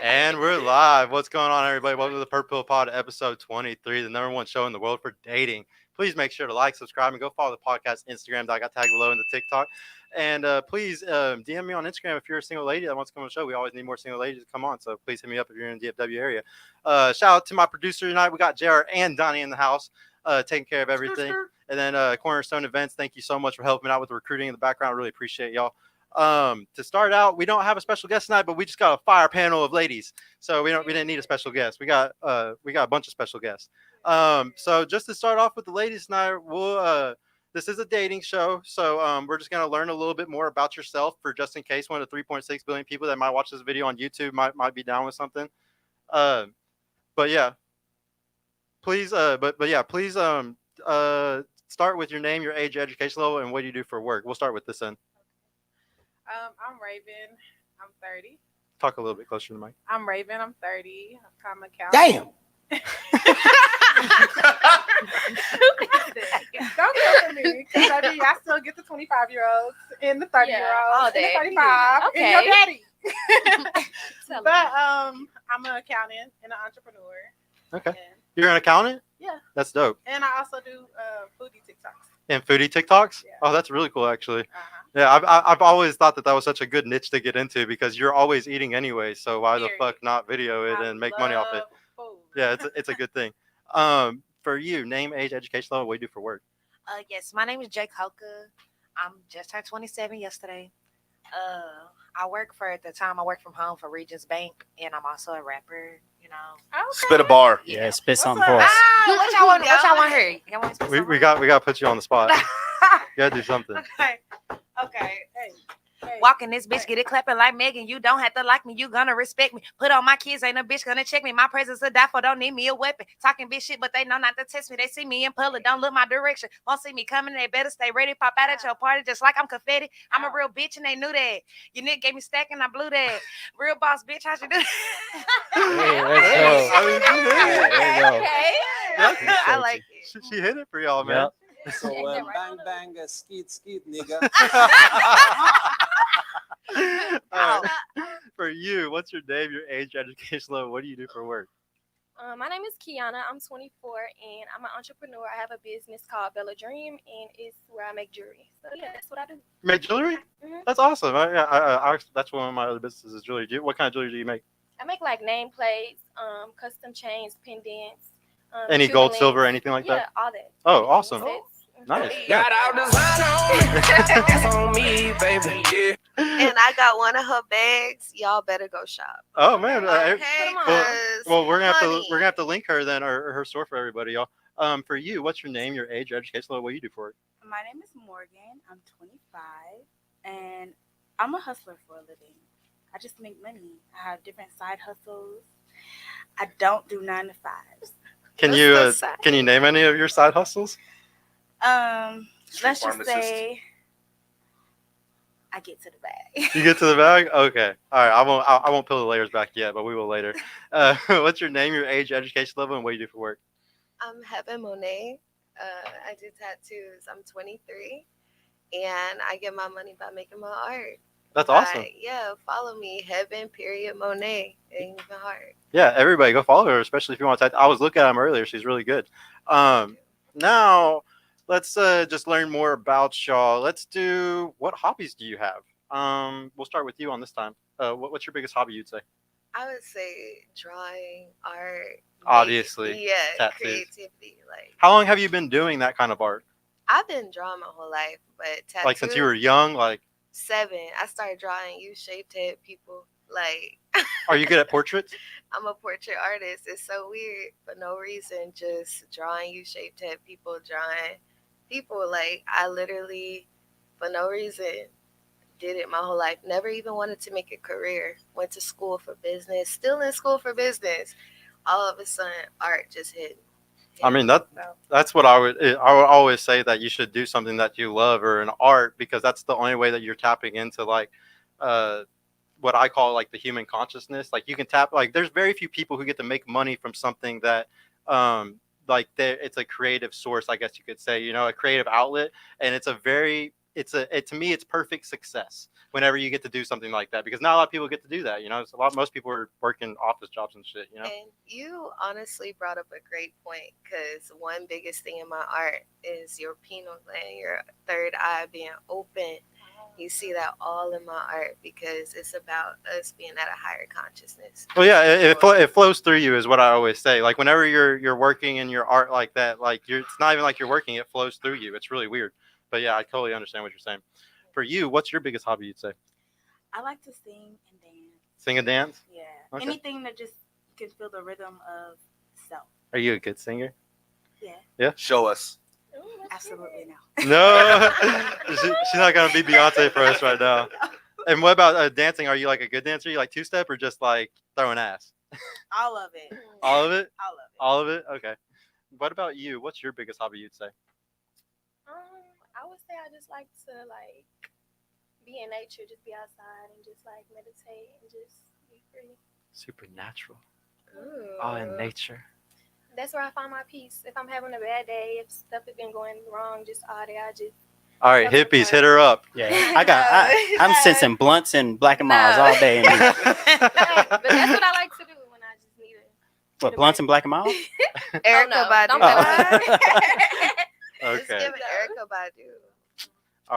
And we're live. What's going on, everybody? Welcome to the Purple Pill Pod, episode 23, the number one show in the world for dating. Please make sure to like, subscribe, and go follow the podcast Instagram that I got tagged below in the TikTok. And please DM me on Instagram if you're a single lady that wants to come on the show. We always need more single ladies to come on, so please hit me up if you're in the DFW area. Shout out to my producer tonight. We got JR and Donnie in the house taking care of everything. And then Cornerstone Events, thank you so much for helping out with the recruiting in the background. Really appreciate y'all. To start out, we don't have a special guest tonight, but we just got a fire panel of ladies, so we didn't need a special guest. We got a bunch of special guests. So just to start off with the ladies tonight, this is a dating show, so we're just gonna learn a little bit more about yourself, for just in case one of the 3.6 billion people that might watch this video on YouTube might be down with something. But yeah, please start with your name, your age, your education level, and what do you do for work. We'll start with this end. I'm Raven. I'm 30. Talk a little bit closer to the mic. I'm Raven. I'm 30. I'm accountant. Damn. Don't go for me, because I still get the 25-year-olds and the 30-year-olds and the 35 Okay. and your daddy. Tell But them. I'm an accountant and an entrepreneur. Okay. And, You're an accountant? yeah. That's dope. And I also do foodie TikToks. And foodie TikToks? Yeah. Oh, that's really cool, actually. Uh-huh. Yeah, I've always thought that was such a good niche to get into, because you're always eating anyway. So why the fuck not video it and make money off it? Food. Yeah, it's a good thing. For you, name, age, education level, what do you do for work? Yes, my name is Jake Hoka. I'm just turned 27 yesterday. I work from home for Regions Bank, and I'm also a rapper. You know. Okay. Spit a bar. Yeah, spit What's something up? for us. What y'all want? What y'all want to hear? Y'all want to We got to put you on the spot. You gotta do something. Okay. Hey. Walking this bitch, get it clapping like Megan. You don't have to like me, you gonna respect me. Put on my kids, ain't a bitch gonna check me. My presence a die for, don't need me a weapon. Talking bitch shit, but they know not to test me. They see me in public, don't look my direction. Won't see me coming, they better stay ready. Pop out at your party just like I'm confetti. I'm a real bitch and they knew that. Your nigga gave me stack and I blew that. Real boss bitch, how you do Let's go. I like it. She hit it for y'all, man. Yep. So bang bang skeet nigga. All right. For you, what's your name, your age, your education level? What do you do for work? My name is Kiana. I'm 24 and I'm an entrepreneur. I have a business called Bella Dream, and it's where I make jewelry. So yeah, that's what I do. You make jewelry? Mhm. That's awesome. I that's one of my other businesses is jewelry. What kind of jewelry do you make? I make like nameplates, custom chains, pendants. Any gold, jewelry. silver, anything like Yeah, that? all that. Oh, awesome. Sets. Nice. Got all design on, that's on me, baby. Yeah. And I got one of her bags. Y'all better go shop. Oh man. Okay, Well, we're gonna money. have to link her then, or her store for everybody, y'all. For you, what's your name, your age, your education level? What do you do for work? My name is Morgan. I'm 25, and I'm a hustler for a living. I just make money. I have different side hustles. I don't do 9 to 5s. Can you name any of your side hustles? Let's just say I get to the bag. You get to the bag? Okay. All right. I won't peel the layers back yet, but we will later. What's your name, your age, your education level, and what do you do for work? I'm Heaven Monet. I do tattoos. I'm 23, and I get my money by making my art. That's awesome. Yeah, follow me, Heaven Monet. It ain't even hard. Yeah, everybody go follow her, especially if you want to. I was looking at them earlier. She's really good. Now let's just learn more about y'all. Let's do, what hobbies do you have? We'll start with you on this time. What's your biggest hobby, you'd say? I would say drawing, art. Obviously. Yeah, tattoos. creativity. Like, How long have you been doing that kind of art? I've been drawing my whole life, but tattoos. Like since you were young? Like, 7. I started drawing U-shaped head people. Like, are you good at portraits? I'm a portrait artist. It's so weird for no reason. Just drawing U-shaped head people, drawing people. Like, I literally, for no reason, did it my whole life. Never even wanted to make a career. Went to school for business. Still in school for business. All of a sudden, art just hit. I mean, that's what I would always say, that you should do something that you love, or an art, because that's the only way that you're tapping into, like, what I call like the human consciousness. Like, you can tap, like, there's very few people who get to make money from something that like it's a creative source, I guess you could say, you know, a creative outlet. And it's a very to me it's perfect success whenever you get to do something like that, because not a lot of people get to do that. It's most people are working office jobs and shit. And you honestly brought up a great point, because one biggest thing in my art is your pineal gland, your third eye being open. You see that all in my art, because it's about us being at a higher consciousness. Well, yeah, it flows through you is what I always say. Like whenever you're working in your art like that, like it's not even like you're working; it flows through you. It's really weird. But yeah, I totally understand what you're saying. For you, what's your biggest hobby? You'd say I like to sing and dance. sing and dance. Yeah. Okay. Anything that just can feel the rhythm of self. Are you a good singer? Yeah. Show us. Absolutely no. No, she's not gonna be Beyonce for us right now. And what about dancing? Are you like a good dancer? You like two-step or just like throwing ass? All of it. All of it? All of it. All of it? Okay. What about you? What's your biggest hobby? You'd say? I would say I just like to be in nature, just be outside and just meditate and just be free. Supernatural. Ooh. All in nature. That's where I find my peace. If I'm having a bad day, if stuff has been going wrong, just all day, I just. All right, hippies, hit her up. Yeah, I'm sensing blunts and Black and Miles all day. In here. Yeah, but that's what I like to do when I just need it. What, blunts and Black and Miles? Erica Badu. Don't Just Okay. give it Erica Badu.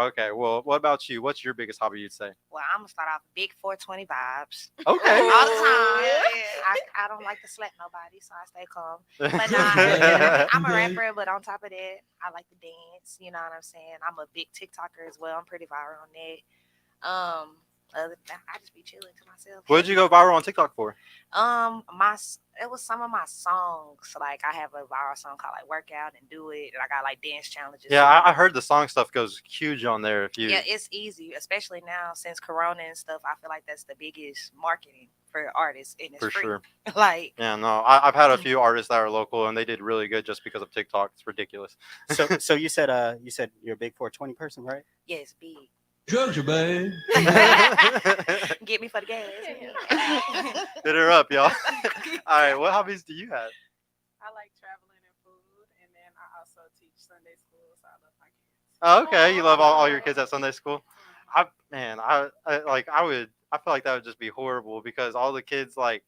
Okay. Well, what about you? What's your biggest hobby? You'd say? Well, I'm gonna start off big 420 vibes Okay. all the time. Yeah. I don't like to slap nobody, so I stay calm. But nah, I'm a rapper, but on top of that, I like to dance. You know what I'm saying? I'm a big TikToker as well. I'm pretty viral on that. Other than that, I just be chilling to myself. What did you go viral on TikTok for? It was some of my songs. Like I have a viral song called like "Workout and Do It," and I got like dance challenges. Yeah, I heard the song stuff goes huge on there. If you Yeah, it's easy, especially now since Corona and stuff. I feel like that's the biggest marketing for artists, and it's for free. sure. Like, Yeah, no, I've had a few artists that are local and they did really good just because of TikTok. It's ridiculous. So you said you're a big 420 person, right? yes, big. Drugs are bad. Get me for the gas. Hit her up, y'all. All right, what hobbies do you have? I like traveling and food, and then I also teach Sunday school, so I love my kids. Oh, okay, you love all your kids at Sunday school. I feel like that would just be horrible because all the kids like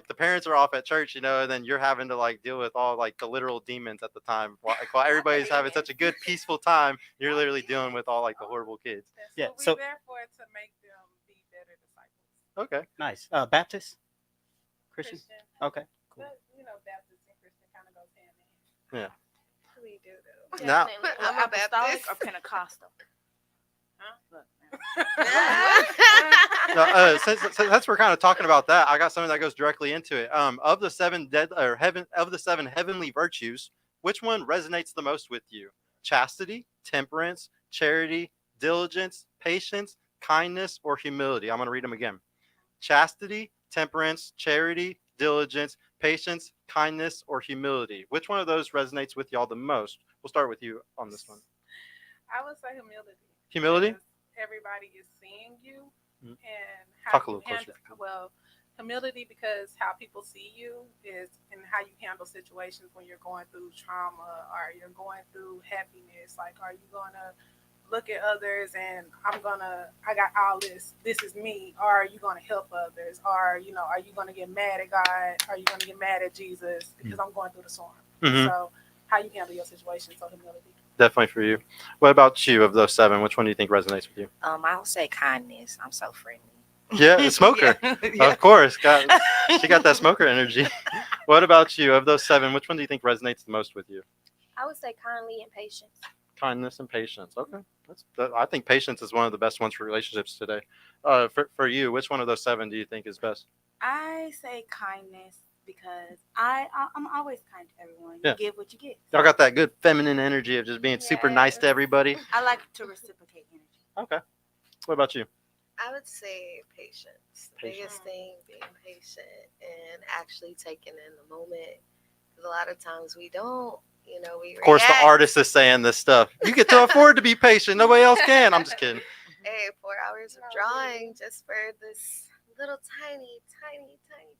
the parents are off at church, and then you're having to like deal with all like the literal demons at the time. While everybody's having such a good peaceful time, you're literally dealing with all like the horrible kids. That's Yeah, what so- we're there for, to make them be better disciples. Okay. Nice. Baptist? Christian? Christian, Okay. Cool. but Baptist and Christian kind of goes hand in hand. We do. Now, I'm a Apostolic Baptist. or Pentecostal? Huh? Look, since we're kind of talking about that, I got something that goes directly into it. Of the seven heavenly virtues, which one resonates the most with you? Chastity, temperance, charity, diligence, patience, kindness, or humility? I'm going to read them again. Chastity, temperance, charity, diligence, patience, kindness, or humility. Which one of those resonates with y'all the most? We'll start with you on this one. I would say humility. Humility? Because everybody is seeing you, Mhm. and how Talk a you little closer. handle. Well, humility because how people see you is and how you handle situations when you're going through trauma or you're going through happiness. Like, are you gonna look at others and I got all this. This is me. Or are you gonna help others? Or are you gonna get mad at God? Are you gonna get mad at Jesus because I'm going through the storm? Mhm. So, how you handle your situation. So humility. Definitely for you. What about you? Of those seven, which one do you think resonates with you? I'll say kindness. I'm so friendly. Yeah, a smoker. Yeah. Of course. She got that smoker energy. What about you? Of those seven, which one do you think resonates the most with you? I would say kindly and patience. Kindness and patience. Okay. I think patience is one of the best ones for relationships today. For you, which one of those seven do you think is best? I say kindness because I'm always kind to everyone. Yeah. You give what you get. Y'all got that good feminine energy of just being super nice to everybody. I like to reciprocate energy. Okay. What about you? I would say patience. The biggest thing being patient and actually taking in the moment. Because a lot of times we don't, we Of course, the react. artist is saying this stuff. You get to afford to be patient. Nobody else can. I'm just kidding. Hey, 4 hours of drawing just for this little tiny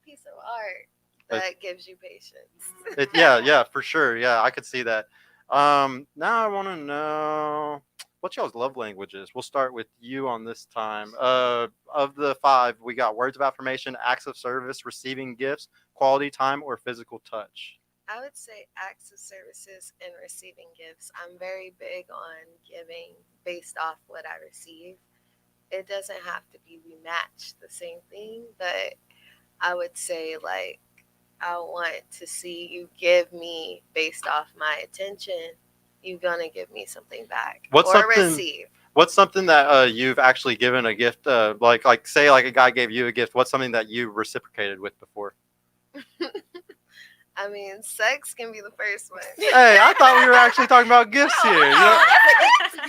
piece of art that gives you patience. Yeah, for sure. Yeah, I could see that. Now I want to know. what's y'all's love languages? We'll start with you on this time. Of the 5, we got words of affirmation, acts of service, receiving gifts, quality time, or physical touch. I would say acts of services and receiving gifts. I'm very big on giving based off what I receive. It doesn't have to be we match the same thing, but I would say like I want to see you give me based off my attention. You're gonna give me something back or receive. What's something that you've actually given a gift? Like say like a guy gave you a gift. What's something that you reciprocated with before? I mean, sex can be the first one. Hey, I thought we were actually talking about gifts here.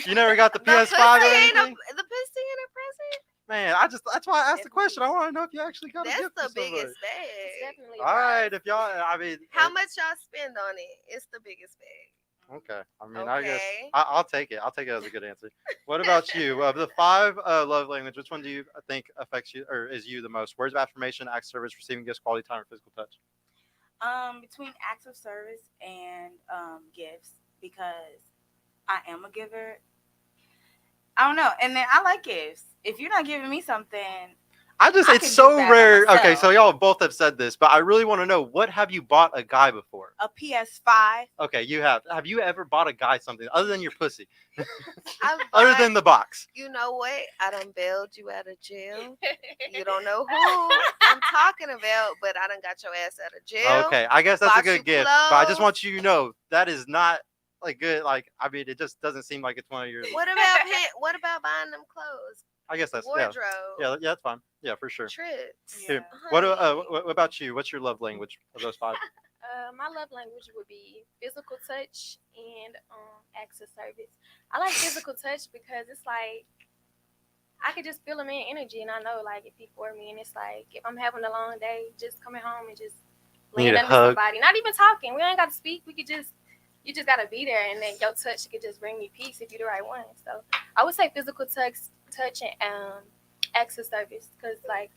You never got the PS5 or anything? The pussy in a present? Man, that's why I asked the question. I want to know if you actually got a gift. That's the for somebody. biggest bag. Definitely. All right, if y'all, I mean, How much y'all spend on it? It's the biggest bag. Okay, I mean, I guess Okay. I'll take it. I'll take it as a good answer. What about you? Of the 5 love language, which one do you think affects you or is you the most? Words of affirmation, acts of service, receiving gifts, quality time, or physical touch? Between acts of service and gifts, because I am a giver. I don't know, and then I like gifts. If you're not giving me something, It's can so do that by rare. Okay, myself. so y'all both have said this, but I really want to know, what have you bought a guy before? a PS5. Okay, you have. Have you ever bought a guy something other than your pussy? I've Other bought- than the box? You know what? I done bailed you out of jail. You don't know who I'm talking about, but I done got your ass out of jail. Okay, I guess that's a bought good you gift. But I just clothes. want you to know that is not like good. Like, I mean, it just doesn't seem like it's one of your. What about buying them clothes? I guess that's Wardrobe. yeah, that's fine. Yeah, for sure. Trips. Yeah. Here, what Honey. what about you? What's your love language of those 5? My love language would be physical touch and acts of service. I like physical touch because it's like I could just feel a man's energy, and I know like if he for me, and it's like if I'm having a long day, just coming home and just You need laying a under hug. somebody, not even talking. We ain't got to speak. We could just you just gotta be there, and then your touch could just bring me peace if you're the right one. So I would say physical touch and acts of service, because like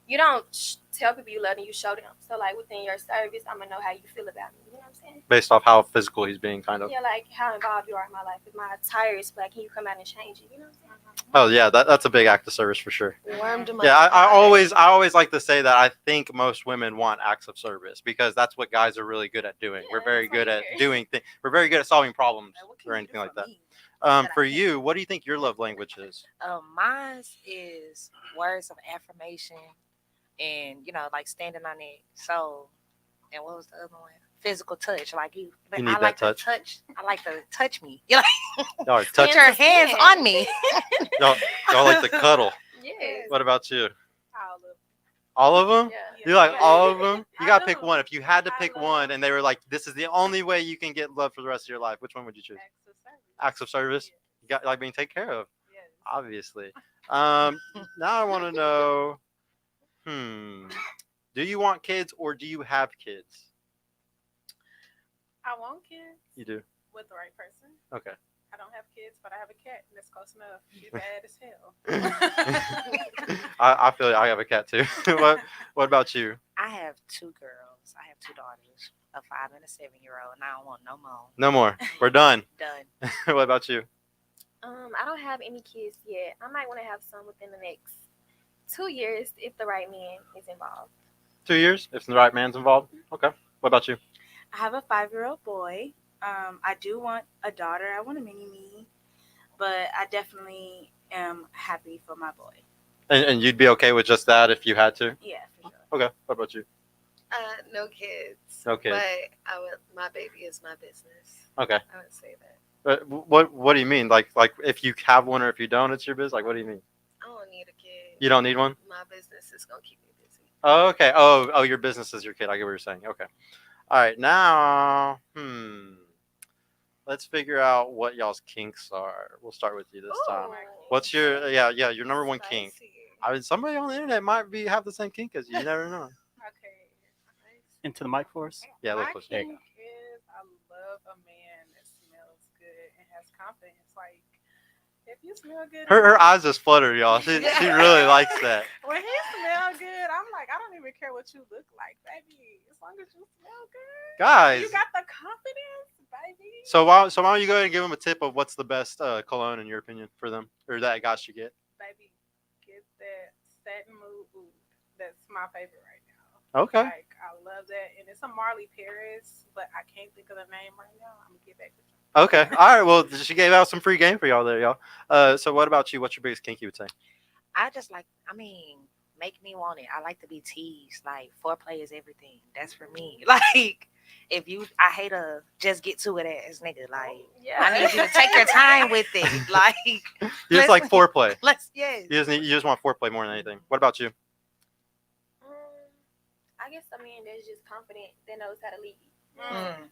you don't tell people you love them, you show them. So like within your service, I'm gonna know how you feel about me. You know what I'm saying? Based off how physical he's being, kind of. Yeah, like how involved you are in my life. If my tire is flat, can you come out and change it? You know what I'm saying? Oh yeah, that's a big act of service for sure. Warmed my Yeah, I heart. always like to say that I think most women want acts of service because that's what guys are really good at doing. We're Yeah, very that's what good I at hear. doing things. We're very good at solving problems Like, what can or you anything do like for that. me? that For I can't? you, what do you think your love language is? Mine is words of affirmation, and like standing on it. So, and what was the other one? Physical touch, like you. You need I that like touch. to touch. I like to touch me. You like Y'all are put touching. your hands on me. Y'all like to cuddle. Yes. What about you? All of All of them? Yeah. You like Yeah. all of them? You I gotta pick do. one. If you had to I pick love- one, and they were like, "This is the only way you can get love for the rest of your life," which one would you choose? acts of service. Acts of service. You got like being taken care of, Yes. obviously. Now I want to know. Do you want kids or do you have kids? I want kids You do. with the right person. Okay. I don't have kids, but I have a cat, and that's close enough. She's bad as hell. I feel like I have a cat too. What about you? I have 2 girls. I have 2 daughters, a 5 and a 7-year-old, and I don't want no more. No more. We're done. Done. What about you? I don't have any kids yet. I might want to have some within the next 2 years if the right man is involved. 2 years, if the right man's involved. Okay. What about you? I have a 5-year-old boy. I do want a daughter. I want a mini me, but I definitely am happy for my boy. And you'd be okay with just that if you had to? Yeah, for sure. Okay. What about you? No kids. No kids. But my baby is my business. Okay. I would say that. But what do you mean? Like if you have one or if you don't, it's your business? Like what do you mean? I don't need a kid. You don't need one? My business is gonna keep me busy. Oh, okay. Oh, your business is your kid. I get what you're saying. Okay. All right. Now, let's figure out what y'all's kinks are. We'll start with you this time. What's your your number one kink? Spicy. I mean, somebody on the internet might have the same kink as you. You never know. Okay. Into the mic for us. Yeah, look My close. There you kink is I love a man that smells good and has confidence. Like if you smell good, Her eyes just flutter, y'all. She really likes that. when he smell good, I'm like, I don't even care what you look like, baby. As long as you smell good, Guys, you got the confidence. baby. So why don't you go ahead and give them a tip of what's the best cologne in your opinion for them, or that guys should get? Baby, get that satin mood oud. That's my favorite right now. Okay. Like, I love that. And it's a Marley Paris, but I can't think of the name right now. I'm going to get back to you. Okay. All right. Well, she gave out some free game for y'all there, y'all. So what about you? What's your biggest kink you would say? I just like, make me want it. I like to be teased. Like, foreplay is everything. That's for me. Like, I hate a just get to it ass nigga. Like, I need you to take your time with it. Like, You just like foreplay. Yes. You just want foreplay more than anything. What about you? I guess that's just confident. That knows how to lead.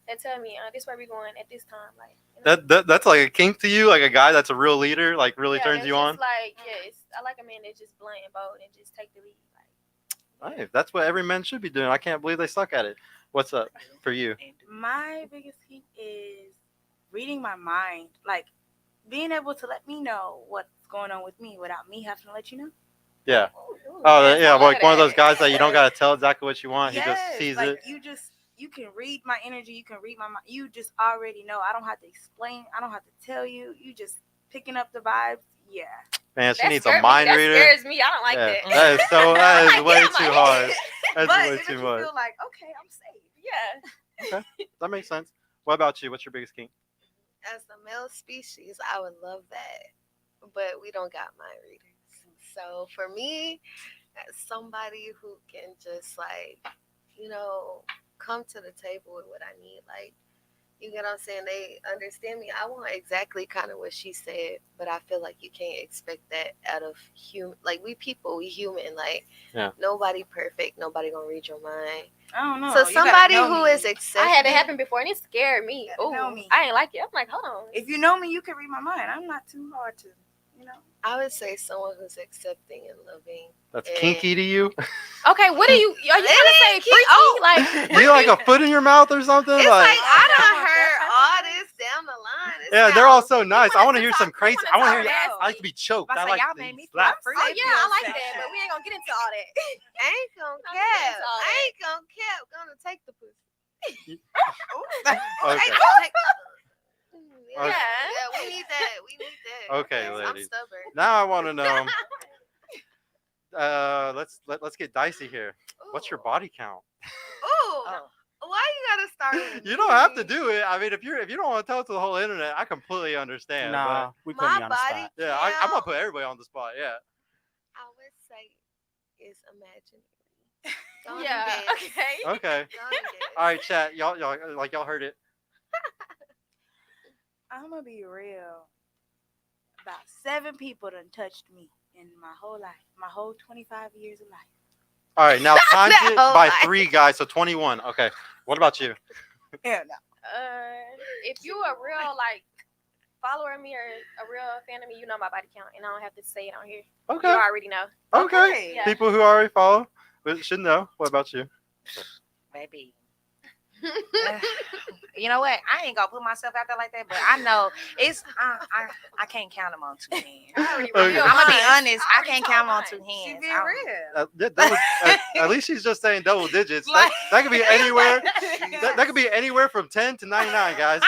They tell me, this where we going at this time. Like, That's like a kink to you, like a guy that's a real leader, like really turns you on. Like, yes, I like a man that's just blunt and bold and just take the lead. Like, Hey, that's what every man should be doing. I can't believe they suck at it. What's up for you? My biggest kink is reading my mind, like being able to let me know what's going on with me without me having to let you know. Yeah. ooh, Oh, yes, yeah. I Like like one of those that. guys that you don't gotta tell exactly what you want. He just sees like, it. You can read my energy. You can read my mind. You just already know. I don't have to explain. I don't have to tell you. You just picking up the vibes. Yeah. Man, she That needs a scared me. mind That reader. scares me. I don't like Yeah, that. that is so. That is Like, way get out too my hard. head. That's But way it makes too you much. feel like, okay, I'm safe. Yeah. That makes sense. What about you? What's your biggest kink? As a male species, I would love that, but we don't got mind readers. So for me, as somebody who can just come to the table with what I need, like, you get what I'm saying? They understand me. I want exactly kind of what she said, but I feel like you can't expect that out of human. Like, we people, we human. Like, nobody perfect. Nobody gonna read your mind. I don't know. So You gotta somebody know who me. is accepting. I had it happen before and it scared me. You Oh, know me. I ain't like it. I'm like, hold on. If you know me, you can read my mind. I'm not too hard to, I would say someone who's accepting and loving. That's and- kinky to you? Okay, what are you gonna say? ain't Freaky? cute. Like, You like a foot in your mouth or something? It's Like, like I done I want heard that all type of this down the line. It yeah, they're all sounds- so nice. I want to hear some talk- crazy. we I want to wanna hear. talk I like to be choked. I I say, like y'all to made me slap. feel free. oh yeah, I like Section. that, but we ain't gonna get into all that. I ain't gonna I'm cap. into all I that. ain't gonna cap. Gonna take the pussy. Okay. Yeah, Okay. yeah, we need that. We need that. Okay, I'm ladies. stubborn. Now I want to know. Let's get dicey here. What's your body count? Ooh, why you gotta start with You don't have to me? do it. I mean, if you don't want to tell it to the whole internet, I completely understand. Nah, we put My you on the body spot. But yeah, I'm gonna count, put everybody on the spot. Yeah. I would say, is imaginary. Go on Yeah. and guess. Okay. Okay. Go on and guess. All right, chat. Y'all heard it. I'm gonna be real. About 7 people done touched me in my whole life, my whole 25 years of life. All right, now times That it whole by life. 3 guys, so 21. Okay. What about you? Hell no. If you a real follower of me or a real fan of me, you know my body count, and I don't have to say it on here. Okay. You already know. Okay. Yeah. People who already follow should know. What about you? Baby. You know what? I ain't gonna put myself out there like that, but I know it's I can't count them on 2 hands. Okay. I'm gonna be honest. I already can't told count them on mine. 2 She hands. be I don't- real. That was, at least she's just saying double digits. That could be anywhere. That could be anywhere from 10 to 99, guys.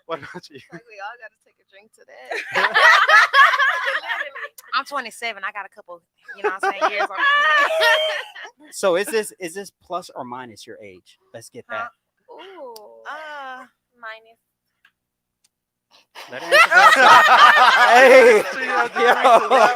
What about you? Like, we all gotta take a drink to that. I'm 27. I got a couple, you know what I'm saying, years on. So is this plus or minus your age? Let's get that. Ooh. Minus. Let her answer that. Hey, She had to yo. answer that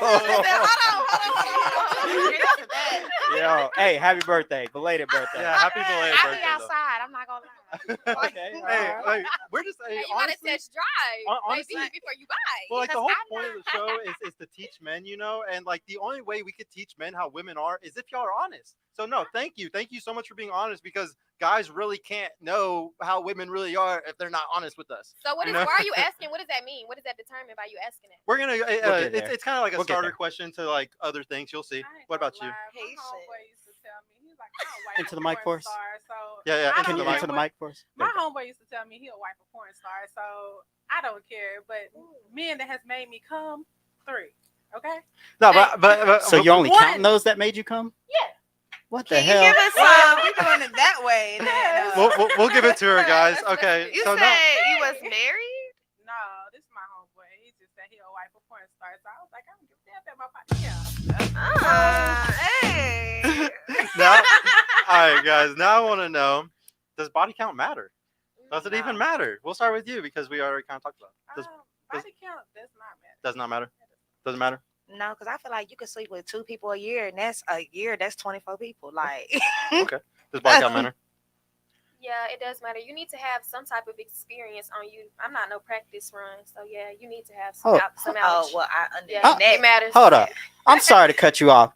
one. Yo, hey, happy birthday, belated birthday. Yeah, happy belated I'll be birthday. though. outside. I'm not gonna lie. Okay. Hey, like, we're just Hey, you honestly, gotta test drive, honestly- baby, before you buy. well, like the because whole I'm point of the show is to teach men, and like the only way we could teach men how women are is if y'all are honest. So no, thank you so much for being honest, because guys really can't know how women really are if they're not honest with us. So You know? why are you asking? What does that mean? What does that determine by you asking it? We're gonna get there. it's kind of like a We'll get starter there. question to like other things. You'll see. I ain't What gonna about you? lie, my Patience. homeboy used to tell me, he was like, I'll wipe Into a the mic porn for us. star, so Yeah, I Can don't you care answer the what- mic for us? My homeboy used to tell me he'll wipe a porn star, so I don't care. But men that has made me come, 3. Okay? No, Hey. but So you only One. counting those that made you come? Yeah. What the Can you hell? give us some? We doing it that way. Then, we'll give it to her, guys. Okay, You so said now you was married? No, this is my homeboy. He just said he a wife of porn star. So I was like, I don't give a damn about my body count. Hey. Now, all right, guys. Now I want to know: does body count matter? Does it even matter? We'll start with you because we already kind of talked about it. Body count does not matter. Does not matter. Doesn't matter. No, because I feel like you could sleep with 2 people a year, and that's a year. That's 24 people. Like, Okay. Does body count matter? Yeah, it does matter. You need to have some type of experience on you. I'm not no practice run, so yeah, you need to have some some knowledge. well, I understand Yeah, that. it matters. Hold up. I'm sorry to cut you off.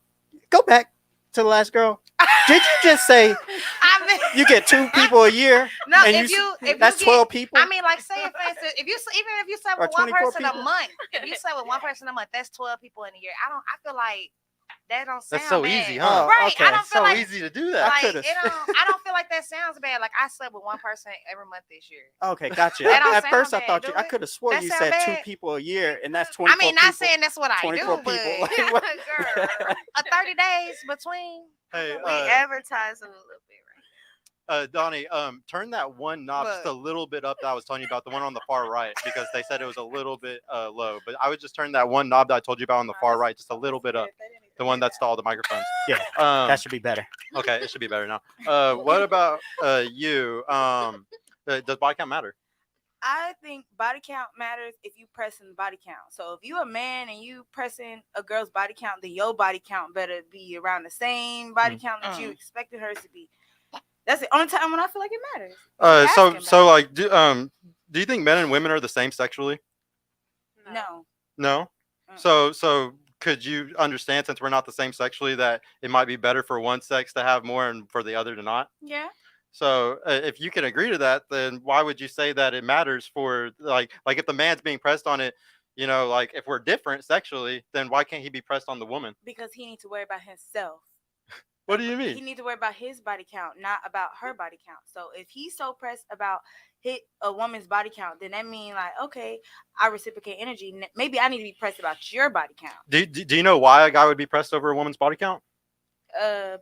Go back to the last girl. Did you just say I mean, you get 2 people a year? no, and if that's you 12 people? I mean, like, say for instance, if you even if you slept Or with one 24 person a people? month, if you slept with one person a month, that's 12 people in a year. I feel like that don't sound That's so bad. easy, huh? Oh, Right. okay. I don't It's feel so like easy to do that. like could've- I don't feel like that sounds bad. Like I slept with one person every month this year. Okay, gotcha. That don't At sound first, I bad, thought do I it? could have swore That you sound said 2 bad? people a year, and that's 24 I mean, not people. saying that's what I 24 do, people. but Like, what? Girl, 30 days between. Hey, we advertising a little bit, right? Donnie, turn that one knob just a little bit up that I was telling you about, the one on the far right, because they said it was a little bit low. But I would just turn that one knob that I told you about on the far right just a little bit up. The one that's to all the microphones. Yeah, that should be better. Okay, it should be better now. What about you? Does body count matter? I think body count matters if you pressing body count. So if you a man and you pressing a girl's body count, then your body count better be around the same body count that you expected hers to be. That's the only time when I feel like it matters. So like, do you think men and women are the same sexually? No. No. So could you understand, since we're not the same sexually, that it might be better for one sex to have more and for the other to not? Yeah. So if you can agree to that, then why would you say that it matters for like if the man's being pressed on it, like if we're different sexually, then why can't he be pressed on the woman? Because he needs to worry about himself. What do you He mean? needs to worry about his body count, not about her body count. So if he's so pressed about a woman's body count, then that means like, okay, I reciprocate energy. Maybe I need to be pressed about your body count. Do you know why a guy would be pressed over a woman's body count?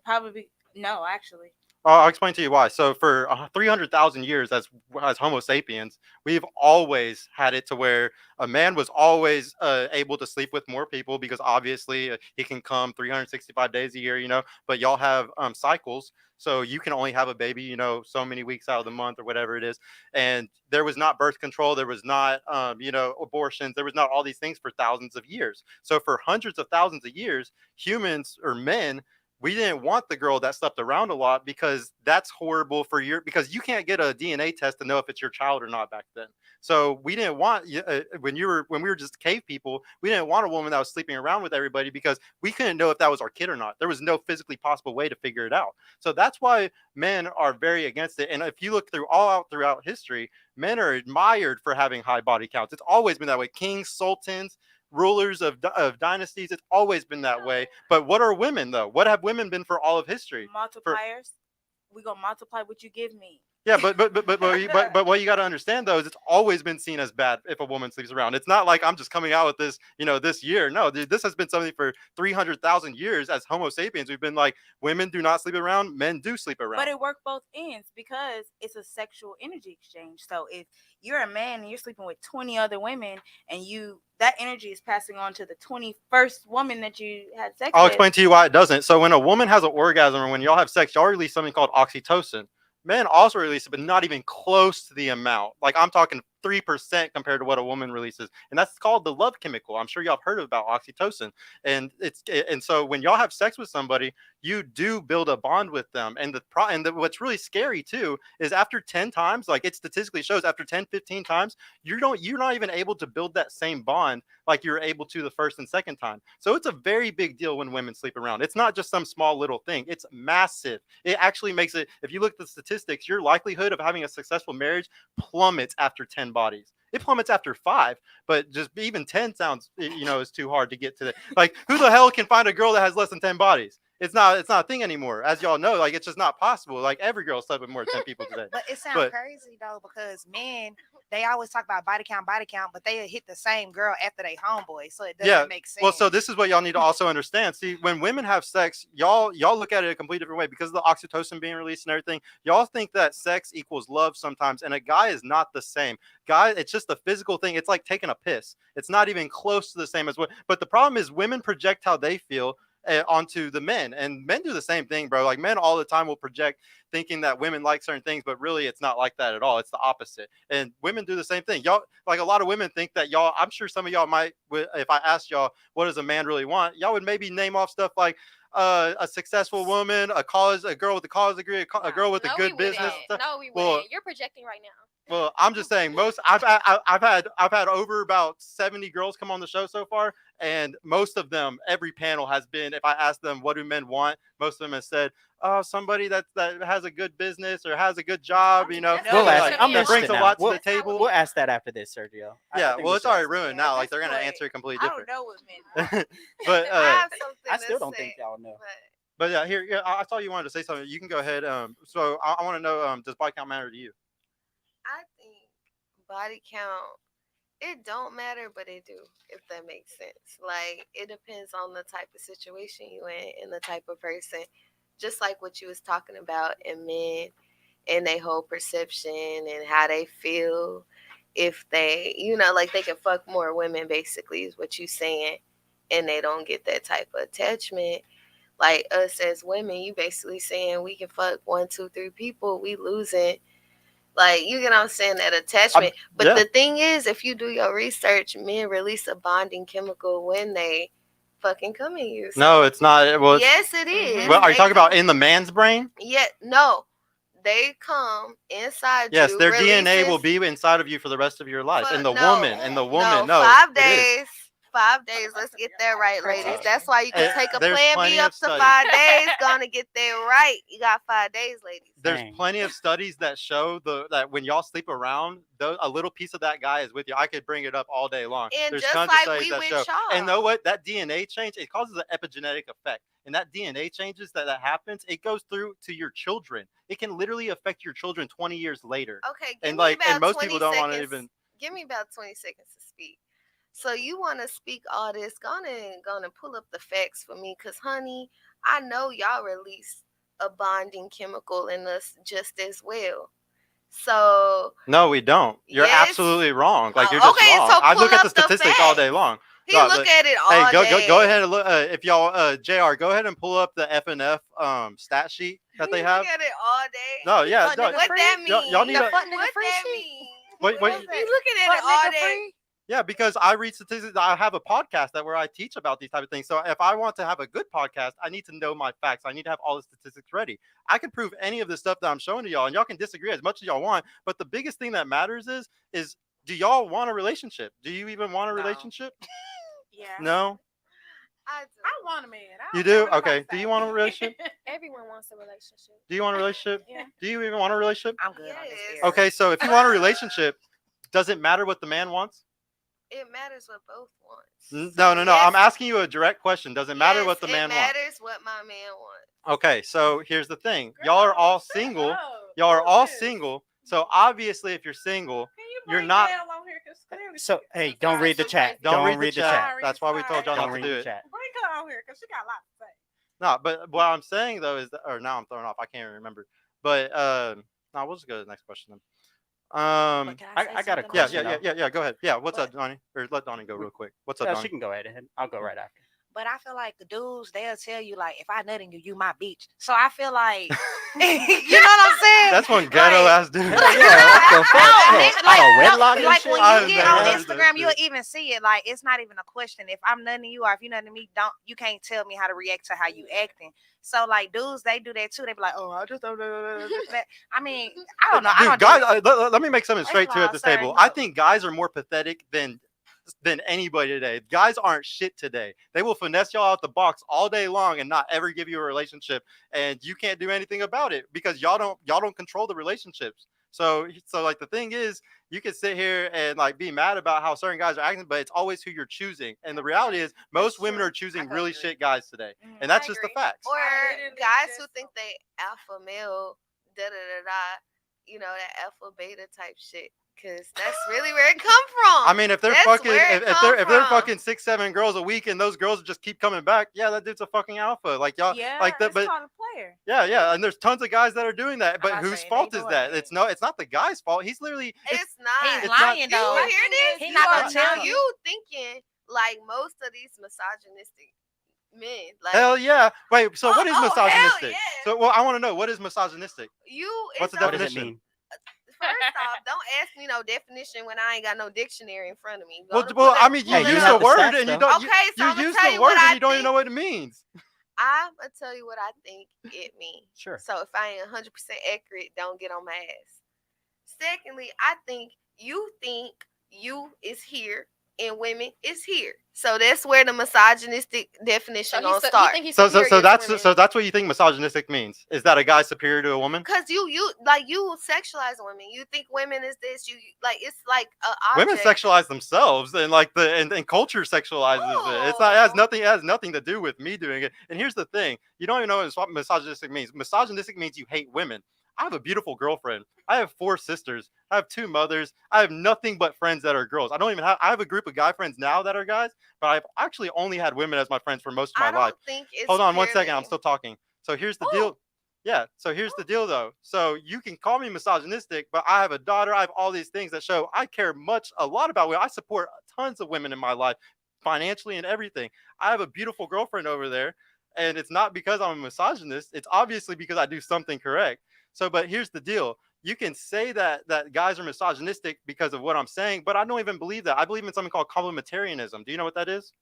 Probably no, actually. I'll explain to you why. So for 300,000 years as Homo sapiens, we've always had it to where a man was always able to sleep with more people because obviously he can come 365 days a year, but y'all have cycles. So you can only have a baby, so many weeks out of the month or whatever it is. And there was not birth control. There was not, abortions. There was not all these things for thousands of years. So for hundreds of thousands of years, humans or men, we didn't want the girl that slept around a lot because that's horrible because you can't get a DNA test to know if it's your child or not back then. So we didn't want when we were just cave people, we didn't want a woman that was sleeping around with everybody because we couldn't know if that was our kid or not. There was no physically possible way to figure it out. So that's why men are very against it. And if you look throughout history, men are admired for having high body counts. It's always been that way. Kings, sultans, rulers of dynasties, it's always been that way. But what are women though? What have women been for all of history? Multipliers. We gonna multiply what you give me. Yeah, but what you got to understand though is it's always been seen as bad if a woman sleeps around. It's not like I'm just coming out with this, this year. No, dude, this has been something for 300,000 years as Homo sapiens. We've been like, women do not sleep around, men do sleep around. But it worked both ends because it's a sexual energy exchange. So if you're a man and you're sleeping with 20 other women and that energy is passing on to the 21st woman that you had sex with. I'll explain to you why it doesn't. So when a woman has an orgasm or when y'all have sex, y'all release something called oxytocin. Men also release it, but not even close to the amount. Like I'm talking 3% compared to what a woman releases, and that's called the love chemical. I'm sure y'all have heard about oxytocin, and so when y'all have sex with somebody, you do build a bond with them. And what's really scary too is after 10 times, like it statistically shows, after 10, 15 times, you're not even able to build that same bond like you're able to the first and second time. So it's a very big deal when women sleep around. It's not just some small little thing. It's massive. It actually makes it, if you look at the statistics, your likelihood of having a successful marriage plummets after 10 bodies. It plummets after 5, but just even 10 sounds, is too hard to get to. Like, who the hell can find a girl that has less than 10 bodies? It's not a thing anymore. As y'all know, like it's just not possible. Like every girl slept with more than 10 people today. But it sounds crazy though, because men they always talk about body count, but they hit the same girl after they homeboy, so it doesn't make sense. Well, so this is what y'all need to also understand. See, when women have sex, y'all look at it a completely different way because of the oxytocin being released and everything. Y'all think that sex equals love sometimes, and a guy is not the same. Guy, it's just a physical thing. It's like taking a piss. It's not even close to the same as what. But the problem is, women project how they feel onto the men, and men do the same thing, bro. Like men all the time will project thinking that women like certain things, but really it's not like that at all. It's the opposite. And women do the same thing. Y'all, like a lot of women think that y'all, I'm sure some of y'all might, if I asked y'all what does a man really want, y'all would maybe name off stuff like a successful woman, a girl with a college degree, a girl with a good business. No, we wouldn't. You're projecting right now. Well, I'm just saying I've had over about 70 girls come on the show so far, and most of them, every panel has been, if I ask them what do men want, most of them have said, oh, somebody that has a good business or has a good job, you know. We'll ask. Like, I'm that brings interested a now. lot to the table. We'll ask that after this, Sergio. Yeah, well, it's already ruined now. Like At they're this gonna point, answer it completely I different. don't know what men. But I have something I still to don't say, think y'all know. but yeah, here, yeah, I thought you wanted to say something. You can go ahead. So I want to know, does body count matter to you? I think body count, it don't matter, but it do, if that makes sense. Like, it depends on the type of situation you in and the type of person. Just like what you was talking about in men and their whole perception and how they feel. If they, like they can fuck more women, basically, is what you saying, and they don't get that type of attachment. Like us as women, you basically saying we can fuck 1, 2, 3 people, we losing. Like, you get what I'm saying, that attachment. But the thing is, if you do your research, men release a bonding chemical when they fucking come in you. No, it's not. Well, yes, it is. Well, are you talking about in the man's brain? Yeah, no. They come inside yes, you. Yes, their releases, DNA will be inside of you for the rest of your life. And the woman, no, 5 days. 5 days. Let's get that right, ladies. That's why you can take a plan B up to 5 days. Gonna get that right. You got 5 days, ladies. There's plenty of studies that show that when y'all sleep around, a little piece of that guy is with you. I could bring it up all day long. And there's just tons like of studies we that with show. y'all. And know what? That DNA change, it causes an epigenetic effect. And that DNA changes that happens, it goes through to your children. It can literally affect your children 20 years later. Okay, and most people don't want to even. Give me about 20 seconds to speak. So you want to speak all this? Gonna pull up the facts for me, cause honey, I know y'all release a bonding chemical in us just as well. So no, we don't. You're absolutely wrong. Like you're just wrong. So I look at the statistics all day long. He look at it all day. Hey, go ahead and look. If y'all, Jr, go ahead and pull up the FNF stat sheet that they have. Look at it all day. No, yeah. What that mean? Y'all need what that mean? Wait. You looking at it all day? Yeah, because I read statistics. I have a podcast where I teach about these type of things. So if I want to have a good podcast, I need to know my facts. I need to have all the statistics ready. I can prove any of the stuff that I'm showing to y'all, and y'all can disagree as much as y'all want. But the biggest thing that matters is do y'all want a relationship? Do you even want a relationship? Yeah. No. I want a man. You do? Okay. Do you want a relationship? Everyone wants a relationship. Do you want a relationship? Yeah. Do you even want a relationship? I'm good on this area. Okay, so if you want a relationship, does it matter what the man wants? It matters what both wants. No. I'm asking you a direct question. Does it matter what the man wants? It matters what my man wants. Okay, so here's the thing. Y'all are all single. Y'all are all single. So obviously, if you're single, you're not. So hey, don't read the chat. Don't read the chat. Sorry, That's why we told y'all Don't not to read do the it. chat. Bring her on here because she got a lot to say. No, but what I'm saying though is, or now I'm thrown off. I can't remember. But no, we'll just go to the next question then. I got a question. Yeah. Go ahead. Yeah, what's up, Donnie? Or let Donnie go real quick. What's up, No, Donnie? she can go ahead. I'll go right after. But I feel like the dudes, they'll tell you, like, if I nut in you, you my bitch. So I feel like, you know what I'm saying? That's one ghetto ass dude. What the fuck? Like when you get on never heard Instagram, that you'll shit. even see it. Like, it's not even a question. If I'm nutting you or if you nutting me, you can't tell me how to react to how you acting. So like dudes, they do that too. They be like, oh, I just don't know. I mean, I don't know. Dude, guys, let me make something straight to at this table. no. I think guys are more pathetic than anybody today. Guys aren't shit today. They will finesse y'all out the box all day long and not ever give you a relationship, and you can't do anything about it because y'all don't control the relationships. So like the thing is, you can sit here and like be mad about how certain guys are acting, but it's always who you're choosing. And the reality is, most women are choosing really shit guys today, and that's just the facts. Or guys who think they alpha male, da da da da, that alpha beta type shit. Cause that's really where it come from. I mean, if they're That's fucking, where it if come they're from. fucking 6-7 girls a week, and those girls just keep coming back, yeah, that dude's a fucking alpha. Like y'all, Yeah, like that, it's but called a player. yeah, and there's tons of guys that are doing that. But not whose saying fault they is doing that? it. It's not the guy's fault. He's literally, It's not. He's It's not- lying Do you though. hear this? He You not are gonna tell you. You thinking like most of these misogynistic men. Like hell yeah. Wait, so what is Oh, hell misogynistic? yeah. So well, I want to know, what is misogynistic? you, What's it's the What does it definition? mean? First off, don't ask me no definition when I ain't got no dictionary in front of me. Go Well, to well, pull it- I mean, you pull Hey, it you use have the the word stats, and you though. don't. Okay, so you I'ma use tell the you word what and I you don't even think. know what it means. I'm gonna tell you what I think it means. Sure. So if I ain't 100% accurate, don't get on my ass. Secondly, I think you is here and women is here. So that's where the misogynistic definition gonna start. So that's what you think misogynistic means? Is that a guy superior to a woman? Cause you sexualize women. You think women is this. You like it's like a Women object. sexualize themselves, and like and culture sexualizes it. It's not, it has nothing to do with me doing it. And here's the thing: you don't even know what misogynistic means. Misogynistic means you hate women. I have a beautiful girlfriend. I have 4 sisters. I have 2 mothers. I have nothing but friends that are girls. I have a group of guy friends now that are guys, but I've actually only had women as my friends for most of my I don't life. think it's Hold on one second. I'm purely- still talking. So here's the deal. Yeah. So here's the deal, though. So you can call me misogynistic, but I have a daughter. I have all these things that show I care a lot about women. I support tons of women in my life, financially and everything. I have a beautiful girlfriend over there, and it's not because I'm a misogynist. It's obviously because I do something correct. So, but here's the deal. You can say that guys are misogynistic because of what I'm saying, but I don't even believe that. I believe in something called complementarianism. Do you know what that is?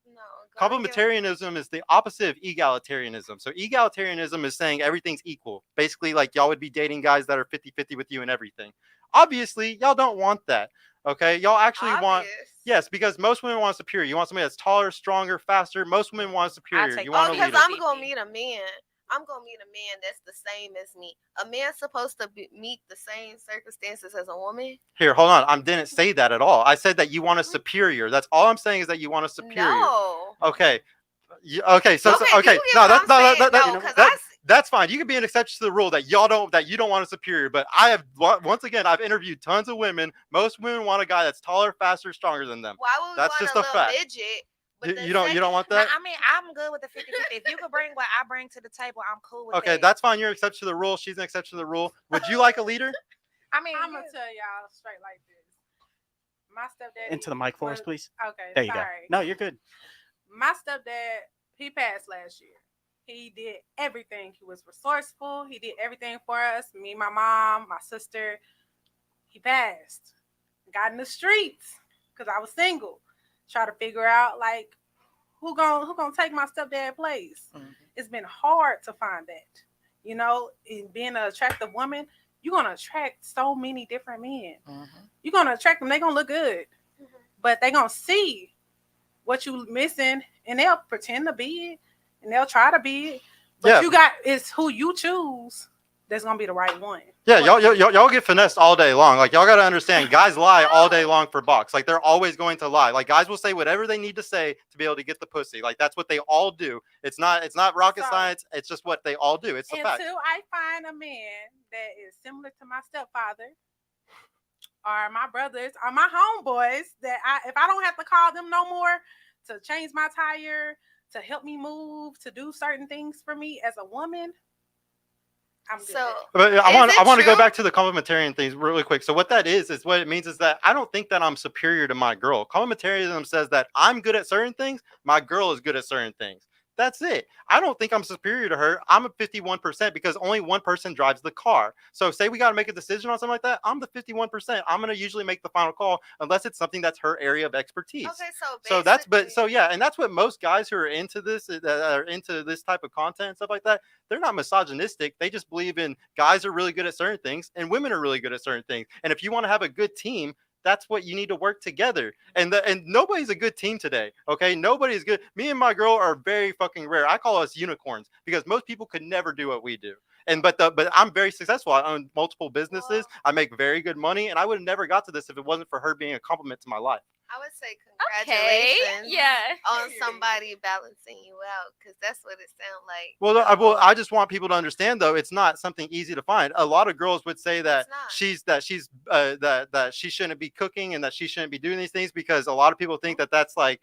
No. go ahead. Complementarianism is the opposite of egalitarianism. So egalitarianism is saying everything's equal. Basically, like y'all would be dating guys that are 50-50 with you and everything. Obviously, y'all don't want that. Okay, y'all actually want Obvious. yes, because most women want superior. You want somebody that's taller, stronger, faster. Most women want superior. take You Oh, want a because leader. I'm gonna meet a man. I'm gonna meet a man that's the same as me. A man's supposed to meet the same circumstances as a woman. Here, hold on. I didn't say that at all. I said that you want a superior. That's all I'm saying is that you want a superior. No. Okay. Okay. So Okay, okay. you get No, what that's I'm not saying? that, No, that, 'cause that- I s- that's fine. You can be an exception to the rule that you don't want a superior. But I have once again I've interviewed tons of women. Most women want a guy that's taller, faster, stronger than them. Why would we That's want just a a little fact. midget? But the You don't want Now, that? I mean, I'm good with the 50-50. If you could bring what I bring to the table, I'm cool with Okay, that. that's fine. You're an exception to the rule. She's an exception to the rule. Would you like a leader? I mean, I'm gonna tell y'all straight like this. My stepdad Into the mic for us, please. Okay, There you sorry. go. No, you're good. My stepdad, he passed last year. He did everything. He was resourceful. He did everything for us. Me, my mom, my sister. He passed. Got in the streets because I was single. Try to figure out like who gonna take my stepdad place. It's been hard to find that. You know, in being an attractive woman, you're gonna attract so many different men. You're gonna attract them. They're gonna look good, but they're gonna see what you missing, and they'll pretend to be it, and they'll try to be it. But it's who you choose that's gonna be the right one. Yeah, y'all get finessed all day long. Like y'all gotta understand, guys lie all day long for bucks. Like they're always going to lie. Like guys will say whatever they need to say to be able to get the pussy. Like that's what they all do. It's not rocket science. It's just what they all do. It's a fact. Until I find a man that is similar to my stepfather, or my brothers, or my homeboys, that if I don't have to call them no more to change my tire, to help me move, to do certain things for me as a woman, I'm good. So But Is I it want to go true? back to the complementarian things really quick. So what that is what it means is that I don't think that I'm superior to my girl. Complementarianism says that I'm good at certain things, my girl is good at certain things. That's it. I don't think I'm superior to her. I'm a 51% because only one person drives the car. So say we got to make a decision on something like that. I'm the 51%. I'm going to usually make the final call unless it's something that's her area of expertise. okay, So and that's what most guys who are into this type of content and stuff like that, they're not misogynistic. They just believe in guys are really good at certain things and women are really good at certain things. And if you want to have a good team, that's what you need to work together. And nobody's a good team today. Okay, nobody's good. Me and my girl are very fucking rare. I call us unicorns because most people could never do what we do. But I'm very successful. I own multiple businesses. I make very good money, and I would have never got to this if it wasn't for her being a compliment to my life. I would say Okay. congratulations Yeah. on somebody balancing you out, because that's what it sounds like. Well, I just want people to understand though, it's not something easy to find. A lot of girls would say that It's not. that she shouldn't be cooking and that she shouldn't be doing these things because a lot of people think that that's like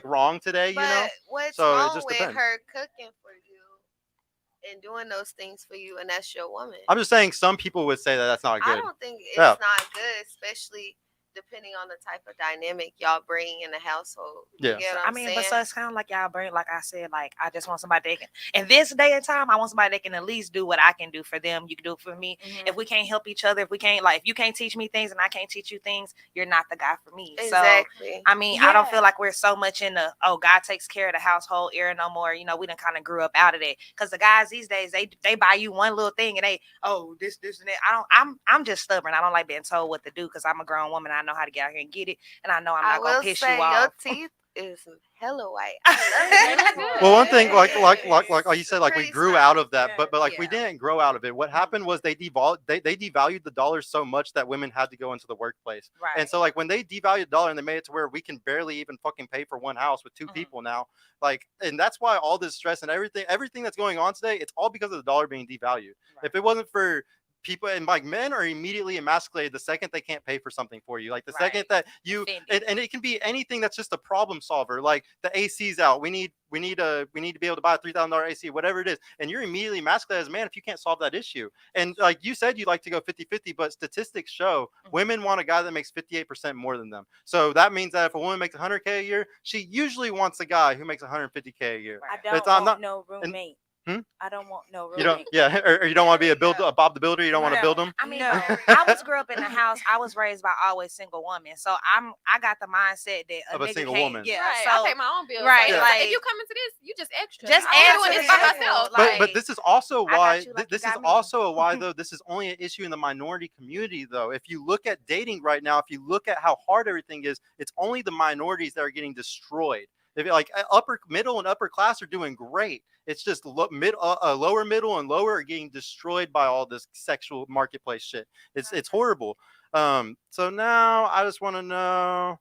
wrong today, But you know. what's So it wrong just with depends. her cooking for you and doing those things for you, and that's your woman? I'm just saying some people would say that that's not I good. don't think it's Yeah. not good, especially depending on the type of dynamic y'all bring in the household. You Yeah. get what I I'm mean, saying? but so it's kind of like y'all bring, like I said, like I just want somebody that can, in this day and time, I want somebody that can at least do what I can do for them. You can do it for me. If we can't help each other, if we can't, like, if you can't teach me things and I can't teach you things, you're not the guy for me. Exactly. So, I mean, I don't feel like we're so much in the, oh, God takes care of the household era no more. You know, we done kind of grew up out of that. Because the guys these days, they buy you one little thing and they, oh, this and that. I'm just stubborn. I don't like being told what to do because I'm a grown woman. I know how to get out here and get it. And I know I'm I not going will to piss say you your off. teeth is hella white. I love it. Well, one thing, like you said, like we Pretty grew smart. out of that, but like we Yeah. didn't grow out of it. What happened was they devalued the dollar so much that women had to go into the workplace. Right. And so like when they devalued the dollar and they made it to where we can barely even fucking pay for one house with two people now, like, and that's why all this stress and everything that's going on today, it's all because of the dollar being devalued. Right. If it wasn't for people, and like men are immediately emasculated the second they can't pay for something for you, like the second that you and it can be anything that's just a problem solver, like the AC's out, we need to be able to buy a $3,000 AC, whatever it is, and you're immediately emasculated as a man if you can't solve that issue. And like you said, you like to go 50-50, but statistics show women want a guy that makes 58% more than them. So that means that if a woman makes 100K a year, she usually wants a guy who makes 150K a year. I But don't want no roommate. Hmm? I don't want no roommate. You don't, yeah, or you don't want to be a Bob the Builder. You don't want to build them. I mean, No. I was grew up in the house. I was raised by always single women, so I got the mindset that Of a nigga single can't- woman. Yeah, Right. so I pay my own bills. right, So like- if you come into this, you just extra. Just I'm add doing to this the by table. myself. Like- But this is also I got why you like this you is got me. also why though this is only an issue in the minority community though. If you look at dating right now, if you look at how hard everything is, it's only the minorities that are getting destroyed. If like upper middle and upper class are doing great, it's just lower middle and lower are getting destroyed by all this sexual marketplace shit. It's horrible. So now I just want to know.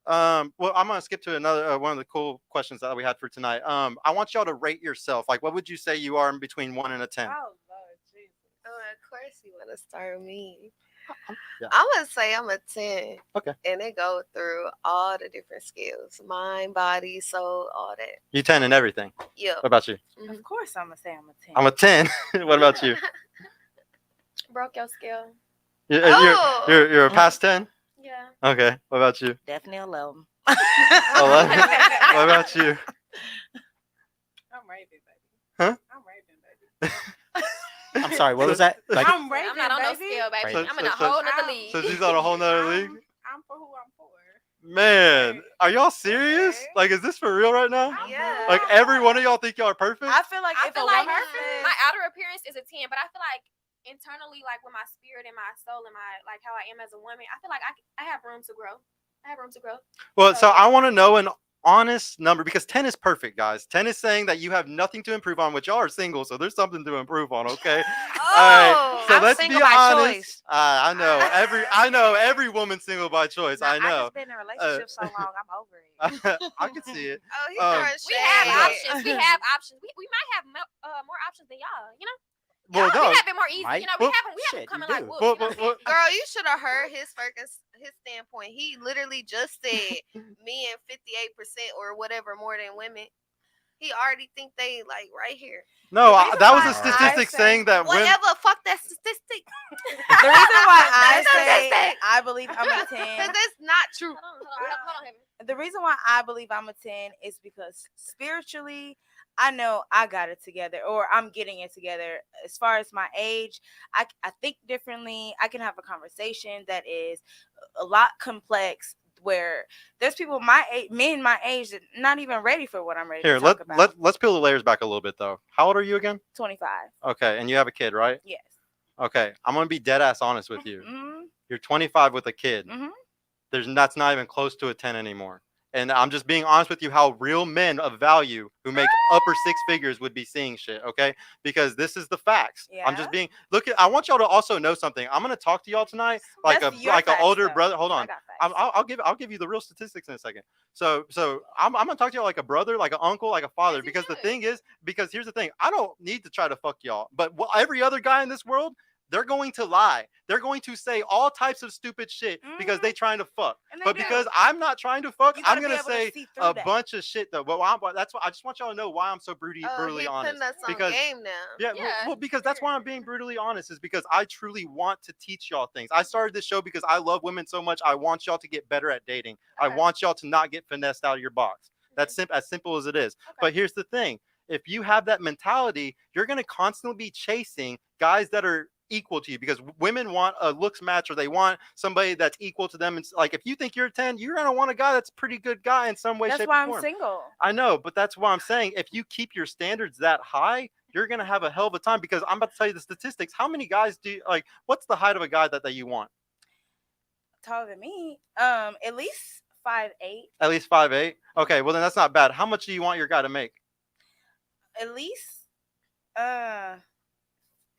Well, I'm gonna skip to another one of the cool questions that we had for tonight. I want y'all to rate yourself. Like, what would you say you are in between 1 and a 10? Oh, Lord Jesus. Oh, of course you want to start me. Yeah. I'm gonna say I'm a 10. Okay. And it go through all the different skills: mind, body, soul, all that. You 10 and everything. Yeah. What about you? Of course, I'm gonna say I'm a 10. I'm a 10. What about you? Broke your skill. Oh. You're a past 10. Yeah. Okay. What about you? definitely 11. 11. What about you? I'm raping, baby. Huh? I'm raping, baby. I'm sorry. What was that? Like, I'm raping, I'm not on no baby. scale, baby. So- I'm in a so- whole nother so- league. So she's on a whole nother league. I'm for who I'm for. Man, are y'all serious? Okay. Like, is this for real right now? Yeah. Like, every one of y'all think y'all are perfect? I feel like I if feel a like woman my outer appearance is a 10, but I feel like internally, like with my spirit and my soul and my like how I am as a woman, I feel like I have room to grow. I have room to grow. Well, so I want to know an honest number because 10 is perfect, guys. 10 is saying that you have nothing to improve on, which y'all are single, so there's something to improve on, okay? All right. So I'm let's single be by honest. choice. I know every woman's single by choice. No, I I know. just been in a relationship so long, I'm over it. I can see it. Oh, he's Um, throwing We have shade. options. We have options. We might have more options than y'all. You know, Well, y'all, no. we have it more easy. Right? You know, Well, we have shit, them coming you like do. wolves. Well, you know what I'm well, saying? Girl, you should have heard his standpoint. He literally just said men 58% or whatever more than women. He already think they like right here. No, The reason that was a why statistic I say saying that women. Whatever, fuck that statistic. The reason why I That's say statistic. I believe I'm a Because 10. that's not true. Hold on, Heaven. The reason why I believe I'm a 10 is because spiritually, I know I got it together, or I'm getting it together. As far as my age, I think differently. I can have a conversation that is a lot complex, where there's people my age, men my age, that not even ready for what I'm ready Here, to talk about. let's peel the layers back a little bit though. How old are you again? 25. Okay, and you have a kid, right? Yes. Okay, I'm gonna be dead ass honest with you. Mhm. You're 25 with a kid. Mhm. That's not even close to a 10 anymore. And I'm just being honest with you how real men of value who make upper six figures would be seeing shit, okay? Because this is the facts. I'm just Yeah. being I want y'all to also know something. I'm gonna talk to y'all tonight like That's a your like an facts, older though. brother. Hold I on. got facts. I'll give you the real statistics in a second. So I'm gonna talk to y'all like a brother, like an uncle, like a father. As you Because the should. thing is, because here's the thing, I don't need to try to fuck y'all, but every other guy in this world, they're going to lie. They're going to say all types of stupid shit because they trying to fuck. And they But do. because I'm not trying to fuck, You I'm gotta be gonna able to say see through a that. bunch of shit though. But that's why I just want y'all to know why I'm so brutally He honest. putting us on Because game now. yeah, Yeah, well, because that's why I'm being brutally honest, is because I truly want to teach y'all things. I started this show because I love women so much. I want y'all to get better at dating. I Okay. want y'all to not get finessed out of your box. That's as simple as it is. But here's the thing. If you have that mentality, you're going to constantly be chasing guys that are equal to you, because women want a looks match, or they want somebody that's equal to them. And like, if you think you're a 10, you're going to want a guy that's a pretty good guy in some way, That's shape, why or I'm form. single. I know, but that's why I'm saying, if you keep your standards that high, you're gonna have a hell of a time. Because I'm about to tell you the statistics. How many guys do you, like? What's the height of a guy that you want? Taller than me. At least 5'8". At least 5'8". Okay, well then that's not bad. How much do you want your guy to make? At least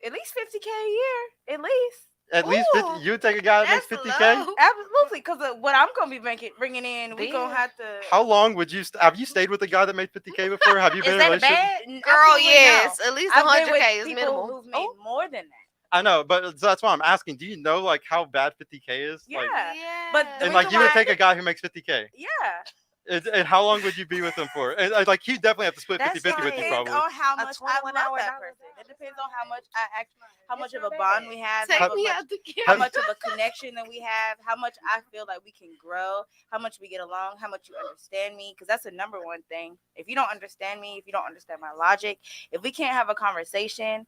50K a year. At least. At least 50. Ooh, You would take a guy that makes that's 50K? low. Absolutely, because what I'm gonna be bringing in, we gonna Damn. have to. How long would you? Have you stayed with a guy that made 50K before? Have you Is been in a that a relationship? bad? Girl, Absolutely yes, no. at least I've been 100K with is people minimal. who've made more than that. I know, but so that's why I'm asking. Do you know like how bad 50K is? Yeah, Like, but the and like reason you would why- take a guy who makes 50K. Yeah. And how long would you be with him for? And like, you definitely have to split That's 50-50 with you, Depends probably. on how A much I 21 love hour that dollar person. bill. It depends on how much of a not bond bad. we have, Take how me much, out the how game. much of a connection that we have, how much I feel like we can grow, how much we get along, how much you understand me. Because that's the number one thing. If you don't understand me, if you don't understand my logic, if we can't have a conversation,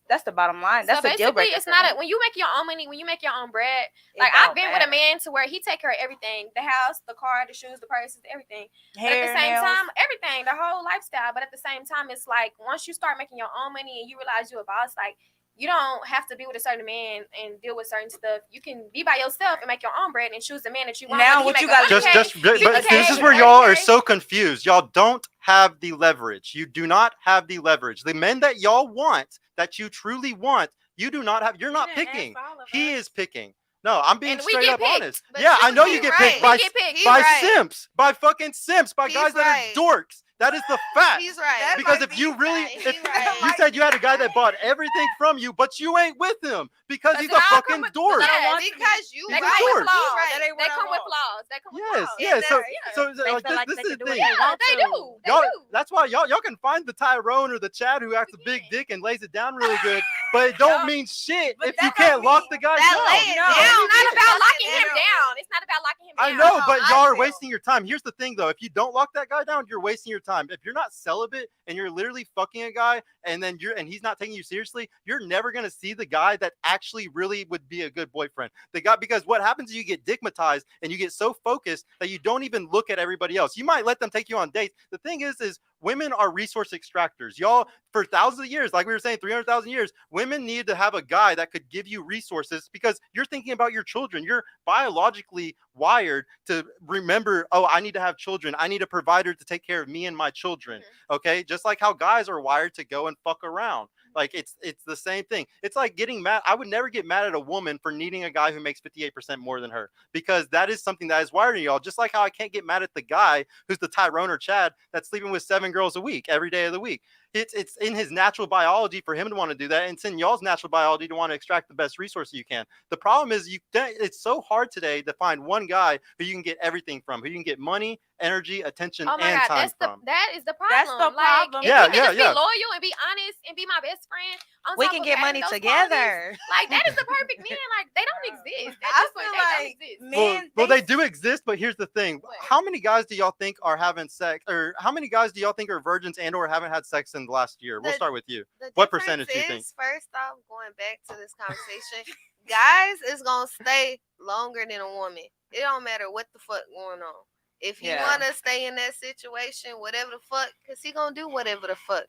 that's the bottom line. That's so a deal basically, breaker. it's for not me. when you make your own money, when you make your own bread. It Like don't I've been with a matter. man to where he take care of everything: the house, the car, the shoes, the purses, everything. But Hair, at the same nails. time, everything, the whole lifestyle. But at the same time, it's like once you start making your own money and you realize you're a boss, like you don't have to be with a certain man and deal with certain stuff. You can be by yourself and make your own bread and choose the man that you want. Now Whether he what make you gotta do- 100K, Just, but 50K, this is where y'all are 30K. so confused. Y'all don't have the leverage. You do not have the leverage. The men that y'all want, that you truly want, you do not have. You're not didn't ask picking. for all of He us. is picking. No, I'm being And we straight get up picked. honest. But Yeah, I know he you get right. picked by We get picked. He by right. simps, by fucking simps, by He's guys that right. are dorks. That is the fact. He's right. Because might if you be really, right. if He right. you said you had a guy that bought everything from you, but you ain't with him because he's Does a it all fucking come with- dork. does it I don't all- want to be. Because you They He's a come with dork. flaws. Right. That ain't They what I come with want. flaws. They come with Yes, flaws. yeah. So, Yeah. so They like feel like this they is can the do what thing. they want They to. do. They Y'all, do. that's why y'all can find the Tyrone or the Chad who has a big dick and lays it down really good, but it Yo, don't mean shit but if that you don't can't lock mean- the guy that down. laying No. down. It's not about locking fucking him down. It's not about locking him I down. know, but I y'all are feel. wasting your time. Here's the thing, though. If you don't lock that guy down, you're wasting your time. If you're not celibate and you're literally fucking a guy and then he's not taking you seriously, you're never gonna see the guy that actually really would be a good boyfriend. The guy, because what happens is you get digmatized and you get so focused that you don't even look at everybody else. You might let them take you on dates. The thing is women are resource extractors. Y'all, for thousands of years, like we were saying, 300,000 years, women need to have a guy that could give you resources because you're thinking about your children. You're biologically wired to remember, oh, I need to have children. I need a provider to take care of me and my children. Okay, just like how guys are wired to go and fuck around. Like it's the same thing. It's like getting mad. I would never get mad at a woman for needing a guy who makes 58% more than her, because that is something that is wired in y'all. Just like how I can't get mad at the guy who's the Tyrone or Chad that's sleeping with 7 girls a week every day of the week. It's in his natural biology for him to want to do that, and it's in y'all's natural biology to want to extract the best resources you can. The problem is it's so hard today to find one guy who you can get everything from, who you can get money, energy, attention, Oh my and God, time from. that is the problem. That's the Like, problem. if Yeah, you can just yeah. be loyal and be honest and be my best friend. On We top can of get having money those together. qualities, like that is the perfect man. Like they don't exist. At I this point, feel they don't like exist. men. Well, they do exist, but here's the thing: What? how many guys do y'all think are having sex, or how many guys do y'all think are virgins and/or haven't had sex in the last year? We'll The- start with you. The What difference percentage do you think? is, first off, going back to this conversation, guys is gonna stay longer than a woman. It don't matter what the fuck going on. If he Yeah. wanna stay in that situation, whatever the fuck, cause he gonna do whatever the fuck.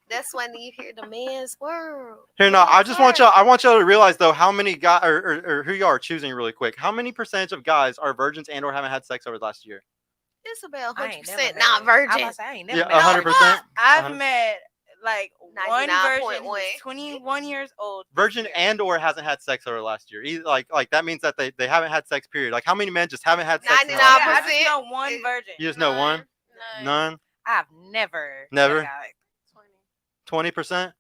That's when you hear the man's world. Here, no, I just want y'all. y'all. I want y'all to realize though how many guys or who y'all are choosing really quick. How many percentage of guys are virgins and/or haven't had sex over the last year? It's about I ain't 100% never not had it. I was virgin. about to say, I ain't never Yeah, met 100%. I've 100. met like one version 99.1. who's 21 years old. this Virgin year. and or hasn't had sex over last year. Either, like that means that they haven't had sex. Period. Like how many men just haven't had sex? in the Yeah, last 99%. year? I just know one virgin. You just know one. None. I've never. Never? got it. 20%.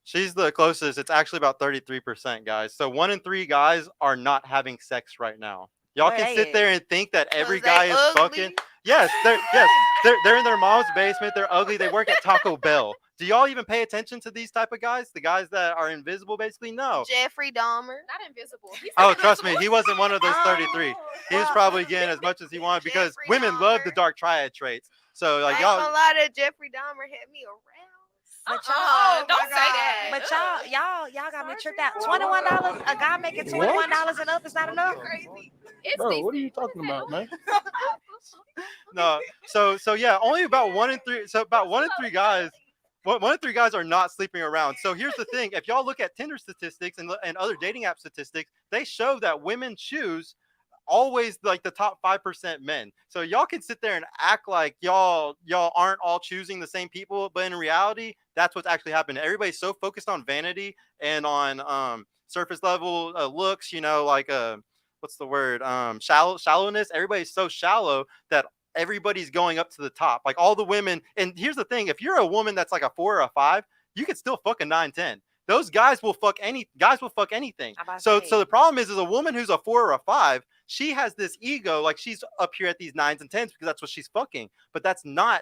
She's the closest. It's actually about 33%, guys. So 1 in 3 guys are not having sex right now. Y'all Where can they sit at? there and think that every 'Cause guy they is ugly. fucking. Yes, they're in their mom's basement. They're ugly. They work at Taco Bell. Do y'all even pay attention to these type of guys? The guys that are invisible, basically? No. Jeffrey Dahmer. Not invisible. He's Oh, not trust me, invisible. he wasn't one of those 33. He was probably getting as much as he wanted because Jeffrey women love the Dahmer. dark triad traits. So I like ain't y'all, gonna lie, that Jeffrey Dahmer had me aroused. But Don't say God. that. But y'all got me tripped out. $21, a guy making $21 and up is not enough. Crazy. It's Bro, decent. what are you talking about, man? no. So yeah, only about 1 in 3. So about 1 in 3 guys. 1 in 3 guys are not sleeping around. So here's the thing: if y'all look at Tinder statistics and other dating app statistics, they show that women choose always like the top 5% men. So y'all can sit there and act like y'all aren't all choosing the same people, but in reality, that's what's actually happening. Everybody's so focused on vanity and on surface level looks, like what's the word? Shallowness. Everybody's so shallow that everybody's going up to the top. Like all the women. And here's the thing: if you're a woman that's like a 4 or a 5, you could still fuck a 9, 10. Those guys will fuck anything. So the problem is a woman who's a 4 or a 5, she has this ego, like she's up here at these 9s and 10s because that's what she's fucking. But that's not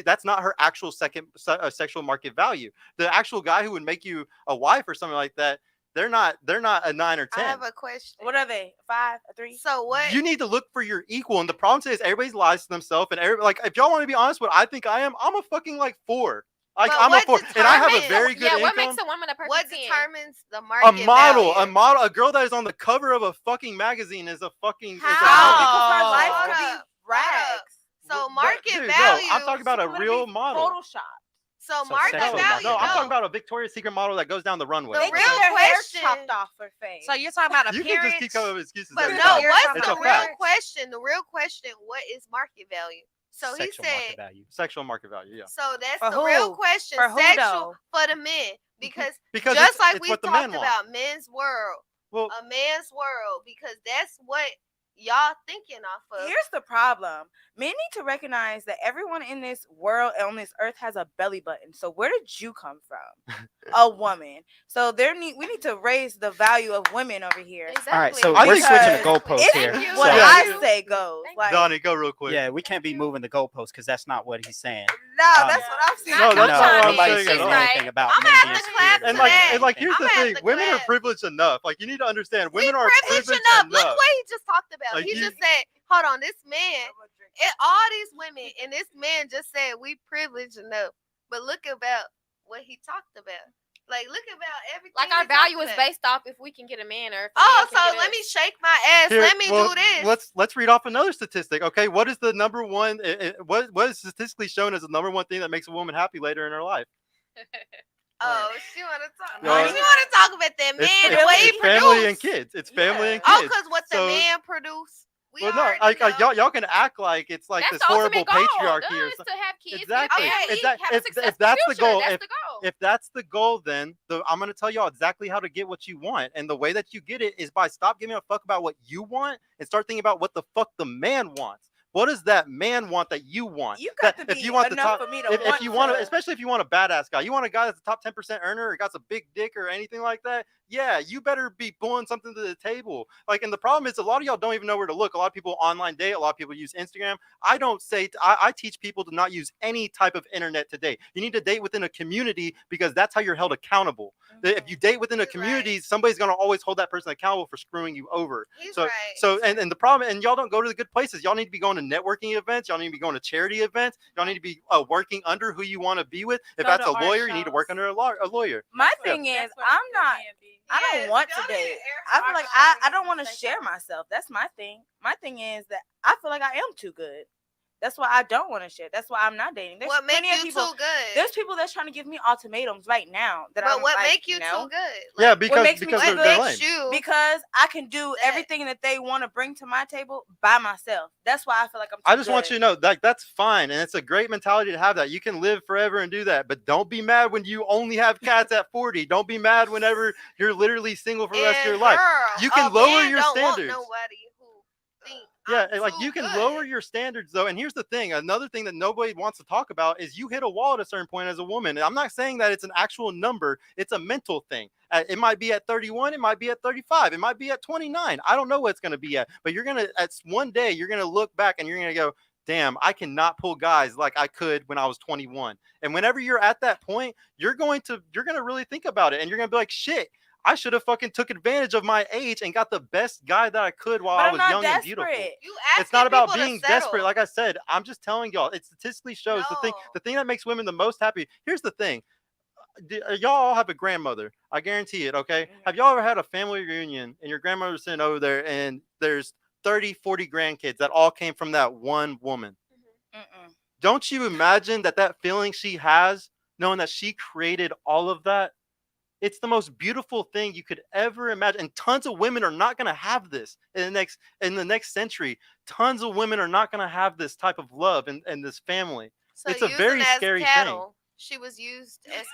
that's not her actual sexual market value. The actual guy who would make you a wife or something like that, they're not a 9 or 10. I have a question. What are they? 5, a 3? So what? You need to look for your equal. And the problem is everybody lies to themselves. And like, if y'all want to be honest, what I think I am, I'm a fucking like 4. Like But I'm a what 4, and I have a determines- very good Yeah, income. what makes a woman a perfect What 10? determines the A market model, value? a girl that is on the cover of a fucking magazine is a fucking. How? Is a Because her Oh. life Hold could be up, rags. So But, market dude, no, value. I'm talking about a real model. Photoshop. So So market sexual value. No, I'm no. talking about a Victoria's Secret model that goes down the runway. The They real get their hair question- chopped off her face. So you're talking about You appearance. can just keep coming up with excuses. But every no, time. what's It's the a real fact. question? The real question: what is market value? So he Sexual market said. value. Sexual market value, yeah. So that's For the real who? question. For who, Sexual though? for the men, because Because just it's, like it's we what the talked men want. about men's world, Well, a man's world, because that's what y'all thinking off of. Here's the problem. Men need to recognize that everyone in this world on this earth has a belly button. So where did you come from? A woman. So we need to raise the value of women over here. Exactly. All right, so I we're think- switching the Because goalposts It's here. what So- I say goes. Like, Donnie, go real quick. Yeah, we can't be moving the goalposts because that's not what he's saying. no, that's what I'm saying. No, that's no, not what I'm nobody's saying saying at all. anything about I'm men gonna being have to clap superior to And for like, that. and like, here's I'm the gonna have thing: to women are clap. privileged enough. Like, you need to understand, We women are privileged privileged enough. enough. Look what he just talked about. Like, He you- just said, "Hold on, this man, all these women, and this man just said we privileged enough." But look about what he talked about. Like, look about everything. Like our he value talked is about. based off if we can get a man or if a Oh, man so can get let us. me shake my ass. Here, Let me well, do this. Let's read off another statistic. Okay, what is the number one? What is statistically shown as the number one thing that makes a woman happy later in her life? Oh, she want to talk. No, She want to talk about that man It's, and what he it's family and produced. kids. It's family and Oh, kids. because what the So- man produced. We Well, no, already like know. y'all can act like it's like That's this the horrible ultimate goal. patriarchy Duh, or is something. to have kids, Exactly. get family, If that- have a if successful that's the future. goal, That's the goal. If that's the goal, then I'm going to tell y'all exactly how to get what you want. And the way that you get it is by stop giving a fuck about what you want and start thinking about what the fuck the man wants. What does that man want that you want? You got That to if be you want the enough top, for me to if you want to, to- especially if you want a badass guy, you want a guy that's a top 10% earner or got a big dick or anything like that. Yeah, you better be pulling something to the table. Like, and the problem is a lot of y'all don't even know where to look. A lot of people online date. A lot of people use Instagram. I don't say, I teach people to not use any type of internet to date. You need to date within a community because that's how you're held accountable. If you date within a He's community, right. somebody's going to always hold that person accountable for screwing you over. He's So, right. so, and the problem, and y'all don't go to the good places. Y'all need to be going to networking events. Y'all need to be going to charity events. Y'all need to be working under who you want to be with. If Go that's to a art lawyer, you need to work shows. under a lawyer. My Yeah. thing is, That's what I'm a good not. man be. I don't Yes, want go to ahead, date. Eric. I feel Art like shows I don't at want the to same share time. myself. That's my thing. My thing is that I feel like I am too good. That's why I don't want to share. That's why I'm not dating. There's What make plenty of you people. too good? There's people that's trying to give me ultimatums right now. That But I'm what like, make you no. too good? Yeah, Like, because makes me because feel they're good? lame. makes you Because I can do that- everything that they want to bring to my table by myself. That's why I feel like I'm. Too I just want good. you to know that that's fine, and it's a great mentality to have. That you can live forever and do that, but don't be mad when you only have cats at 40. Don't be mad whenever you're literally single for the rest of your And life. girl, You can a lower man your don't want standards. nobody who think Yeah, I'm like too you can good. lower your standards though. And here's the thing: another thing that nobody wants to talk about is you hit a wall at a certain point as a woman. And I'm not saying that it's an actual number; it's a mental thing. It might be at 31, it might be at 35, it might be at 29. I don't know what it's going to be at, but you're gonna at one day you're gonna look back and you're gonna go, damn, I cannot pull guys like I could when I was 21. And whenever you're at that point, you're gonna really think about it, and you're gonna be like, shit. I should have fucking took advantage of my age and got the best guy that I could while But I I'm was not young desperate. and beautiful. You It's not about asking people being to settle. desperate. Like I said, I'm just telling y'all. It statistically shows No. the thing that makes women the most happy. Here's the thing. Y'all all have a grandmother. I guarantee it, okay? Have y'all ever had a family reunion and your grandmother's sitting over there and there's 30, 40 grandkids that all came from that one woman? Mm-mm. Don't you imagine that feeling she has knowing that she created all of that? It's the most beautiful thing you could ever imagine. And tons of women are not going to have this in the next century. Tons of women are not going to have this type of love and this family. So It's a using very as scary thing. cattle, She was used as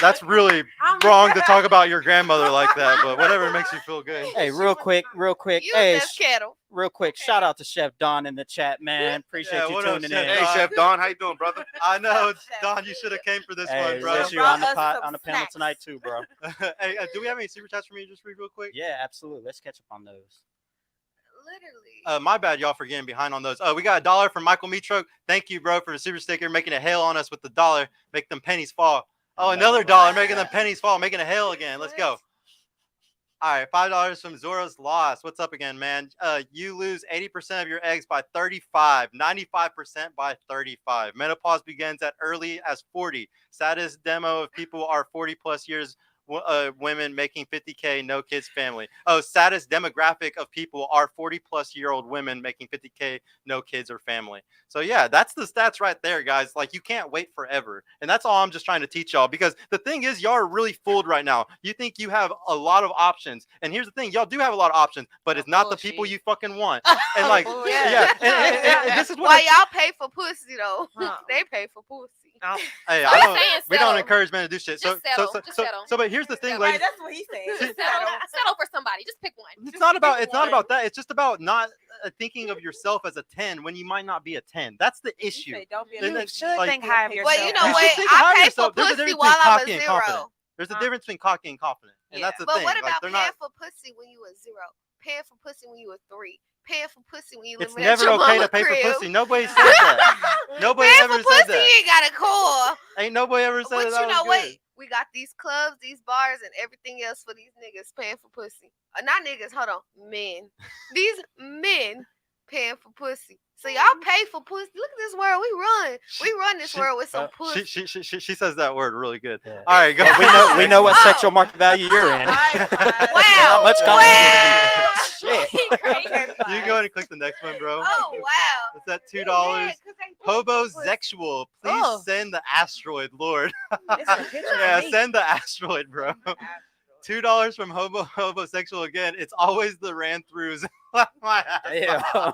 That's really wrong to talk about your grandmother like that, but whatever makes you feel good. Hey, real quick. used Hey, as cattle. real quick. Shout out to Chef Don in the chat, man. Appreciate Yeah, you what up, tuning Chef in. Don? Hey, Chef Don, how you doing, brother? I know, Don, you should have came for this Hey, one, bro. wish you on the Brought us some on the panel snacks. tonight too, bro. Hey, do we have any super chats for me to just read real quick? Yeah, absolutely. Let's catch up on those. Literally. My bad, y'all, for getting behind on those. We got $1 from Michael Mitro. Thank you, bro, for the super sticker, making a hail on us with the $1. Make them pennies fall. Oh, another $1, making them pennies fall, making a hail again. Let's go. All right, $5 from Zora's Lost. What's up again, man? You lose 80% of your eggs by 35, 95% by 35. Menopause begins at early as 40. Saddest demo of people are 40 plus years. Women making 50K, no kids, family. Oh, saddest demographic of people are 40 plus year old women making 50K, no kids or family. So yeah, that's the stats right there, guys. Like, you can't wait forever. And that's all I'm just trying to teach y'all, because the thing is, y'all are really fooled right now. You think you have a lot of options. And here's the thing, y'all do have a lot of options, but it's not the people you fucking want. And like, yeah. And this is what Why y'all pay for pussy though? They pay for pussy. Hey, saying we don't settle. encourage men to do shit. Just settle. Just settle. But here's the thing, Settle. ladies. Right, that's what he said. Just settle for somebody. Just pick one. It's not about that. It's just about not thinking of yourself as a 10 when you might not be a 10. That's the issue. Don't be And a then, should like, think high of yourself. Well, you know You what? should think high of I pay yourself. for There's a pussy difference while between I'm cocky a and zero. confident. There's a difference between cocky and confident, and that's the But thing. what Like, about they're paying not. for pussy when you a zero? Paying for pussy when you a 3? Paying for pussy when you It's living at never your okay mama to pay crib? for pussy. Nobody said that. Nobody Paying ever for said pussy, you that. ain't got a core. Ain't nobody ever said But that. you know was what? good. We got these clubs, these bars, and everything else for these niggas paying for pussy. Not niggas, hold on, men. These men paying for pussy. So y'all pay for pussy. Look at this world we run. We run this world with some pussy. She says that word really good. Yeah. All right, go. We know what Oh. sexual market value you're in. Wow. Not much Wow. Shit. You can go ahead and click the next one, bro. Oh wow. It's at $2. Yeah, 'cause they pay for pussy. Hobosexual, please Oh. send the asteroid, Lord. It's a picture Yeah, of me. send the asteroid, bro. $2 from hobosexual again. It's always the ran throughs. My ass. Yeah.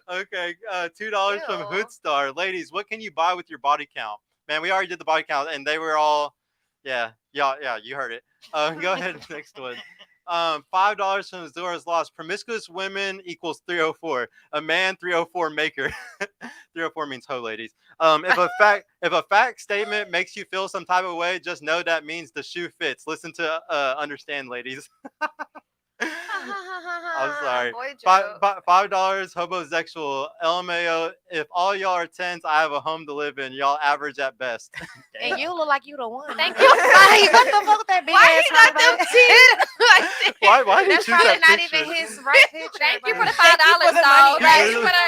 Okay, $2 from Ew. Hoodstar. Ladies, what can you buy with your body count? Man, we already did the body count, and they were all, yeah, you heard it. Go ahead, next one. $5 from Zora's Lost. Promiscuous women equals 304. A man 304 maker. 304 means hoe, ladies. If a fact statement makes you feel some type of way, just know that means the shoe fits. Listen to understand, ladies. I'm sorry. Boy, joke. $5 hobosexual. LMAO. If all y'all are 10s, I have a home to live in. Y'all average at best. And you look like you the one. Thank you. Like, what the fuck with that big Why ass he got them heart, titties like Why did you That's choose probably that not picture? even his right picture. Thank you for bro. the $5, for the dog. money. Thank you It's for the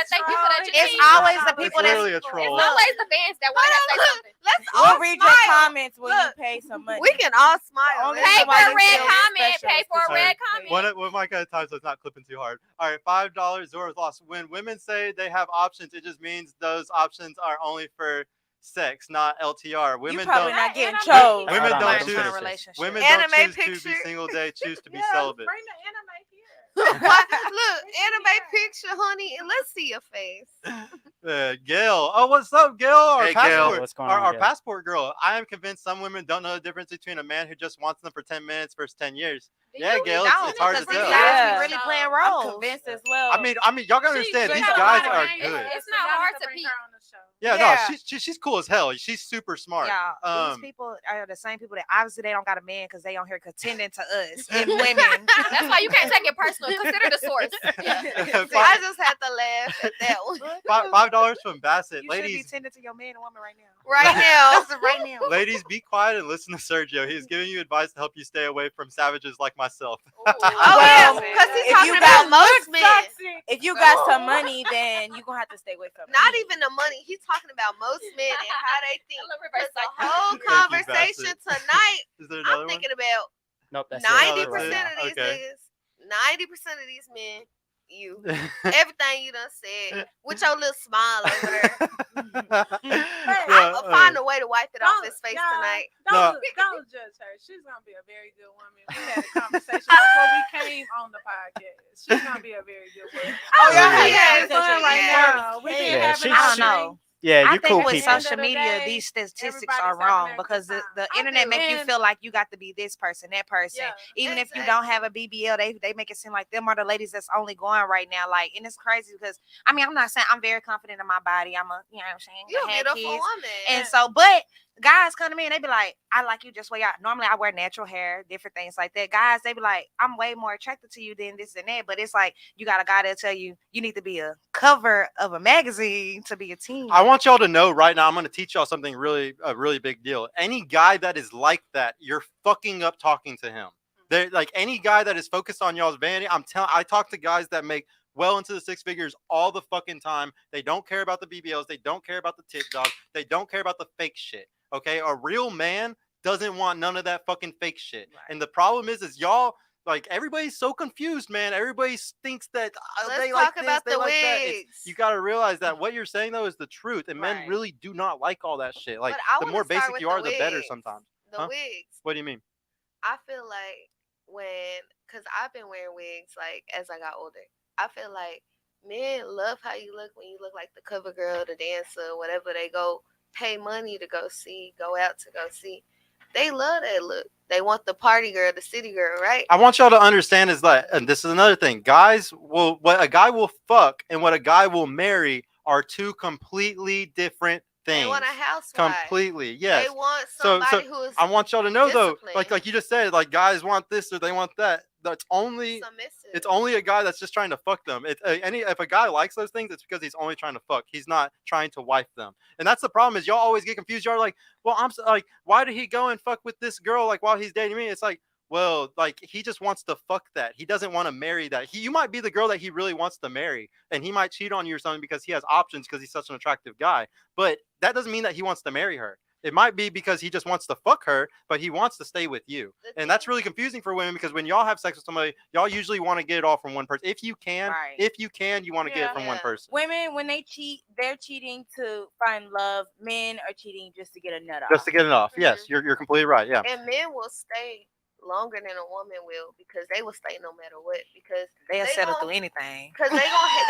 It's cheese. always the It's people that's literally a It's troll. always the fans that want to say something. Let's all We'll read your smile. comments when you Look, pay some money. We can all smile. only Pay reason for why a you red feel comment. special Pay is for a 'cause red you're paid. comment. What my kind of time, so it's not clipping too hard. All right, $5. Zora's lost. When women say they have options, it just means those options are only for sex, not LTR. You Women probably don't. not getting Women chose. Women Hold on, don't let him choose. finish this. relationship. Women Anime don't choose to picture. be single. They choose to be Yeah, celibate. bring the anime here. Why- Look, anime picture, honey, and let's see your face. Gail. Oh, what's up, Gail? Our Hey, Gail. passport. What's going our, on, our Gail? passport girl. I am convinced some women don't know the difference between a man who just wants them for 10 minutes versus 10 years. Yeah, You Gail, don't, it's hard to because these tell. guys Yeah. be really playing I'm roles. convinced as well. I mean, y'all gotta understand She these got a guys lot of are range. good. It's not hard to bring peep. her on the show. Yeah, Yeah. no, she's cool as hell. She's super smart. Yeah, these Um, people are the same people that obviously they don't got a man because they on here contending to us and women. That's why you can't take it personal. Consider the source. I just had to laugh at that one $5 from Bassett. You should be Ladies, tending to your man and woman right now. right now. right now. ladies, be quiet and listen to Sergio. He's giving you advice to help you stay away from savages like myself. Oh Well, yeah, because he's if talking you about got most men. If you got some money, then you're gonna have to stay away from Not me. even the money. He's talking about most men and how they think. Reverse Because the psychology. whole Thank you, conversation tonight, Is there another I'm one? thinking about Nope, that's 90% it. of these Okay. niggas, 90% of these men, you, everything you done said, with your little smile over there. I'll find a way to wipe it off his face tonight. Don't judge her. She's gonna be a very good woman. We had a conversation before we came on the podcast. She's gonna be a very good woman. Oh, y'all Yeah. had fun right Yeah. now. We've been Yeah, having she's- our I don't know. drinks. Yeah, I you think cool with people. social End of the media, day, these statistics everybody's are having wrong a because good the time. internet do. make you And- feel like you got to be this person, that person. Yeah, Even if you don't have a BBL, they make it seem like them are the ladies that's only going right now. Like, and it's crazy because I mean, I'm not saying I'm very confident in my body. I'm a, you know what I'm saying? You're a I had beautiful kids. woman. And so, but guys come to me and they be like, I like you just way out. Normally I wear natural hair, different things like that. Guys, they be like, I'm way more attracted to you than this and that. But it's like you got a guy that'll tell you you need to be a cover of a magazine to be a teen. I want y'all to know right now, I'm going to teach y'all something a really big deal. Any guy that is like that, you're fucking up talking to him. They're like any guy that is focused on y'all's vanity. I talk to guys that make well into the six figures all the fucking time. They don't care about the BBLs. They don't care about the TikTok. They don't care about the fake shit. Okay. A real man doesn't want none of that fucking fake shit. Right. And the problem is y'all, like, everybody's so confused, man. Everybody thinks that Let's they talk like this, about they the like that. wigs. You got to realize that what you're saying though is the truth, and men Right. really do not like all that shit. Like, But I the wanna more start basic with you are, the the better wigs. sometimes. The Huh? wigs. What do you mean? I feel like because I've been wearing wigs like as I got older, I feel like men love how you look when you look like the cover girl, the dancer, whatever they go pay money to go see, go out to go see. They love that look. They want the party girl, the city girl, right? I want y'all to understand is that, and this is another thing, guys will, what a guy will fuck and what a guy will marry are two completely different things. They want a housewife. Completely, yes. They want So- somebody who is I want y'all to know though, disciplined. like you just said, like guys want this or they want that. That's only submissive. it's only a guy that's just trying to fuck them. If a guy likes those things, it's because he's only trying to fuck. He's not trying to wife them. And that's the problem is y'all always get confused. Y'all are like, well, like, why did he go and fuck with this girl like while he's dating me? It's like, well, like he just wants to fuck that. He doesn't want to marry that. You might be the girl that he really wants to marry, and he might cheat on you or something because he has options because he's such an attractive guy. But that doesn't mean that he wants to marry her. It might be because he just wants to fuck her, but he wants to stay with you. And that's really confusing for women because when y'all have sex with somebody, y'all usually want to get it all from one person. If you can, Right. you want to get it from one Yeah. person. Women, when they cheat, they're cheating to find love. Men are cheating just to get a nut off. Just to get it off. Yes, you're completely right. Yeah. And men will stay longer than a woman will because they will stay no matter what because They'll they settle gon- through anything. because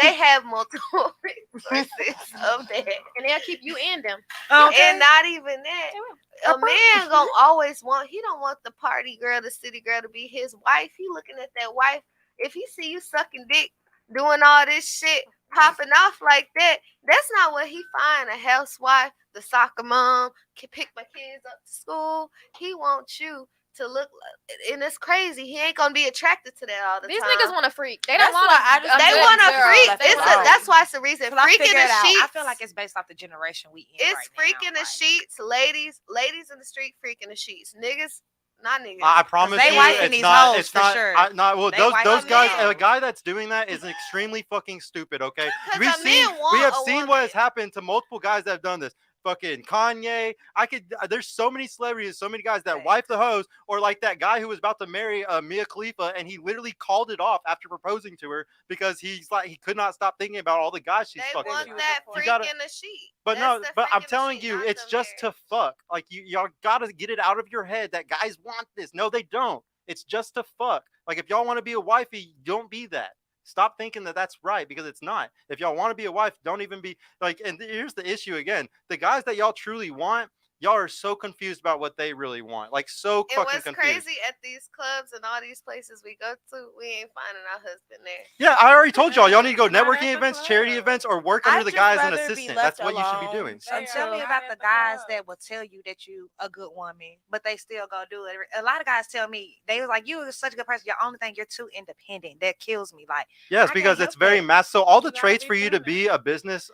they have multiple resources of that. And they'll keep you in them. And not even that. A man gonna always he don't want the party girl, the city girl to be his wife. He looking at that wife. If he see you sucking dick, doing all this shit, popping off like that, that's not what he find. A housewife, the soccer mom, can pick my kids up to school. He wants you to look, and it's crazy. He ain't gonna be attracted to that all the These time. niggas want a freak. They That's don't want why I just- They good want a girl. freak. That's wrong. That's why it's the reason. Till I Freaking figure it the out. sheets. I feel like it's based off the generation we in. It's right now, freaking the like- sheets, ladies in the street freaking the sheets. Niggas not niggas. I promise they you, wifing it's these not. hoes It's for not. sure. Well, They those wifing guys. men. A guy that's doing that is extremely fucking stupid. Okay, 'Cause we've a seen. man want We have a seen what woman. has happened to multiple guys that have done this. Fucking Kanye. There's so many celebrities, so many guys that Right. wife the hoes, or like that guy who was about to marry Mia Khalifa, and he literally called it off after proposing to her because he's like he could not stop thinking about all the guys she's They fucking want with. that You freak gotta- in the sheet. But That's no, the but freak I'm in the telling sheet, you, not it's the just to marriage. fuck. Like y'all gotta get it out of your head that guys want this. No, they don't. It's just to fuck. Like if y'all want to be a wifey, don't be that. Stop thinking that that's right because it's not. If y'all want to be a wife, don't even be like. And here's the issue again: the guys that y'all truly want, y'all are so confused about what they really want. Like so And fucking what's confused. crazy at these clubs and all these places we go to, we ain't finding our husband there. Yeah, I already told y'all. Y'all need to go Not at networking the events, charity club. events, or work I'd under the just guy as an rather be assistant. left That's what you should be alone. doing. They Tell are me not about at the the guys club. that will tell you that you a good woman, but they still go do it. A lot of guys tell me they was like, "You are such a good person. Your only thing, you're too independent." That kills me. Like, Yes, I because can't it's help very that. mass. So all the You gotta traits be for you to be feminine. a they be business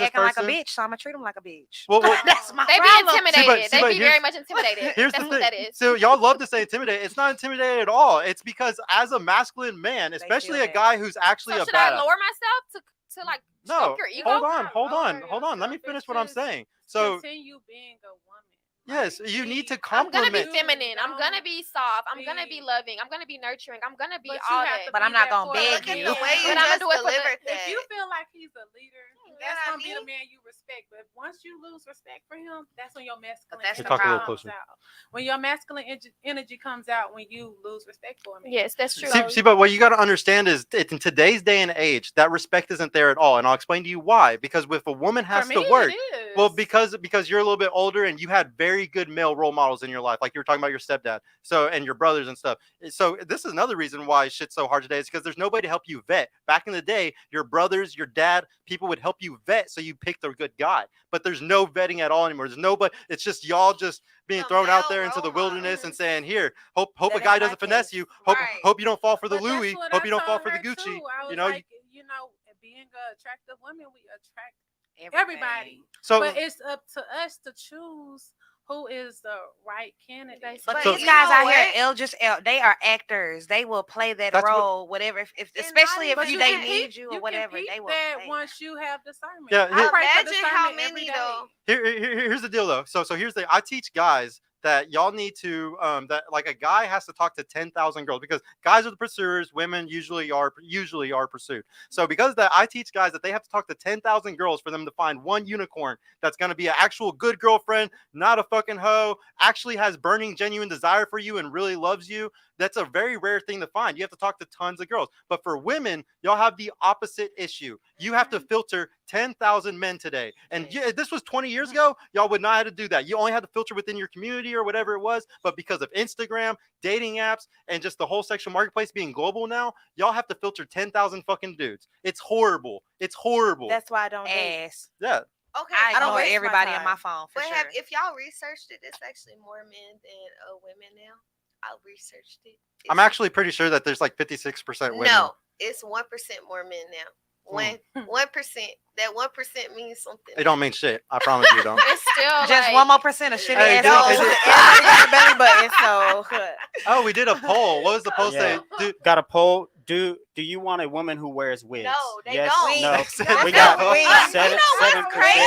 acting like a person. bitch, so I'm gonna treat them like a bitch. Well, That's my They be problem. intimidated. see, They but be here's- very much intimidated. Here's That's the what thing. that is. So y'all love to say intimidate. It's not intimidating at all. It's because as a masculine man, especially a that. guy who's actually So a should I badass. lower myself to like No, stroke your ego? hold on. Lower Let me yourself. finish It's what I'm just saying. So continue being a woman. yes, Like, you need to I'm gonna be compliment. feminine. I'm gonna be soft. I'm gonna be Be- loving. I'm gonna be nurturing. I'm gonna be But you all have that. to But be I'm not that gonna for beg a Look at you. the man. way you But I'ma just do it for the- delivered If that. you feel like he's a leader, that's Yeah, gonna be he- the man you respect. But once you lose respect for him, that's when your masculine that's energy the problem. comes out. When your masculine energy comes out, when you lose respect for him. Yes, that's true. See, but what you got to understand is in today's day and age, that respect isn't there at all, and I'll explain to you why. Because if a woman has for me, to work, it is. well, because you're a little bit older and you had very good male role models in your life, like you were talking about your stepdad, so and your brothers and stuff. So this is another reason why shit's so hard today. Is because there's nobody to help you vet. Back in the day, your brothers, your dad, people would help you vet, so you picked a good guy. But there's no vetting at all anymore. There's nobody. It's just y'all just being The thrown out male there into the role model. wilderness and saying, "Here, hope That a ain't guy my doesn't finesse case. you. Right. Hope you don't fall for the But that's Louis. what Hope I you don't fall told for the her, Gucci." too. I was You know, like, being an attractive woman, we attract everybody. so But it's up to us to choose who is the right candidate. But So- these you guys know out here, what? they are actors. They will play that That's what- role, whatever. If And especially if not you even they that. need you or whatever, can they peep will that play. once you have discernment. Yeah, I pray for Imagine how discernment every many day. though. here's the deal though. So here's the I teach guys that y'all need to that like a guy has to talk to 10,000 girls because guys are the pursuers, women usually are pursued. So because of that, I teach guys that they have to talk to 10,000 girls for them to find one unicorn that's going to be an actual good girlfriend, not a fucking hoe, actually has burning genuine desire for you and really loves you. That's a very rare thing to find. You have to talk to tons of girls. But for women, y'all have the opposite issue. You have to filter 10,000 men today. And this was 20 years ago, y'all would not have to do that. You only had to filter within your community or whatever it was. But because of Instagram, dating apps, and just the whole sexual marketplace being global now, y'all have to filter 10,000 fucking dudes. It's horrible. It's horrible. That's why I don't date. Ass. Yeah. Okay, I don't ignore waste my everybody on time. my phone for but sure. if y'all researched it, it's actually more men than women now. I researched it. I'm actually pretty sure that there's like 56% women. No, it's 1% more men now. Hmm. 1%. That 1% means something. It don't mean shit. I promise you it don't. It's still Just like, 1 more percent of shit. Hey, ass no, hoes. it- Everybody got a belly button, so Oh, we did a poll. What was the poll Yeah. say? Got a poll. Do you want a woman who wears wigs? No, they yes, don't. No. That's We got not- You seven. know what's 7%. crazy?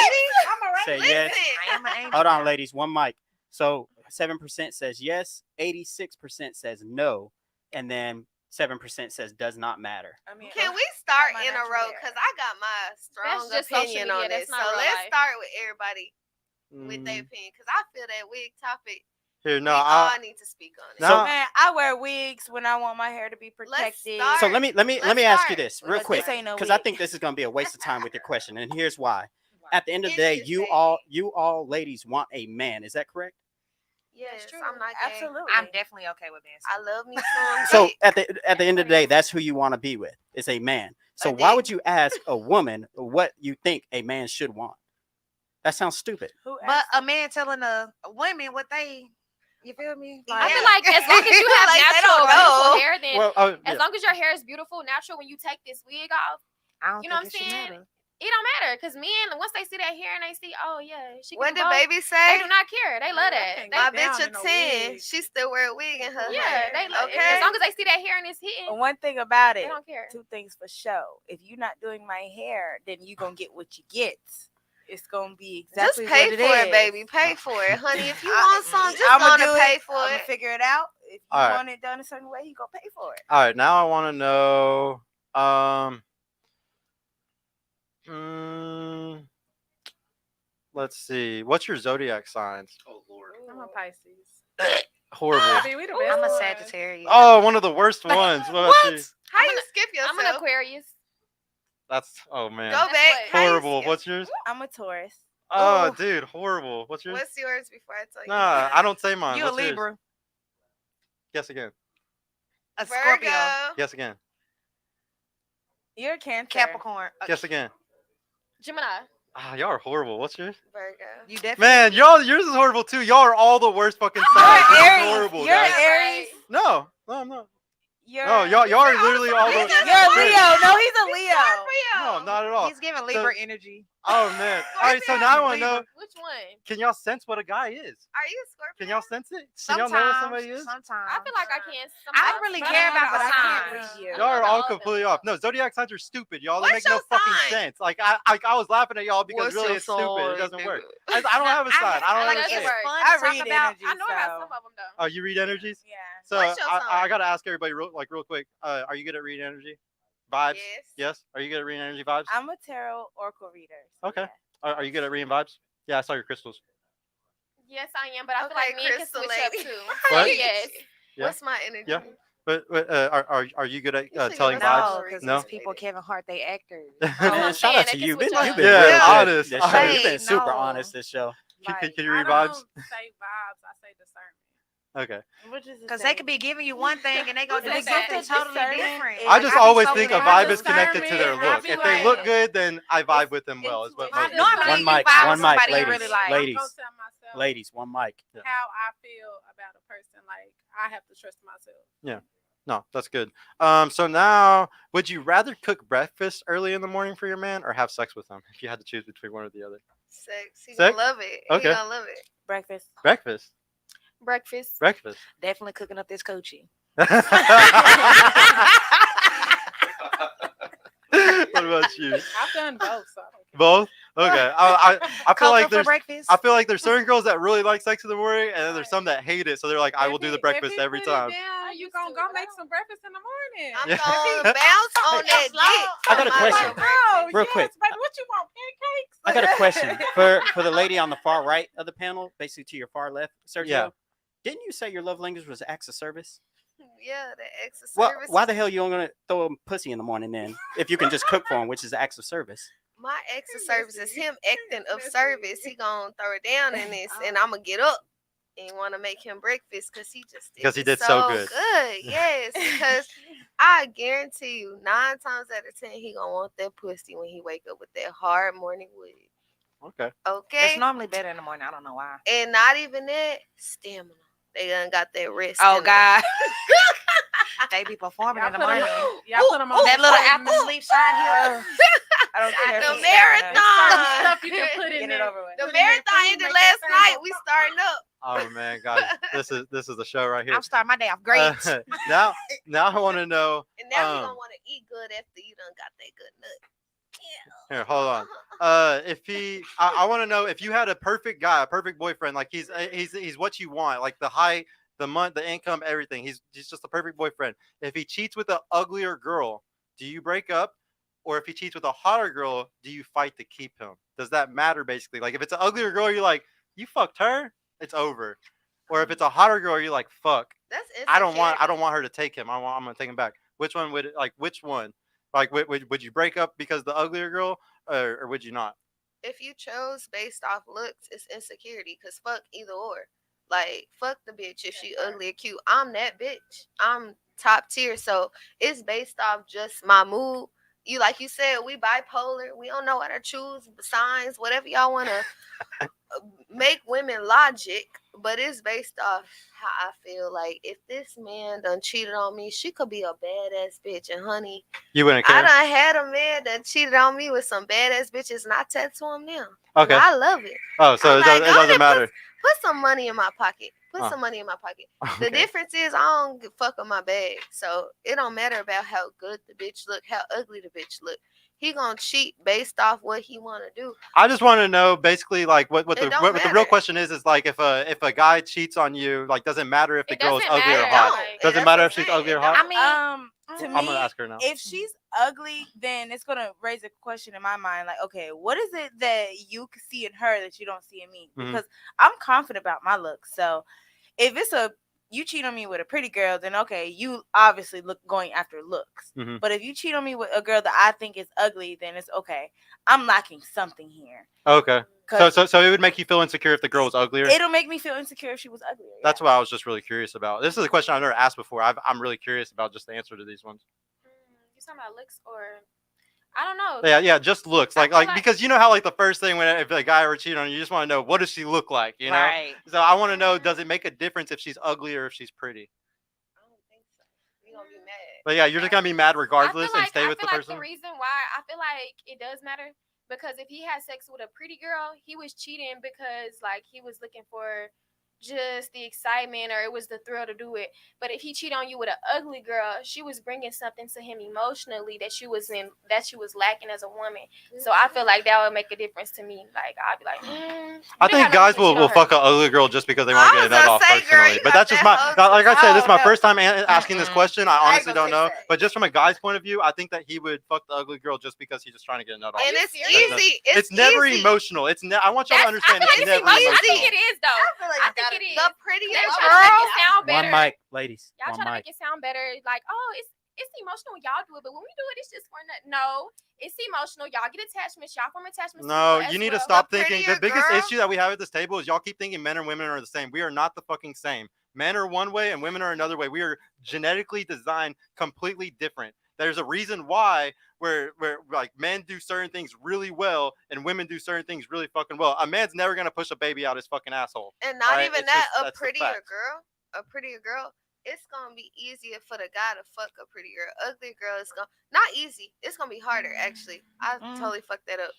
Say Listen, yes. I am an angel. Hold on, ladies. One mic. So 7% says yes. 86% says no, and then 7% says does not matter. I mean, can we start my in a natural row? hair. Because I got my strong That's just social opinion media, on that's this. not So real let's life. start with everybody with their Mm, opinion. Because I feel that wig topic, Here, no, we I, all need to speak on it. No. man, I wear wigs when I want my hair to be protected. start. So let me Let's ask you start. this real But quick, this ain't no because I wig. think this is gonna be a waste of time with your question, and here's why. At the end of the It day, is, you baby. all ladies want a man. Is that correct? Yes, true. I'm not gay. Absolutely. I'm definitely okay with being I single. love me some. So gay. at the end of the day, that's who you want to be with. Is a man. So A why dick. would you ask a woman what you think a man should want? That sounds stupid. Who But asked a man telling a women what they, you feel me? I Yeah. feel like as long as you have Like, they natural, don't beautiful know. hair, then well, as long as your hair is beautiful, natural, when you take this wig off, I don't you know think what I'm it should saying? matter. it don't matter because men, once they see that hair and they see, oh yeah, she can What do did both, baby they say? do not care. They love that. can't They, My get down bitch a in no 10. wig. She still wear a wig in her yeah, hair. they love it. Okay. As long as they see that hair and it's hitting, But one thing about they it, don't care. 2 things for sure. If you're not doing my hair, then you gonna get what you get. It's gonna be exactly Just pay what for is. it, baby. Pay for it, honey. If you I- want some, just I'ma gonna do pay it. for I'ma it. figure it out. If you All right. want it done a certain way, you gonna pay for it. All right, now I want to know. Mm, let's see. What's your zodiac signs? Oh Lord. I'm a Pisces. Horrible. I mean, we the best I'm a ones. Sagittarius. Oh, one of the worst ones. What about you? How I'm you gonna- skip yourself? I'm an Aquarius. That's oh man. Go That's back. what- How you Horrible. skip- What's yours? I'm a Taurus. Oh, Ooh. dude, horrible. What's yours? What's yours before I tell you? Nah, mine? I don't say mine. You a What's yours? Libra, Guess again. a Virgo. Scorpio, Guess again. You're a Cancer. Capricorn. Guess again. Gemini. Ah, y'all are horrible. What's yours? Virgo. You definitely. Man, yours is horrible too. Y'all are all the worst fucking You're signs. This is Aries. horrible, You're guys. Aries. No, I'm not. You're No, y'all are literally all the. You're a Leo. No, he's a Leo. No, not at all. He's giving Libra energy. Oh man. All right, so now I want to know. Which one? Can y'all sense what a guy is? Are you a Scorpio? Can y'all sense it? Can y'all know what somebody is? Sometimes. I feel like I can. I don't really care about the But I can't signs. read you. Y'all are about all all of them. completely off. No, zodiac signs are stupid, y'all. They What's make no your fucking sign? sense. Like I was laughing at y'all because What's really your it's stupid. It sign, doesn't work. nigga? I don't have a sign. I don't like understand. it. It's fun I to talk read about. energy. I know about so- some of them though. Oh, you read energies? Yeah. So What's your I sign? gotta ask everybody real quick. Are you good at reading energy? Vibes? Yes. Yes. Are you good at reading energy vibes? I'm a tarot oracle reader. so Okay. yeah. Are you good at reading vibes? Yeah, I saw your crystals. Yes, I am, but I feel Okay, like men can Crystal switch up lady. too. What? Yes. Yeah. What's my energy? Yeah. But are you good at You should telling give us vibes? all No, because No? these people, Kevin Hart, they actors. That's Man, what I'm shout saying, out they to can you. switch You've up. been Yeah, real good honest. this show. You've been Hey, super no. honest this show. Can you I read vibes? don't say vibes. I say discernment. Okay. Which is the Because same. they could be giving you one thing and they gonna do The gift of something totally discernment different. is- I just be always so think a confused. vibe is connected to their discernment, I look. be If they like- look good, then I vibe with them well. Is what My most discernment- people Normally, One you mic, vibe one with mic, somebody you ladies. really like. Ladies. I'm gonna tell myself Ladies, one mic. how I feel about a person. Like I have to trust myself. No, that's good. So now, would you rather cook breakfast early in the morning for your man or have sex with him? If you had to choose between one or the other. Sex. He Sex? gonna love it. Okay. He gonna love it. breakfast. Breakfast. Breakfast. Breakfast. Definitely cooking up this coochie. What about you? I've done both, so I don't care. Both. Okay. I feel like Cocoa for there's breakfast. I feel like there's certain girls that really like sex in the morning, and then there's some that hate it. So they're like, I will do the If breakfast he every put it time. down, you gonna go make some breakfast in the morning. I'm Yeah. gonna bounce on that dick. I got a for my question. breakfast. Oh, Real yes, quick. baby. What you want? Pancakes? I got a question for the lady on the far right of the panel, basically to your far left, Sergio. Yeah. Didn't you say your love language was acts of service? Yeah, the ex of Well, service. why the hell you don't gonna throw him pussy in the morning then? If you can just cook for him, which is acts of service. My ex of service is him acting of service. He gonna throw it down in this, and I'm gonna get up and want to make him breakfast because he just Because he it did so good. Yes, because I guarantee you, 9 times out of 10, he gonna want that pussy when he wake up with that hard morning wood. Okay. Okay, It's normally better in the morning. I don't know why. and not even that stamina. They done got that rest. Oh in them. God. They be performing in the Y'all put 'em morning. on- y'all put 'em on That little after sleep side here. I don't care. if The it's marathon. stuff you can put in Get it there. over with. The Put it in there, marathon please ended make last that night. thing We go starting up. Oh man, guys, this is the show right here. I'm starting my day off great. Now I want to know. And now he Um, gonna want to eat good after you done got that good nut. Here, hold on. If he, I want to know if you had a perfect guy, a perfect boyfriend, like he's what you want, like the height, the month, the income, everything. He's just a perfect boyfriend. If he cheats with an uglier girl, do you break up? Or if he cheats with a hotter girl, do you fight to keep him? Does that matter basically? Like if it's an uglier girl, you're like, you fucked her, it's over. Or if it's a hotter girl, you're like, fuck, That's I don't want insecurity. her to take him. I'm gonna take him back. Which one would which one? Like would you break up because the uglier girl, or would you not? If you chose based off looks, it's insecurity. Cause fuck either or. Like fuck the bitch if she ugly or cute. I'm that bitch. I'm top tier. So it's based off just my mood. You like you said, we bipolar. We don't know how to choose signs, whatever y'all wanna make women logic. But it's based off how I feel. Like, if this man done cheated on me, she could be a badass bitch. And honey, You wouldn't I care. done had a man that cheated on me with some badass bitches, and I tattoo him now. Okay. And I love it. Oh, so I'm it, like, it go doesn't ahead, matter. Put some money in my pocket. Put Oh. some money in my pocket. Okay. The difference is I don't fuck with my bag. So it don't matter about how good the bitch look, how ugly the bitch look. He gonna cheat based off what he wanna do. I just want to know basically like what It the don't what the real matter. question is like if a guy cheats on you, like doesn't matter if the It girl is doesn't ugly or matter. hot. Like, Doesn't That's matter what if she's I'm saying. ugly or It hot. don't- I mean, To I'm me, gonna ask her now. if she's ugly, then it's gonna raise a question in my mind, like, okay, what is it that you can see in her that you don't see in me? Mhm. Because I'm confident about my looks. So if it's you cheat on me with a pretty girl, then okay, you obviously look going after looks. Mhm. But if you cheat on me with a girl that I think is ugly, then it's okay. I'm lacking something here. Okay. So it would make you feel insecure if the girl was uglier. It'll make me feel insecure if she was uglier. Yeah. That's what I was just really curious about. This is a question I've never asked before. I'm really curious about just the answer to these ones. You talking about looks or I don't know. Yeah, just looks I like feel like- because you know how like the first thing when if a guy ever cheated on you, you just want to know what does she look like, you know? right. So I want to know, does it make a difference if she's ugly or if she's pretty? I don't think so. You gonna be mad. But yeah, you're just gonna be mad regardless and stay with the I feel person. like the reason why I feel like it does matter because if he had sex with a pretty girl, he was cheating because like he was looking for just the excitement or it was the thrill to do it. But if he cheated on you with an ugly girl, she was bringing something to him emotionally that she was lacking as a woman. So I feel like that would make a difference to me. Like I'd be like, I think guys will fuck an ugly girl just because they want to get a nut off personally. But that's just my like I said, this is my first time asking this question. I honestly don't know. But just from a guy's point of view, I think that he would fuck the ugly girl just because he's just trying to get a nut off. And it's serious? easy. It's never easy. emotional. I want y'all to understand it's never I emotional. think it is though. I think it is. The prettiest They're trying to make girl. it sound better. One mic, ladies. Y'all One trying to mic. make it sound better, like, oh, it's emotional when y'all do it, but when we do it, it's just for nothing. No, it's emotional. Y'all get attachments. Y'all form attachments. to No, people as you need to well. stop The thinking. The prettier biggest girl- issue that we have at this table is y'all keep thinking men and women are the same. We are not the fucking same. Men are one way and women are another way. We are genetically designed completely different. There's a reason why where like men do certain things really well and women do certain things really fucking well. A man's never gonna push a baby out his fucking asshole. And not Right? even It's that, just- a that's the prettier fact. girl, it's gonna be easier for the guy to fuck a pretty girl. Ugly girl is not easy. It's gonna be harder actually. I totally fucked that up.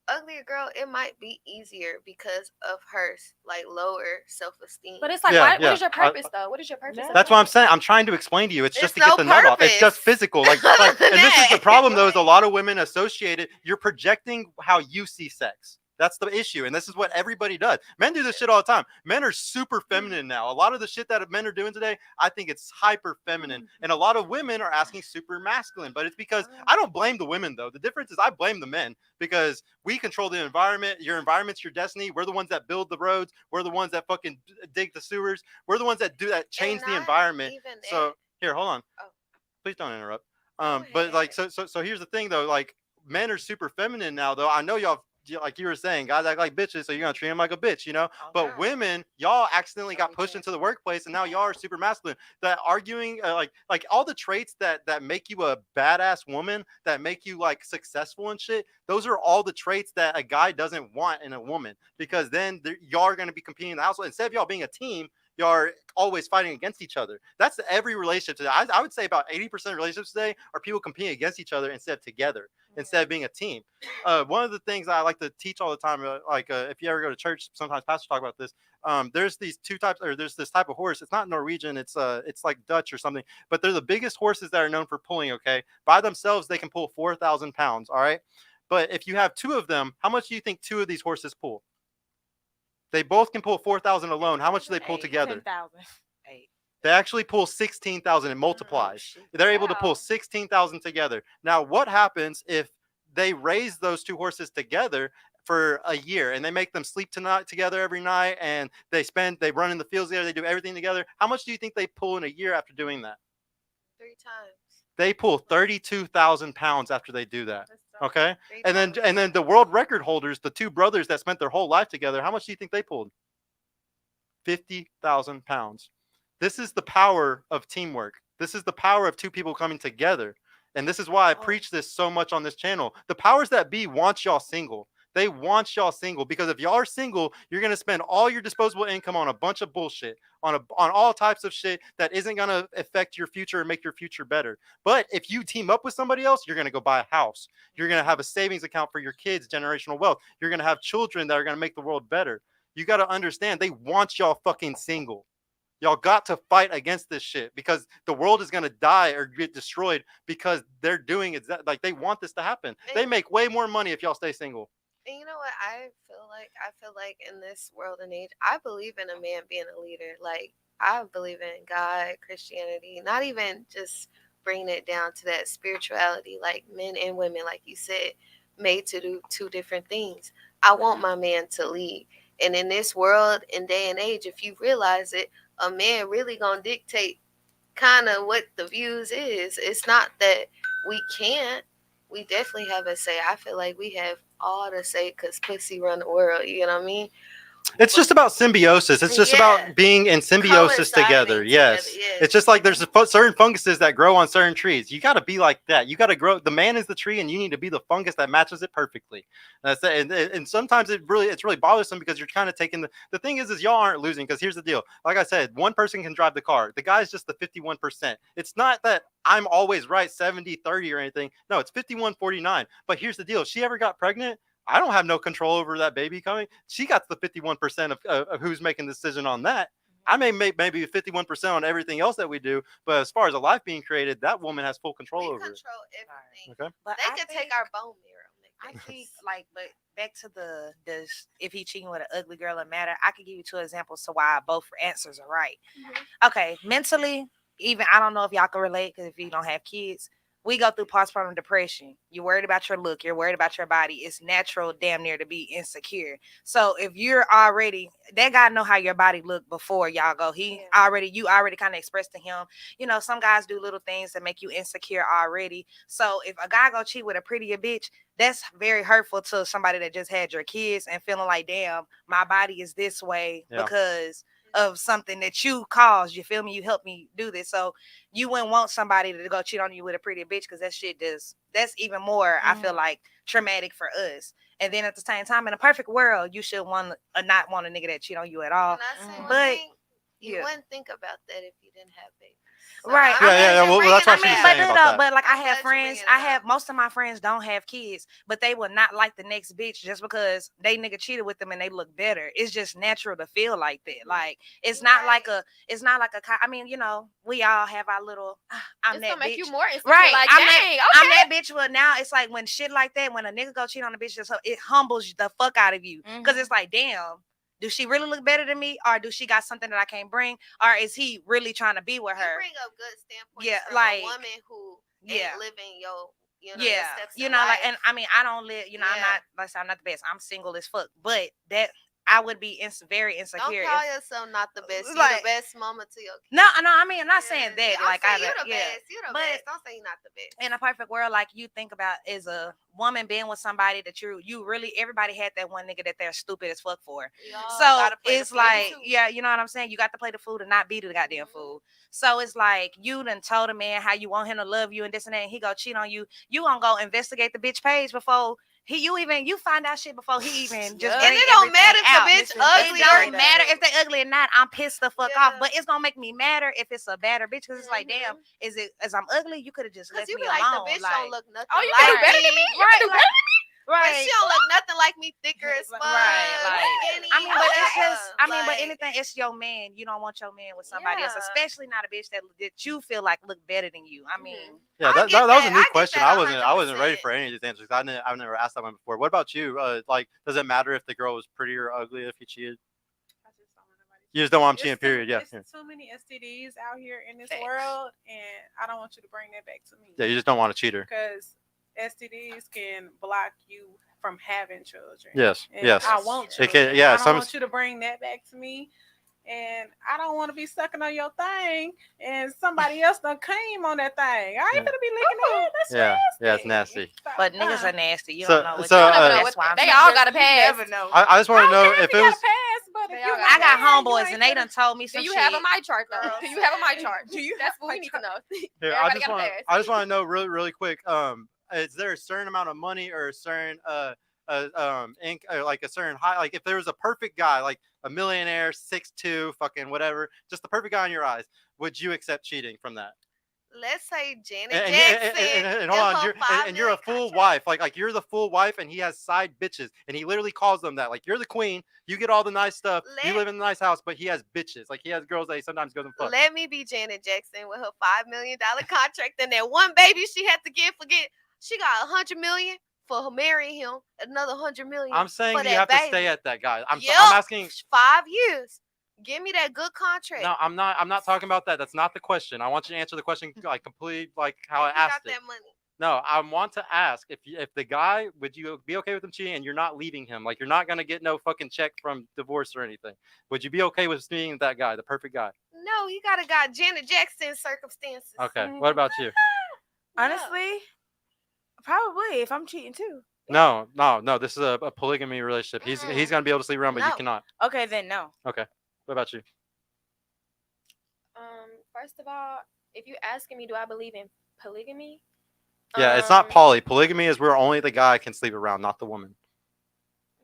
Uglier girl, it might be easier because of her like lower self-esteem. But it's like, Yeah, what is yeah. your purpose though? What is your purpose? of That's what I'm it? saying. I'm trying to explain to you. It's just to It's get no the nut off. It's just purpose. physical. Like Other and this is the than problem though, is a that. lot of women associate it. You're projecting how you see sex. That's the issue. And this is what everybody does. Men do this shit all the time. Men are super feminine now. A lot of the shit that men are doing today, I think it's hyper feminine. And a lot of women are asking super masculine. But it's because I don't blame the women though. The difference is I blame the men because we control the environment. Your environment's your destiny. We're the ones that build the roads. We're the ones that fucking dig the sewers. We're the ones that do that, change the not environment. even So that. here, hold on. Oh. Please don't interrupt. Go But like, ahead. so here's the thing though. Like, men are super feminine now though. I know y'all, like you were saying, guys act like bitches, so you're gonna treat them like a bitch, you know. But women, y'all accidentally got pushed into the workplace, and now y'all are super masculine. That arguing, like all the traits that make you a badass woman, that make you like successful and shit. Those are all the traits that a guy doesn't want in a woman, because then y'all are gonna be competing in the household instead of y'all being a team. Y'all are always fighting against each other. That's every relationship today. I would say about 80% of relationships today are people competing against each other instead of together, instead of being a team. One of the things I like to teach all the time, if you ever go to church, sometimes pastors talk about this. There's these two types, or there's this type of horse. It's not Norwegian. It's like Dutch or something. But they're the biggest horses that are known for pulling. Okay, by themselves they can pull 4,000 pounds. All right, but if you have two of them, how much do you think two of these horses pull? They both can pull 4,000 alone. How much do they pull together? 10,000. They actually pull 16,000. It multiplies. They're able to pull 16,000 together. Now, what happens if they raise those two horses together for a year and they make them sleep together every night, and they run in the fields together, they do everything together? How much do you think they pull in a year after doing that? 3 times. They pull 32,000 pounds after they do that. Okay. 3 And times. then the world record holders, the two brothers that spent their whole life together, how much do you think they pulled? 50,000 pounds. This is the power of teamwork. This is the power of two people coming together. And this is why I preach this so much on this channel. The powers that be want y'all single. They want y'all single because if y'all are single, you're gonna spend all your disposable income on a bunch of bullshit, on all types of shit that isn't gonna affect your future and make your future better. But if you team up with somebody else, you're gonna go buy a house. You're gonna have a savings account for your kids, generational wealth. You're gonna have children that are gonna make the world better. You gotta understand they want y'all fucking single. Y'all got to fight against this shit because the world is gonna die or get destroyed because they're doing it. Like they want this to happen. They make way more money if y'all stay single. And you know what I feel like? I feel like in this world and age, I believe in a man being a leader. Like I believe in God, Christianity, not even just bringing it down to that spirituality. Like men and women, like you said, made to do two different things. I want my man to lead. And in this world and day and age, if you realize it, a man really gonna dictate kind of what the views is. It's not that we can't. We definitely have a say. I feel like we have all to say because pussy run the world. You know what I mean? It's just about symbiosis. It's just about being in symbiosis together. Yes. It's just like there's certain funguses that grow on certain trees. You got to be like that. You got to grow. The man is the tree, and you need to be the fungus that matches it perfectly. That's it. And sometimes it's really bothersome because you're kind of taking the thing is y'all aren't losing because here's the deal. Like I said, one person can drive the car. The guy's just the 51%. It's not that I'm always right 70-30 or anything. No, it's 51-49. But here's the deal. If she ever got pregnant, I don't have no control over that baby coming. She got the 51% of who's making the decision on that. I may make maybe 51% on everything else that we do, but as far as a life being created, that woman has full control over it. Control everything. Okay. But They can take our bone marrow. I think but back to the if he cheating with an ugly girl, it matter. I could give you 2 examples to why both answers are right. Okay, mentally, even I don't know if y'all can relate because if you don't have kids. We go through postpartum depression. You're worried about your look. You're worried about your body. It's natural damn near to be insecure. So if you're already, that guy know how your body look before y'all go. You already kind of expressed to him, some guys do little things that make you insecure already. So if a guy go cheat with a prettier bitch, that's very hurtful to somebody that just had your kids and feeling like, damn, my body is this way because of something that you caused. You feel me? You helped me do this. So you wouldn't want somebody to go cheat on you with a pretty bitch because that shit that's even more, I feel like, traumatic for us. And then at the same time, in a perfect world, you should not want a nigga that cheat on you at all. But you wouldn't think about that if you didn't have babies. So right. Well, that's what she's saying about that. But like I have friends, most of my friends don't have kids, but they will not like the next bitch just because they nigga cheated with them and they look better. It's just natural to feel like that. Like it's not like a I mean, we all have our little I'm it's that gonna make bitch. you more insecure. Right. Like, I'm dang, I'm that bitch. Well, now it's like when shit like that, when a nigga go cheat on a bitch, it humbles the fuck out of you. Because it's like, damn. Do she really look better than me, or do she got something that I can't bring, or is he really trying to be with her? You bring up good standpoints from a woman who ain't living your steps in life. Like, and I mean, I don't live, I'm not, like I said, I'm not the best. I'm single as fuck, but that I would be very insecure. Don't call yourself not the best. You're the best mama to your kids. No, I mean, I'm not saying that. Like, you're the best. You're the best. Don't say you're not the best. In a perfect world, like you think about is a woman being with somebody that you really, everybody had that one nigga that they're stupid as fuck for. So it's like, you know what I'm saying? You got to play the fool to not be the goddamn fool. So it's like you done told a man how you want him to love you and this and that, and he go cheat on you. You gonna go investigate the bitch page before you find out shit before he even just. And it don't matter if the bitch ugly. It don't matter if they ugly or not. I'm pissed the fuck off. But it's gonna make me madder if it's a badder bitch because it's like, damn, as I'm ugly, you could have just left me alone. Like the bitch don't look nothing. Oh, you can do better than me. You can do better than me. Right. But she don't look nothing like me, thicker as fuck. Right. Like, skinny. I mean, but it's just, but anything, it's your man. You don't want your man with somebody else, especially not a bitch that you feel like look better than you. I mean, that was a new question. I wasn't ready for any of these answers. I've never asked that one before. What about you? Like, does it matter if the girl was pretty or ugly if you cheated? You just don't want them cheating, period. There's too many STDs out here in this world, and I don't want you to bring that back to me. Yeah, you just don't want a cheater. Because STDs can block you from having children. Yes, and yes. I want children. I don't want you to bring that back to me. And I don't want to be sucking on your thing and somebody else done came on that thing. I ain't gonna be licking that. That's nasty. Yeah, it's nasty. But niggas are nasty. You don't know what that's why they all got a pass. Never know. I just want to know if it was. I got homeboys and they done told me some shit. Do you have a my chart, girl? Do you have a my chart? That's what we need to know. Here, I just want to know really quick. Is there a certain amount of money or a certain like a certain high, like if there was a perfect guy, like a millionaire, 6'2", fucking whatever, just the perfect guy in your eyes, would you accept cheating from that? Let's say Janet And, Jackson. and hold on, you're a full wife, like you're the full wife, and he has side bitches, and he literally calls them that. Like you're the queen, you get all the nice stuff, you live in a nice house, but he has bitches. Like he has girls that he sometimes goes and fuck. Let me be Janet Jackson with her $5 million contract and that one baby she had to get. Forget she got $100 million for marrying him, another $100 million. I'm saying for you that have baby. to stay at that guy. I'm Yep, asking 5 years. Give me that good contract. No, I'm not talking about that. That's not the question. I want you to answer the question like completely like how I asked got it. that money. No, I want to ask if the guy, would you be okay with him cheating and you're not leaving him? Like you're not gonna get no fucking check from divorce or anything. Would you be okay with being that guy, the perfect guy? No, you gotta got Janet Jackson circumstances. Okay. What about you? Honestly, probably if I'm cheating too. No. This is a polygamy relationship. He's gonna be able to sleep around, but you cannot. Okay, then no. Okay. What about you? First of all, if you're asking me, do I believe in polygamy? Yeah, it's not poly. Polygamy is where only the guy can sleep around, not the woman.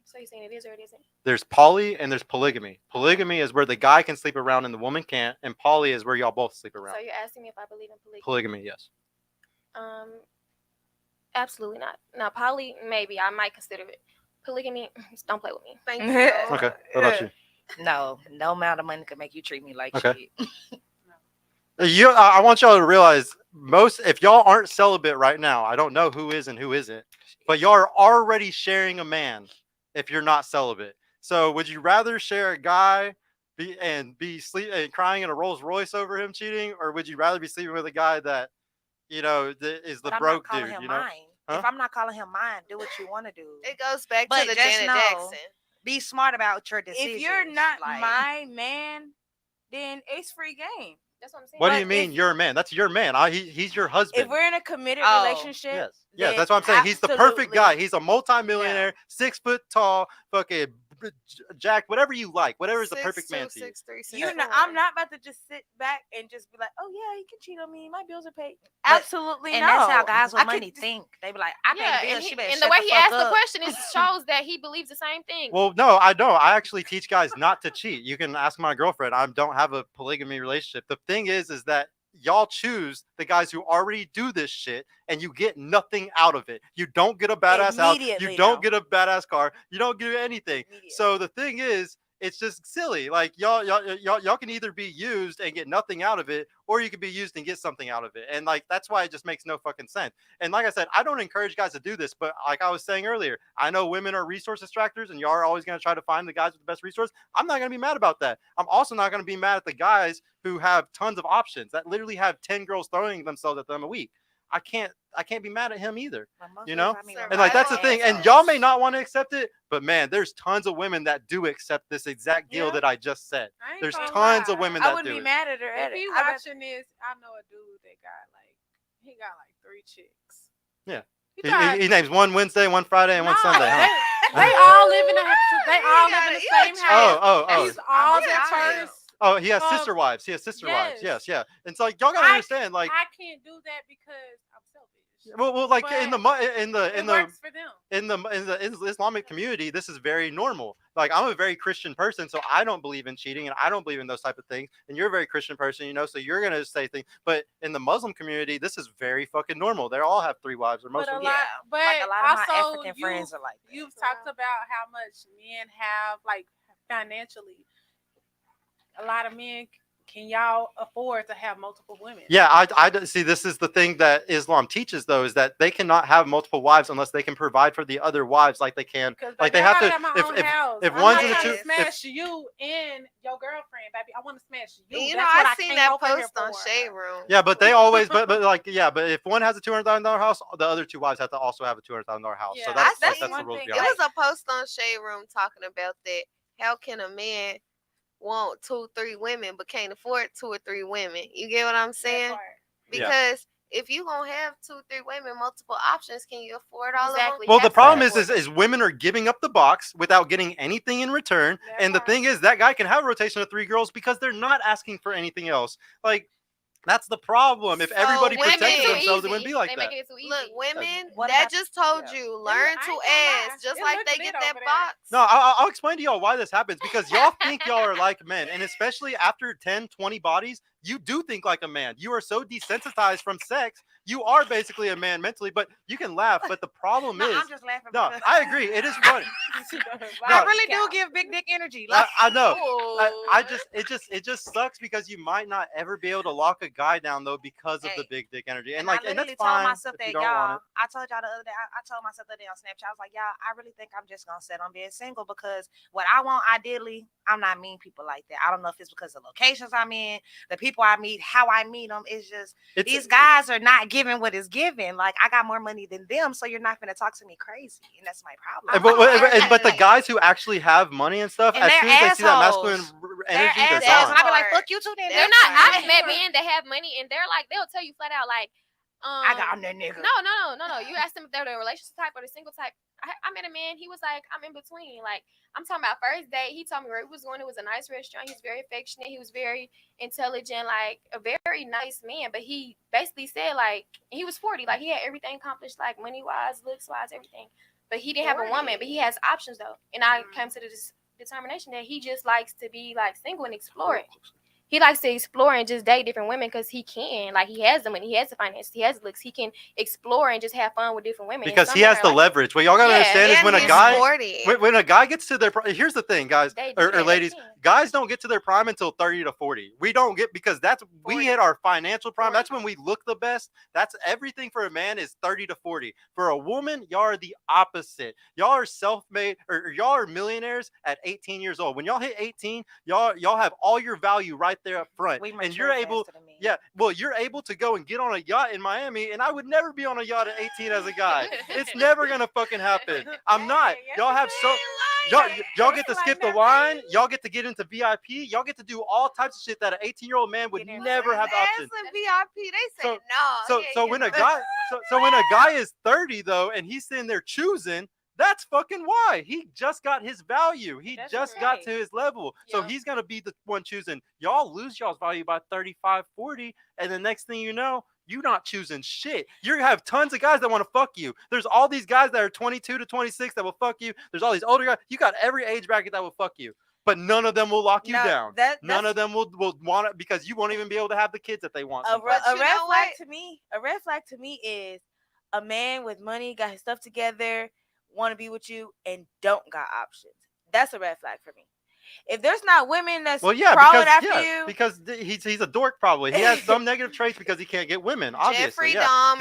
So you're saying it is or it isn't? There's poly and there's polygamy. Polygamy is where the guy can sleep around and the woman can't, and poly is where y'all both sleep around. So you're asking me if I believe in polygamy? Polygamy, yes. Absolutely not. Now, poly, maybe I might consider it. Polygamy, don't play with me. Thank you. Okay. What about you? No amount of money could make you treat me like Okay. shit. I want y'all to realize if y'all aren't celibate right now, I don't know who is and who isn't, but y'all are already sharing a man if you're not celibate. So would you rather share a guy be crying in a Rolls Royce over him cheating, or would you rather be sleeping with a guy that is the But broke I'm not dude? calling him You know, mine. Huh? If I'm not calling him mine, do what you want to do. It goes back But to the just Janet know, Jackson. Be smart about your decisions. If you're not like, my man, then it's free game. That's what I'm saying. What do But you mean if- you're a man? That's your man. He's your husband. If we're in a committed Oh, relationship, Yes, that's what I'm saying. He's the perfect absolutely. guy. He's a multi-millionaire, 6 foot tall, fucking jacked, whatever you like, whatever is the perfect man to you. 6'3", You know, I'm not about to just sit back and just be like, "Oh yeah, you can cheat on me. My bills are paid." But- Absolutely and no. that's how guys with I could money just- think. They be like, I pay Yeah, the bills. and, She better and shut the way he fuck asked the up. question is shows that he believes the same thing. Well, no, I don't. I actually teach guys not to cheat. You can ask my girlfriend. I don't have a polygamy relationship. The thing is that y'all choose the guys who already do this shit, and you get nothing out of it. You don't get a badass house. You Immediately, don't though. get a badass car. You don't get anything. So the thing is, it's just silly. Like y'all can either be used and get nothing out of it, or you can be used and get something out of it. And like that's why it just makes no fucking sense. And like I said, I don't encourage guys to do this, but like I was saying earlier, I know women are resource extractors, and y'all are always going to try to find the guys with the best resource. I'm not going to be mad about that. I'm also not going to be mad at the guys who have tons of options that literally have 10 girls throwing themselves at them a week. I can't be mad at him either. You know? And like that's the thing. And y'all may not want to accept it, but man, there's tons of women that do accept this exact deal that I just said. I ain't There's gonna tons lie. of women I that wouldn't do be it. mad at her. If he I bet- watching this, I know a dude that he got like 3 chicks. Yeah. You got- He names one Wednesday, one Friday, and one No, Sunday, huh? They all live in the same house. Oh. He's all Yeah, their child. first. Oh, he has Um, sister wives. He has sister wives. yes. Yes, yeah. And so like, y'all gotta understand, like, I can't do that because I'm selfish. well, like But in the it works for them. in the Islamic community, this is very normal. Like I'm a very Christian person, so I don't believe in cheating and I don't believe in those type of things. And you're a very Christian person, you know, so you're gonna say things. But in the Muslim community, this is very fucking normal. They all have 3 wives or most But of a them. lot, but Like a lot of my also African friends are like that. you've talked about how much men have, like financially. A lot of men, can y'all afford to have multiple women? Yeah, I see. This is the thing that Islam teaches, though, is that they cannot have multiple wives unless they can provide for the other wives, like they can. Like they have to. If I'm one's not in a trying two, to if, smash you and your girlfriend, baby. I want to smash you. You That's know, what I seen came that over here post on for. Shade Room. yeah, but they always, but like, yeah, but if one has a $200,000 house, the other 2 wives have to also have a $200,000 house. So Yeah, that's I like, seen that's the one rules thing- It behind it. was a post on Shade Room talking about that. How can a man want 2, 3 women but can't afford 2 or 3 women? You get what I'm saying? That part. Yeah. Because if you gonna have 2, 3 women, multiple options, can you afford all Exactly. of them? Well, the That's problem right. is women are giving up the box without getting anything in return. That And the part. thing is, that guy can have a rotation of 3 girls because they're not asking for anything else. Like, That's the problem. If So everybody women- protected Too themselves, it easy. wouldn't be like They that. make it too easy. Look, women, What that about- just told yeah. you, learn I to ain't gonna lie. ask, just It like look they lit get over that there. box. No, I'll explain to y'all why this happens because y'all think y'all are like men, and especially after 10, 20 bodies, you do think like a man. You are so desensitized from sex, you are basically a man mentally. But you can laugh, but the problem No, is, I'm just laughing. no, because I agree, it is funny. I really do give big dick energy. Like, I know. Ooh. It just sucks because you might not ever be able to lock a guy down though because of the Hey. big dick energy, and and like, I and literally that's fine told myself if that you don't want y'all. it. I told y'all the other day. I told myself the other day on Snapchat. I was like, y'all, I really think I'm just gonna settle on being single because what I want, ideally, I'm not mean people like that. I don't know if it's because of the locations I'm in, the people I meet, how I meet them. It's just It's these guys are not giving what is given. Like I got more money than them, so you're not gonna talk to me crazy, and that's my problem. But the guys who actually have money and stuff, And as they're soon as they see that masculine assholes. energy, They're they're assholes, gone. and I be like, fuck you too. Then They're next not. time. I've met men that have money and they're like, they'll tell you flat out, like, I got on that nigga. No. You asked them if they're the relationship type or the single type. I met a man. He was like, I'm in between. Like, I'm talking about first date. He told me where he was going. It was a nice restaurant. He was very affectionate. He was very intelligent, like a very nice man. But he basically said, like, he was 40. Like, he had everything accomplished, like money wise, looks wise, everything. But he didn't have a woman. But he has options though. And I came to the determination that he just likes to be like single and exploring. He likes to explore and just date different women because he can. Like, he has the money, he has the finance, he has the looks. He can explore and just have fun with different women. Because Some he men has are the like, leverage. What y'all gotta Yeah, understand is And when a he's guy 40. when a guy gets to their here's the thing, guys They do, or yeah, they ladies, can. guys don't get to their prime until 30 to 40. We don't get because we 40. hit our financial prime. 40. That's when we look the best. That's everything for a man is 30 to 40. For a woman, y'all are the opposite. Y'all are self-made or y'all are millionaires at 18 years old. When y'all hit 18, y'all have all your value right there up front. We And mature you're able faster than me. yeah, well, you're able to go and get on a yacht in Miami, and I would never be on a yacht at 18 as a guy. It's never gonna fucking happen. I'm not. Y'all have so y'all get to skip the line. Y'all get to get into VIP. Y'all get to do all types of shit that an 18-year-old man would never have the option. VIP, they say no. So when a guy so when a guy is 30 though, and he's sitting there choosing. That's fucking why. He just got his value. He That's just right. got to his level. So Yeah. he's going to be the one choosing. Y'all lose y'all's value by 35, 40. And the next thing you know, you're not choosing shit. You have tons of guys that want to fuck you. There's all these guys that are 22 to 26 that will fuck you. There's all these older guys. You got every age bracket that will fuck you. But none of them will lock you No, down. None of them will want it because you won't even be able to have the kids that they want. A sometimes. you red know flag what? to me. A red flag to me is a man with money, got his stuff together, want to be with you, and don't got options. That's a red flag for me. If there's not women that's Well, yeah, crawling because after you, because he's a dork probably. He has some negative traits because he can't get women. Obviously, Jeffrey yeah. Dahmer.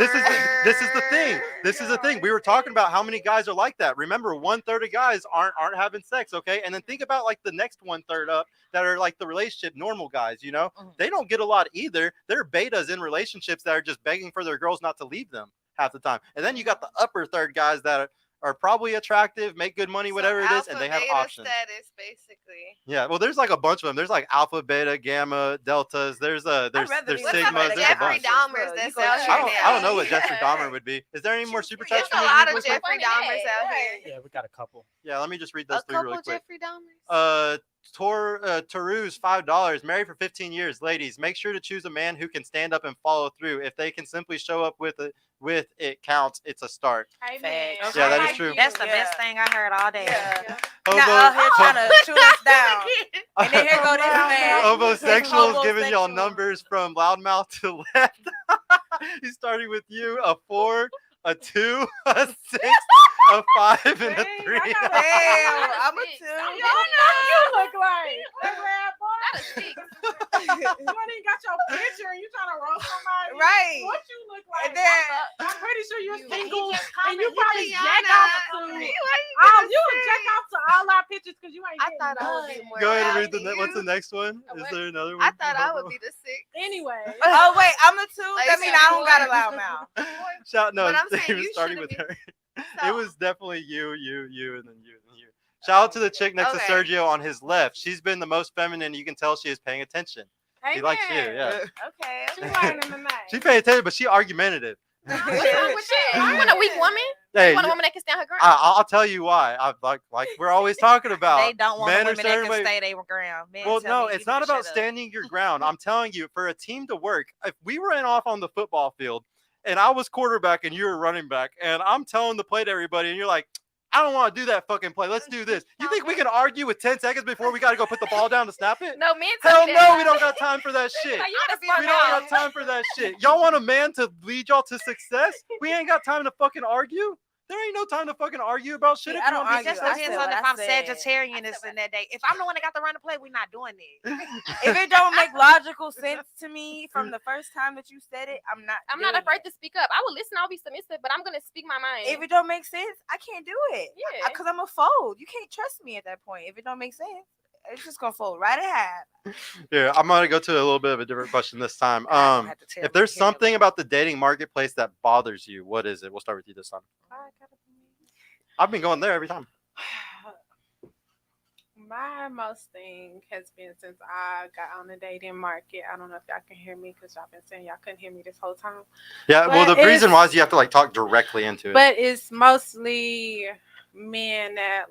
This is the thing. This is the thing. We were talking about how many guys are like that. Remember, 1/3 of guys aren't having sex. Okay, and then think about like the next 1/3 up that are like the relationship normal guys. You know, they don't get a lot either. They're betas in relationships that are just begging for their girls not to leave them half the time. And then you got the upper third guys that are probably attractive, make good money, whatever it is, and they have alpha, beta options. status, basically. Yeah, well, there's like a bunch of them. There's like alpha, beta, gamma, deltas. There's rather there's be What's sigmas. up There's with a Jeffrey bunch. Dahmers that's out here I don't know now? what Jeffrey Dahmer would be. Is there any more super chats? There's for a me to lot read of real quick? Jeffrey Dahmers out here. Yeah, we got a couple. Yeah, let me just read those A three really couple quick. Jeffrey Dahmers. Taru's $5. Married for 15 years. Ladies, make sure to choose a man who can stand up and follow through. If they can simply show up with it counts. It's a start. Amen. Facts. Yeah, that is Like true. you. That's the Yeah. best thing I heard all day. Yeah. Hobo, not out here trying to shoot us down. And then here go this man. Homosexuals giving y'all Homosexual. numbers from loudmouth to left. He's starting with you, a 4, a 2, a 6, a 5, and a Dang, 3. I got Damn, I'm a Six. 2. Y'all know you look like. That red boy. Not a six. You ain't even got your picture and you trying to roast somebody. Right. What you look like? And then I'm pretty sure you're You- single he just and you probably jack Tiana. off to. You would jack off to all our pictures because you ain't I getting thought I would none. be more. Go ahead and loud read than what's the you. next one? A Is what? there another one? I thought I would be the 6. Anyway. oh wait, I'm a 2. Like That means some I don't got a boy. loud mouth. Shout no, But I'm saying it was you starting should've with been- her. So- It was definitely you, and then you, and then you. Shout out to the chick next to Okay. Sergio on his left. She's been the most feminine. You can tell she is paying attention. She likes you, yeah. Okay. She learning tonight. She paid attention, but she argumentative. What's wrong with that? You want a weak woman? Hey, You want a woman that can stand her ground. I'll tell you why. I like we're always talking about. They don't want men are women that certain can way- stay their ground. Men Well, tell no, me, it's you need not to about shut up. standing your ground. I'm telling you, for a team to work, if we ran off on the football field and I was quarterback and you were running back, and I'm telling the play to everybody, and you're like, I don't want to do that fucking play. Let's do this. You think we can argue with 10 seconds before we got to go put the ball down to snap it? No, men tell Hell me no, that. we don't got time for that shit. Like, you gotta We slow don't down. got time for that shit. Y'all want a man to lead y'all to success? We ain't got time to fucking argue. There ain't no time to fucking argue about shit. See, If I you don't want to be argue. Just I depends said on what if I I'm said. Sagittarius in that day. If I'm the one that got to run the play, we not doing it. If it don't make logical sense to me from the first time that you said it, I'm not. I'm not doing afraid it. to speak up. I will listen. I'll be submissive, but I'm gonna speak my mind. If it don't make sense, I can't do it. Yeah. Because I'm a fold. You can't trust me at that point. If it don't make sense, it's just gonna fold right in half. Yeah, I'm gonna go to a little bit of a different question this time. I don't have to tell If me, there's hear me something about the dating marketplace that bothers you, what is it? We'll start with you this time. I've been going there every time. My most thing has been since I got on the dating market. I don't know if y'all can hear me because y'all been saying y'all couldn't hear me this whole time. Yeah, well, But the reason it's- why is you have to like talk directly into it. But it's mostly men that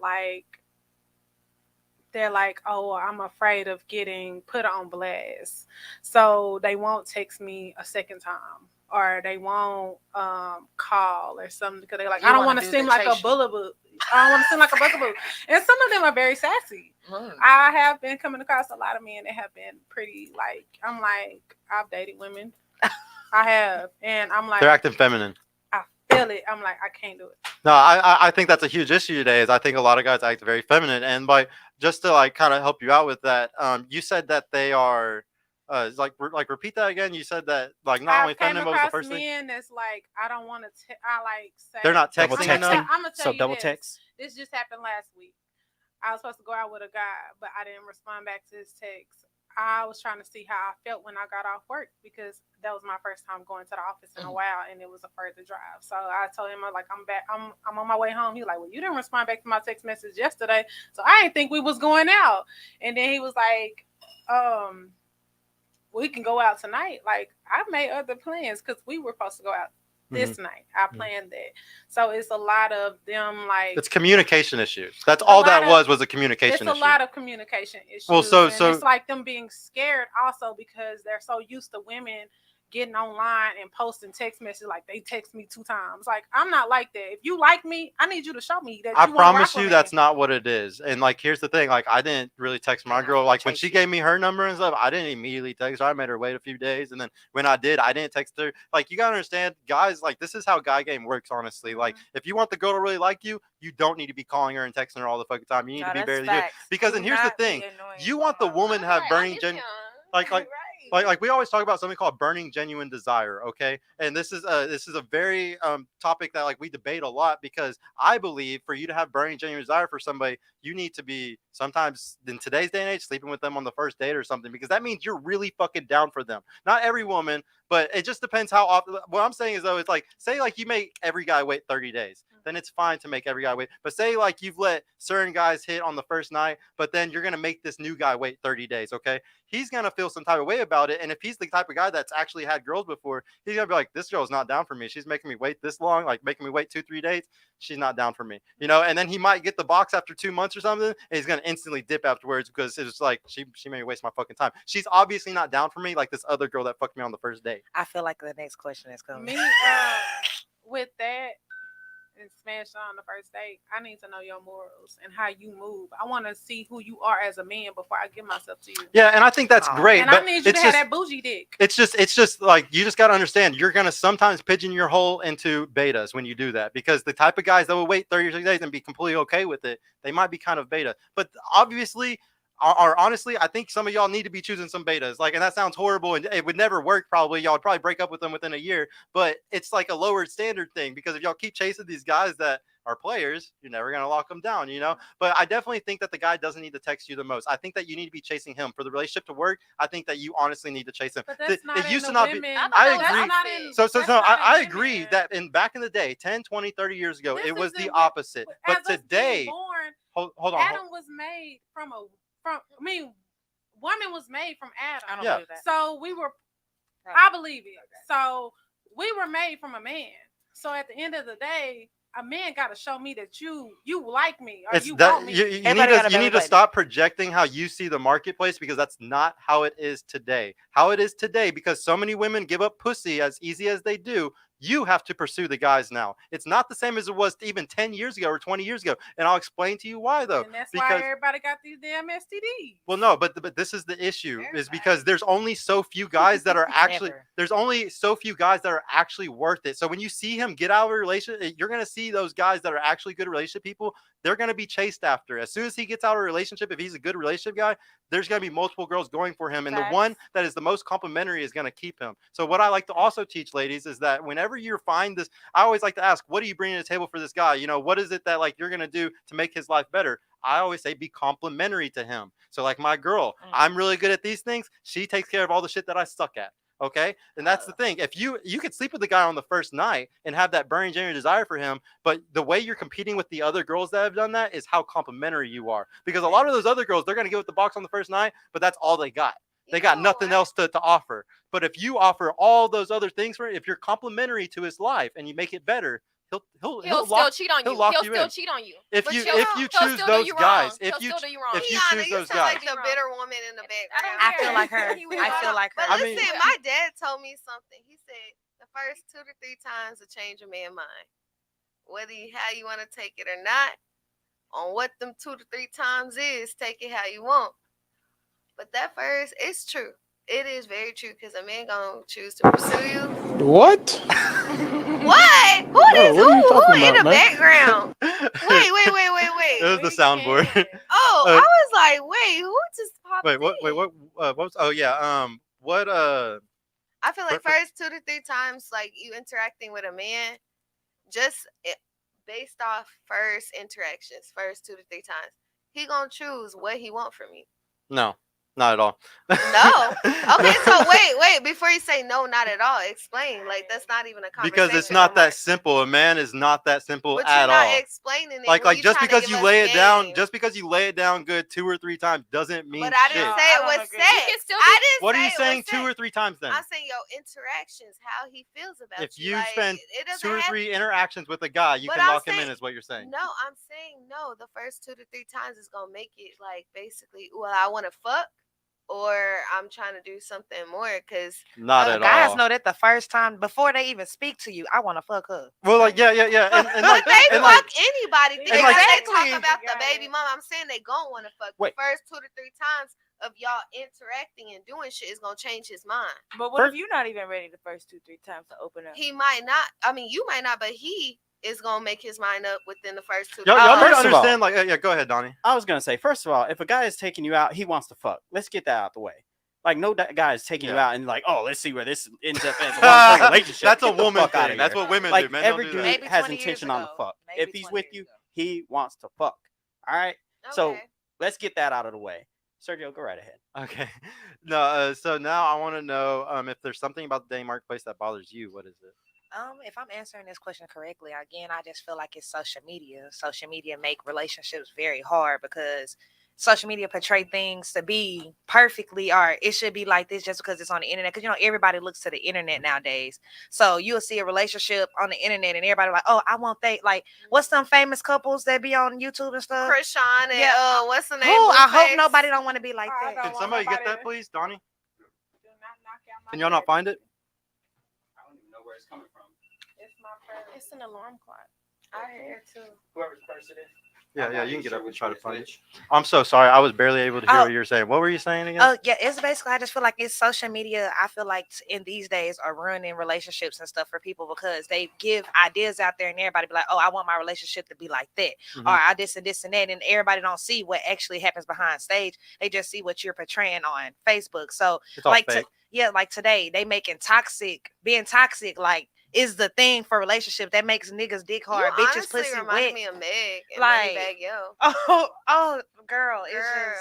they're like, oh, I'm afraid of getting put on blast. So they won't text me a second time. Or they won't call or something because they're like, You I don't wanna want to do seem the like a chasing. bugaboo. I don't want to seem like a bugaboo. And some of them are very sassy. I have been coming across a lot of men that have been pretty I've dated women. I have. And I'm like, They're acting feminine. I feel it. I'm like, I can't do it. No, I think that's a huge issue today. Is I think a lot of guys act very feminine, and like just to like kind of help you out with that, you said that they are. Repeat that again. You said that like not only I came feminine, but was the across first thing. men that's like, I don't want to. I like say They're not Double texting I'm enough. gonna tell So you double this. text. This just happened last week. I was supposed to go out with a guy, but I didn't respond back to his text. I was trying to see how I felt when I got off work because that was my first time going to the office in a while, and it was a further drive. So I told him, I'm like, I'm back. I'm on my way home. He was like, well, you didn't respond back to my text message yesterday, so I didn't think we was going out. And then he was like, we can go out tonight. Like, I made other plans because we were supposed to go out this night. I planned that. So it's a lot of them like It's communication issues. That's A all lot that of- was a communication it's issue. a lot of communication issues. Well, so- and so- it's like them being scared also because they're so used to women getting online and posting text messages like they text me 2 times. Like, I'm not like that. If you like me, I need you to show me that I you wanna promise rock with you me. that's not what it is. And like here's the thing, like I didn't really text my girl. Like when she gave me her number and stuff, I didn't immediately text her. I made her wait a few days. And then when I did, I didn't text her. Like you gotta understand, guys, like this is how guy game works, honestly. Like if you want the girl to really like you, you don't need to be calling her and texting her all the fucking time. You need to be barely doing it. Because and here's the thing, you want the woman to have burning like we always talk about something called burning genuine desire, okay? And this is a very topic that like we debate a lot because I believe for you to have burning genuine desire for somebody, you need to be sometimes in today's day and age sleeping with them on the first date or something because that means you're really fucking down for them. Not every woman, but it just depends how often. What I'm saying is though, it's like say like you make every guy wait 30 days, then it's fine to make every guy wait. But say like you've let certain guys hit on the first night, but then you're gonna make this new guy wait 30 days, okay? He's gonna feel some type of way about it. And if he's the type of guy that's actually had girls before, he's gonna be like, this girl's not down for me. She's making me wait this long, like making me wait 2-3 days. She's not down for me, you know. And then he might get the box after 2 months or something, and he's gonna instantly dip afterwards because it's like she made me waste my fucking time. She's obviously not down for me like this other girl that fucked me on the first date. I feel like the next question is coming. Me, with that and smash on the first date, I need to know your morals and how you move. I want to see who you are as a man before I give myself to you. Yeah, and I think that's great. And but I need you to have that bougie dick. It's just like you just got to understand you're going to sometimes pigeon your hole into betas when you do that because the type of guys that will wait 30 days and be completely okay with it, they might be kind of beta. But obviously, or honestly, I think some of y'all need to be choosing some betas. Like, and that sounds horrible and it would never work probably. Y'all would probably break up with them within a year, but it's like a lower standard thing because if y'all keep chasing these guys that are players, you're never going to lock them down, you know? But I definitely think that the guy doesn't need to text you the most. I think that you need to be chasing him for the relationship to work. I think that you honestly need to chase him. But that's not it in used the to not women. be. I agree. I agree that back in the day, 10, 20, 30 years ago, it was the opposite. But today, hold on. Adam was made woman was made from Adam. I don't Yeah. believe that. So we were, I believe it. So we were made from a man. So at the end of the day, a man got to show me that you like me or It's you that want me. you need Everybody got a to belly button. stop projecting how you see the marketplace, because that's not how it is today. How it is today, because so many women give up pussy as easy as they do. You have to pursue the guys now. It's not the same as it was even 10 years ago or 20 years ago. And I'll explain to you why, though. And that's why Because everybody got these damn STDs. well, no, but this is the issue, is because there's only so few guys that are actually Never. there's only so few guys that are actually worth it. So when you see him get out of a relationship, you're gonna see those guys that are actually good relationship people. They're gonna be chased after. As soon as he gets out of a relationship, if he's a good relationship guy, there's gonna be multiple girls going for him, and the one that is the most complimentary is gonna keep him. So what I like to also teach ladies is that whenever you find this, I always like to ask, what are you bringing to the table for this guy? You know, what is it that like you're gonna do to make his life better? I always say be complimentary to him. So like my girl, I'm really good at these things. She takes care of all the shit that I suck at. Okay. And that's the thing. If you could sleep with the guy on the first night and have that burning genuine desire for him, but the way you're competing with the other girls that have done that is how complimentary you are. Because a lot of those other girls, they're gonna give it the box on the first night, but that's all they got. They got nothing else to offer. But if you offer all those other things for him, if you're complimentary to his life and you make it better, he'll still cheat on you. He'll still cheat on you. If But you he'll choose still those do you guys, wrong. if He'll you still do you wrong. if you Tiana, choose you those sound guys, like the bitter woman in the background. I feel like her. I feel like her. But I mean- listen, my dad told me something. He said the first 2 to 3 times to change a man's mind, whether how you want to take it or not. On what them 2 to 3 times is, take it how you want. But that first, it's true. It is very true, because a man gonna choose to pursue you. What? What? Who No, is what are you who talking in the about, man? background? Wait. It was the soundboard. Oh, Uh, I was like, wait, who just popped Wait, what? Wait, in? what was? Oh yeah. What? I feel like Perfect. first 2 to 3 times, like you interacting with a man, just based off first interactions, first 2 to 3 times, he gonna choose what he want from you. No, not at all. No. Okay, so wait. Before you say no, not at all, explain. Like that's not even a conversation. Because it's not no more. that simple. A man is not that simple But at you're not all. explaining it. Like when you just tryna because give you us lay it down, game. just because you lay it down good 2 or 3 times doesn't mean But I shit. didn't No, say I it don't was agree. sex. You can still I didn't What are say you it saying? was 2 or sex. 3 times then? I'm saying your interactions, how he feels about If you. you Like, spend it doesn't 2 or have- 3 interactions with a guy, you But can I'm lock him in. saying- Is what you're saying? No, I'm saying no. The first 2 to 3 times is gonna make it like basically, well, I want to fuck, or I'm trying to do something more. Cause Not at Guys all. know that the first time before they even speak to you, I want to fuck her. Well, like yeah, and but like, they and fuck like, anybody. They, and like- they Exactly. talk about the baby mama. I'm saying they gonna want to fuck. Wait. The first 2 to 3 times of y'all interacting and doing shit is gonna change his mind. But what if you're not even ready the first 2-3 times to open up? He might not. I mean, you might not, but he is gonna make his mind up within the first 2. y'all need to First of all- understand. Like, yeah, go ahead, Donnie. I was gonna say, first of all, if a guy is taking you out, he wants to fuck. Let's get that out the way. Like no guy is taking you Yeah. out and like, oh, let's see where this ends up as a long-term relationship. That's a Get the woman fuck outta thing. That's here. what women Like do. Men every don't do dude that. Maybe has 20 years intention on the ago. fuck. Maybe If he's 20 with years you, ago. he wants to fuck. All right. So Okay. let's get that out of the way. Sergio, go right ahead. Okay. No. So now I want to know if there's something about the dating marketplace that bothers you. What is it? If I'm answering this question correctly, again, I just feel like it's social media. Social media make relationships very hard because social media portray things to be perfectly, or it should be like this just because it's on the internet. Because everybody looks to the internet nowadays. So you'll see a relationship on the internet and everybody like, oh, I want that. Like, what's some famous couples that be on YouTube and stuff? Krishan and Yeah. what's the Who? name? I hope Blueface? nobody don't want to be like I that. don't Can want somebody get nobody that, to- please, Donnie? Do not knock out my Can y'all not baby. find it? I don't even know where it's coming from. It's my purse. It's an alarm clock. I hear too. Whoever's purse it is. Yeah, you can get up and try to find it. I'm so sorry. I was barely able to hear what you were saying. What were you saying again? Oh yeah, it's basically I just feel like it's social media. I feel like in these days are ruining relationships and stuff for people because they give ideas out there and everybody be like, oh, I want my relationship to be like that, Mhm. or I this and this and that, and everybody don't see what actually happens behind stage. They just see what you're portraying on Facebook. So It's all like fake. like today they making being toxic like is the thing for relationship that makes niggas dick hard, You bitches honestly pussy reminded wet. me of Meg and Like- Moneybag Yo. Oh, girl, Girl.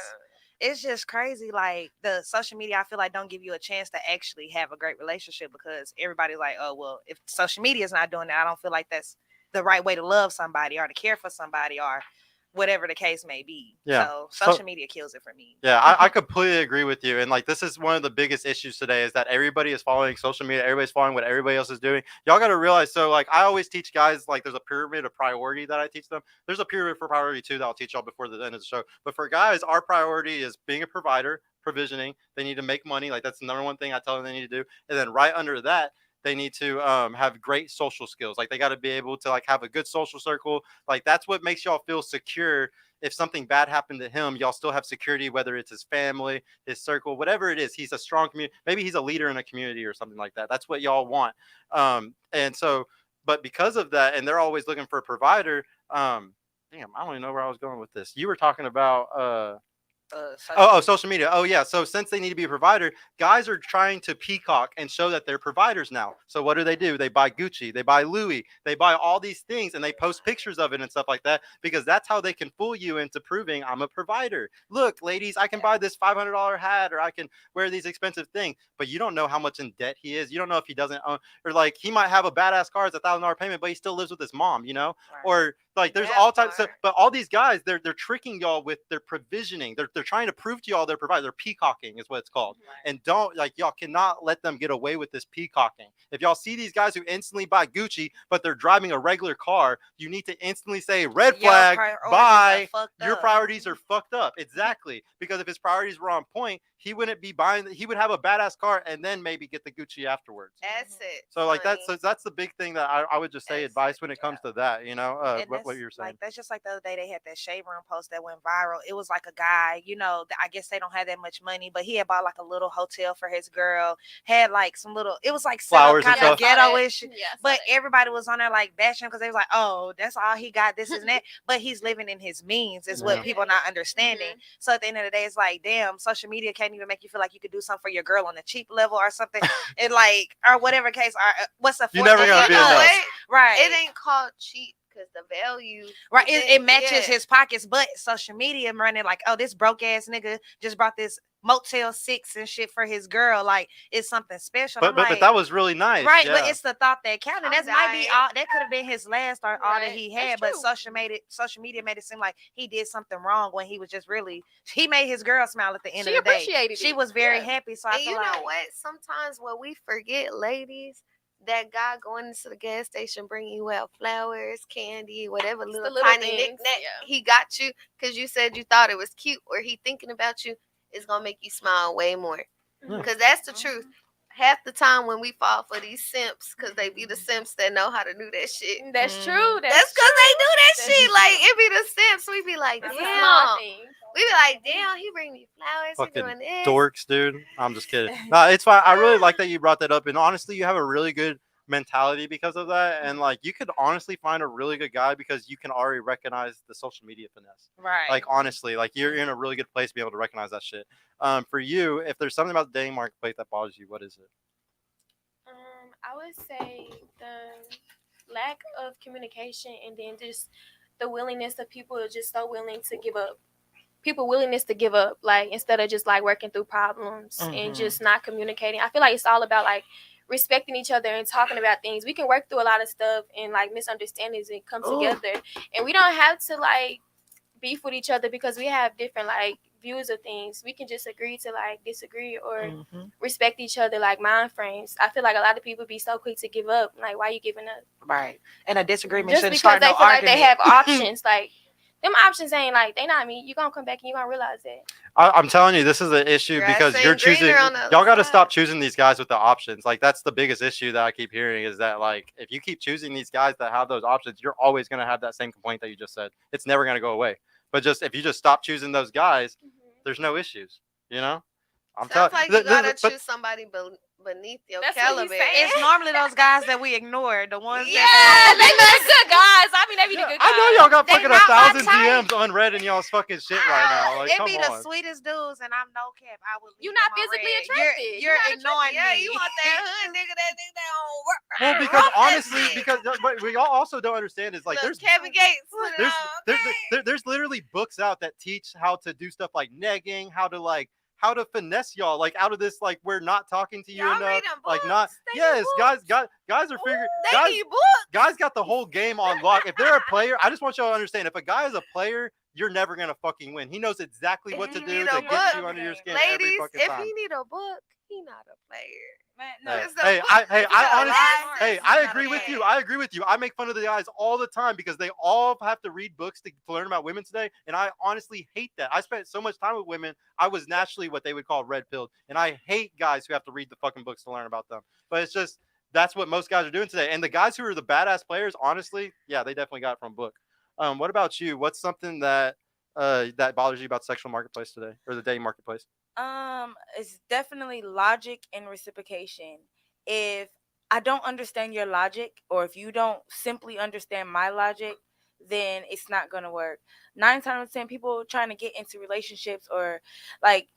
it's just crazy. Like the social media, I feel like don't give you a chance to actually have a great relationship because everybody's like, oh, well, if social media is not doing that, I don't feel like that's the right way to love somebody or to care for somebody or whatever the case may be. Yeah. So social media kills it for me. Yeah, I completely agree with you. And like, this is one of the biggest issues today is that everybody is following social media. Everybody's following what everybody else is doing. Y'all got to realize. So like, I always teach guys, like there's a pyramid of priority that I teach them. There's a pyramid for priority too that I'll teach y'all before the end of the show. But for guys, our priority is being a provider, provisioning. They need to make money. Like that's the number one thing I tell them they need to do. And then right under that, they need to have great social skills. Like they got to be able to like have a good social circle. Like that's what makes y'all feel secure. If something bad happened to him, y'all still have security, whether it's his family, his circle, whatever it is. He's a strong community. Maybe he's a leader in a community or something like that. That's what y'all want. And so, but because of that, and they're always looking for a provider. Damn, I don't even know where I was going with this. You were talking about social media. Oh yeah. So since they need to be a provider, guys are trying to peacock and show that they're providers now. So what do? They buy Gucci, they buy Louis, they buy all these things and they post pictures of it and stuff like that because that's how they can fool you into proving I'm a provider. Look, ladies, I can buy this $500 hat or I can wear these expensive things, but you don't know how much in debt he is. You don't know if he doesn't own, or like he might have a badass car, it's $1,000 payment, but he still lives with his mom, you know, or like there's all types of, but all these guys, they're tricking y'all with their provisioning. They're trying to prove to y'all they're providing. They're peacocking is what it's called. And don't like y'all cannot let them get away with this peacocking. If y'all see these guys who instantly buy Gucci, but they're driving a regular car, you need to instantly say red flag, buy. Your priorities are fucked up. Exactly. Because if his priorities were on point, he wouldn't be buying. He would have a badass car and then maybe get the Gucci afterwards. That's it. So like that's the big thing that I would just say advice when it comes to that. You know, what you're saying. Like that's just like the other day they had that shade room post that went viral. It was like a guy, you know, I guess they don't have that much money, but he had bought like a little hotel for his girl. Had like some little, it was like flowers kind of ghetto-ish. Yeah, but everybody was on there like bashing because they was like, oh, that's all he got. This is that. But he's living in his means is what people are not understanding. So at the end of the day, it's like, damn, social media can't even make you feel like you could do something for your girl on a cheap level or something. And like, or whatever case, or what's the you never gonna be enough. Right. It ain't called cheap because the value. Right. It matches his pockets, but social media running like, oh, this broke ass nigga just brought this Motel 6 and shit for his girl. Like it's something special. But that was really nice. Right. Yeah. But it's the thought that counted. That might be all that could have been his last or all that he had. But social media made it seem like he did something wrong when he was just really, he made his girl smile at the end of the day. She appreciated it. She was very happy. So I feel you know like, what? Sometimes what we forget, ladies, that guy going into the gas station bringing you out flowers, candy, whatever little tiny knick-knack he got you because you said you thought it was cute or he thinking about you is going to make you smile way more. Because that's the truth. Half the time when we fall for these simps, because they be the simps that know how to do that shit. That's true. That's because they do that shit. Like, it be the simps. We be like, damn. We be like, damn, he bring me flowers. Fucking he doing this. dorks, dude. I'm just kidding. No, it's fine. I really like that you brought that up. And honestly, you have a really good mentality because of that. And like, you could honestly find a really good guy because you can already recognize the social media finesse. Right. Like, honestly, like you're in a really good place to be able to recognize that shit. For you, if there's something about the dating marketplace that bothers you, what is it? I would say the lack of communication and then just the willingness of people just so willing to give up. People willingness to give up, like instead of just like working through problems and just not communicating. I feel like it's all about like respecting each other and talking about things. We can work through a lot of stuff and like misunderstandings and come together, and we don't have to like beef with each other because we have different like views of things. We can just agree to like disagree or respect each other like mind frames. I feel like a lot of people be so quick to give up. Like, why you giving up? Right. And a disagreement just shouldn't because start they no feel argument. like they have options. Like, them options ain't like, they not me. You gonna come back and you gonna realize that. I'm telling you, this is an issue because you're choosing. Y'all got to stop choosing these guys with the options. Like, that's the biggest issue that I keep hearing is that, like, if you keep choosing these guys that have those options, you're always going to have that same complaint that you just said. It's never going to go away. But just if you just stop choosing those guys, there's no issues, you know? Sounds like you gotta choose somebody beneath your caliber. It's normally those guys that we ignore, the ones they be the good guys. I mean, they be the good guys. I know y'all got fucking 1,000 DMs unread in y'all's fucking shit right now. Like, it come be on. the sweetest dudes, and I'm no cap. I would. You're not physically attracted. You're ignoring me. Yeah, you want that hood nigga that think that don't work. Well, because honestly, because what we all also don't understand is like there's Kevin Gates. There's literally books out that teach how to do stuff like negging, how to finesse y'all like out of this, like we're not talking to you y'all enough, like books? not yes guys are figuring guys got the whole game on lock. If they're a player, I just want y'all to understand, if a guy is a player, you're never gonna fucking win. He knows exactly what If to you do need to a get book, you under your skin every ladies, fucking if time. he need a book, he not a player. Man, no. Hey, It's a hey, book. I honestly, lie, hey, I not agree a with fan. you. I agree with you. I make fun of the guys all the time because they all have to read books to learn about women today, and I honestly hate that. I spent so much time with women. I was naturally what they would call red pilled, and I hate guys who have to read the fucking books to learn about them. But it's just that's what most guys are doing today. And the guys who are the badass players, honestly, yeah, they definitely got it from a book. What about you? What's something that that bothers you about the sexual marketplace today or the dating marketplace? It's definitely logic and reciprocation. If I don't understand your logic, or if you don't simply understand my logic, then it's not gonna work. 9 times out of 10, people trying to get into relationships or like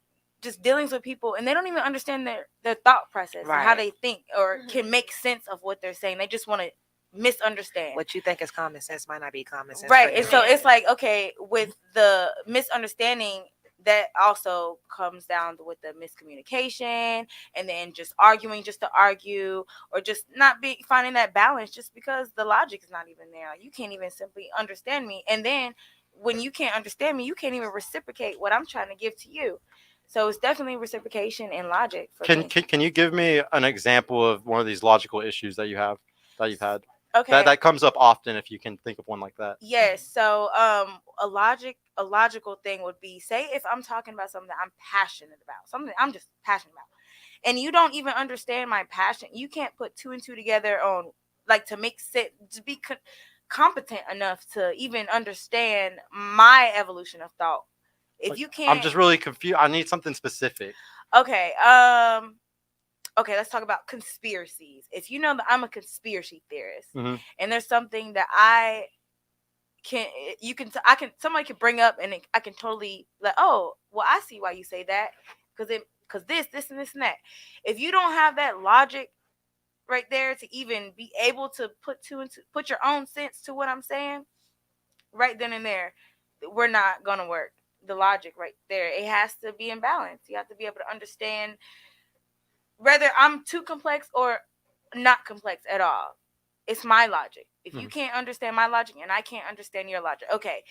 just dealings with people, and they don't even understand their thought process and how Right. they think or can make sense of what they're saying. They just want to misunderstand. What you think is common sense might not be common sense. Right. for And them. so it's like, okay, with the misunderstanding, that also comes down with the miscommunication and then just arguing just to argue, or just not be finding that balance just because the logic is not even there. Like, you can't even simply understand me. And then when you can't understand me, you can't even reciprocate what I'm trying to give to you. So it's definitely reciprocation and logic for me. Can you give me an example of one of these logical issues that you've had? Okay. That comes up often if you can think of one like that. Yes. So a logical thing would be, say if I'm talking about something that I'm passionate about, something I'm just passionate about, and you don't even understand my passion, you can't put 2 and 2 together on like to make sense, to be competent enough to even understand my evolution of thought. If Like, you can't, I'm just really confused. I need something specific. okay. Okay, let's talk about conspiracies. If you know that I'm a conspiracy theorist, Mhm. and there's something that somebody can bring up, and I can totally like, oh, well, I see why you say that, because this and this and that. If you don't have that logic right there to even be able to put 2 and 2, put your own sense to what I'm saying, right then and there, we're not gonna work. The logic right there, it has to be in balance. You have to be able to understand whether I'm too complex or not complex at all. It's my logic. If you can't understand my logic and I can't understand your logic, okay,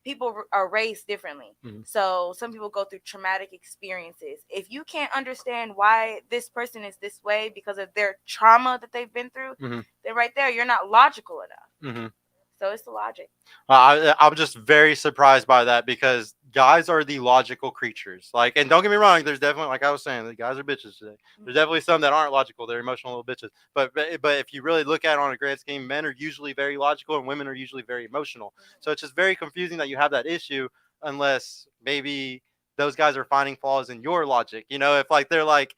people are raised differently. So some people go through traumatic experiences. If you can't understand why this person is this way because of their trauma that they've been through, then right there, you're not logical enough. So it's the logic. I'm just very surprised by that because guys are the logical creatures. Like, and don't get me wrong, there's definitely, like I was saying, the guys are bitches today. There's definitely some that aren't logical. They're emotional little bitches. But if you really look at it on a grand scheme, men are usually very logical and women are usually very emotional. So it's just very confusing that you have that issue unless maybe those guys are finding flaws in your logic. You know, if like they're like,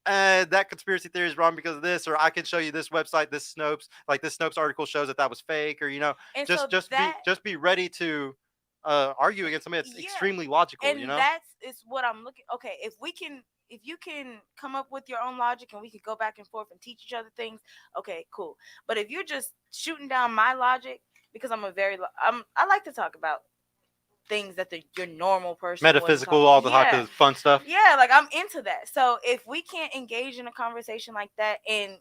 that conspiracy theory is wrong because of this, or I can show you this website, this Snopes article shows that was fake, or And just be ready to argue against somebody that's extremely logical. And it's what I'm looking. Okay, if you can come up with your own logic and we can go back and forth and teach each other things, okay, cool. But if you're just shooting down my logic, because I like to talk about things that your normal person metaphysical, all the type of fun stuff. Yeah, like I'm into that. So if we can't engage in a conversation like that, and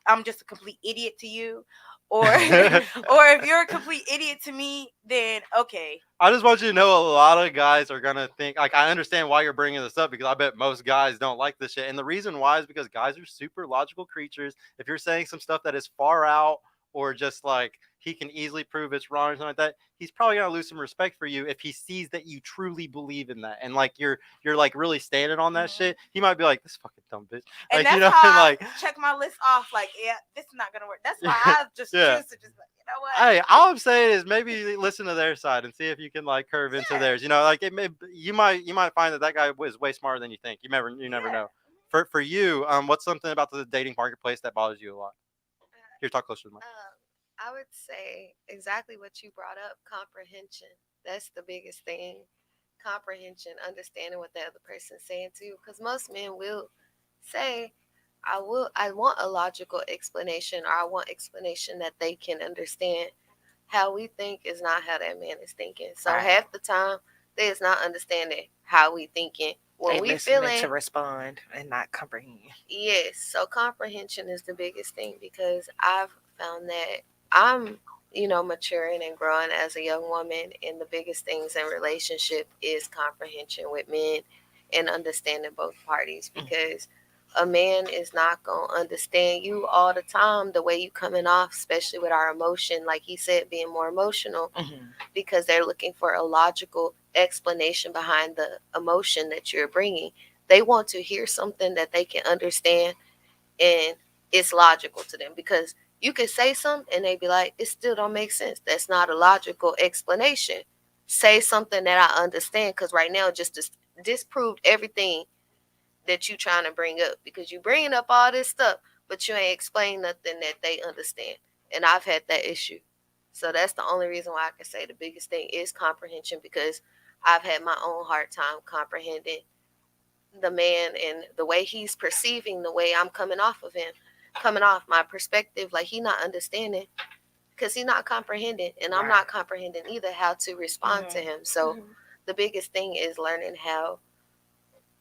I'm just a complete idiot to you, or or if you're a complete idiot to me, then okay. I just want you to know a lot of guys are gonna think, like, I understand why you're bringing this up because I bet most guys don't like this shit, and the reason why is because guys are super logical creatures. If you're saying some stuff that is far out or just like he can easily prove it's wrong or something like that, he's probably gonna lose some respect for you if he sees that you truly believe in that and like you're like really standing on that shit. He might be like, this fucking dumb bitch. And like, that's how like, I check my list off. Like, yeah, this is not gonna work. That's why I just choose to just like, you know what? Hey, all I'm saying is maybe listen to their side and see if you can like curve into theirs. You know, like you might find that guy was way smarter than you think. You never know. For you, what's something about the dating marketplace that bothers you a lot? Here, talk closer to the mic. I would say exactly what you brought up, comprehension. That's the biggest thing. Comprehension, understanding what the other person's saying to you. Because most men will say, I want a logical explanation, or I want explanation that they can understand. How we think is not how that man is thinking. So half the time, they is not understanding how we thinking. When they we listening feeling to respond and not comprehend. Yes. So comprehension is the biggest thing because I've found that I'm maturing and growing as a young woman. And the biggest things in relationship is comprehension with men and understanding both parties, because a man is not going to understand you all the time the way you coming off, especially with our emotion, like he said, being more emotional, because they're looking for a logical explanation behind the emotion that you're bringing. They want to hear something that they can understand and it's logical to them, because you could say something and they be like, it still don't make sense. That's not a logical explanation. Say something that I understand, because right now it just disproved everything that you trying to bring up, because you bringing up all this stuff, but you ain't explain nothing that they understand. And I've had that issue. So that's the only reason why I can say the biggest thing is comprehension, because I've had my own hard time comprehending the man and the way he's perceiving the way I'm coming off of him, coming off my perspective. Like, he not understanding because he not comprehending, and I'm not comprehending either how to respond to him. So the biggest thing is learning how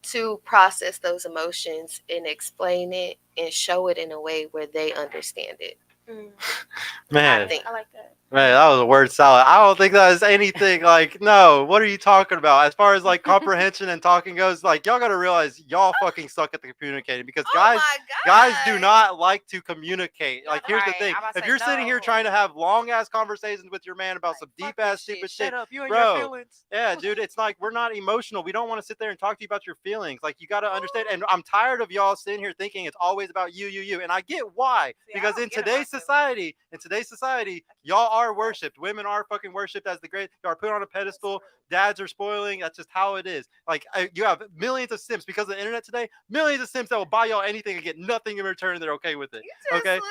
to process those emotions and explain it and show it in a way where they understand it. Man, I like that. Man, that was a word salad. I don't think that is anything like, no, what are you talking about? As far as like comprehension and talking goes, like, y'all got to realize y'all fucking suck at the communicating, because guys do not like to communicate. Like, here's the thing. If you're sitting here trying to have long ass conversations with your man about some deep ass stupid shit, Shut up, you and bro, your feelings. yeah, dude, it's like, we're not emotional. We don't want to sit there and talk to you about your feelings. Like, you got to understand. And I'm tired of y'all sitting here thinking it's always about you. And I get why, because in today's society, y'all are worshipped. Women are fucking worshipped as the great. You are put on a pedestal. Dads are spoiling. That's just how it is. Like, you have millions of simps because of the internet today. Millions of simps that will buy y'all anything and get nothing in return. And they're okay with it. You just literally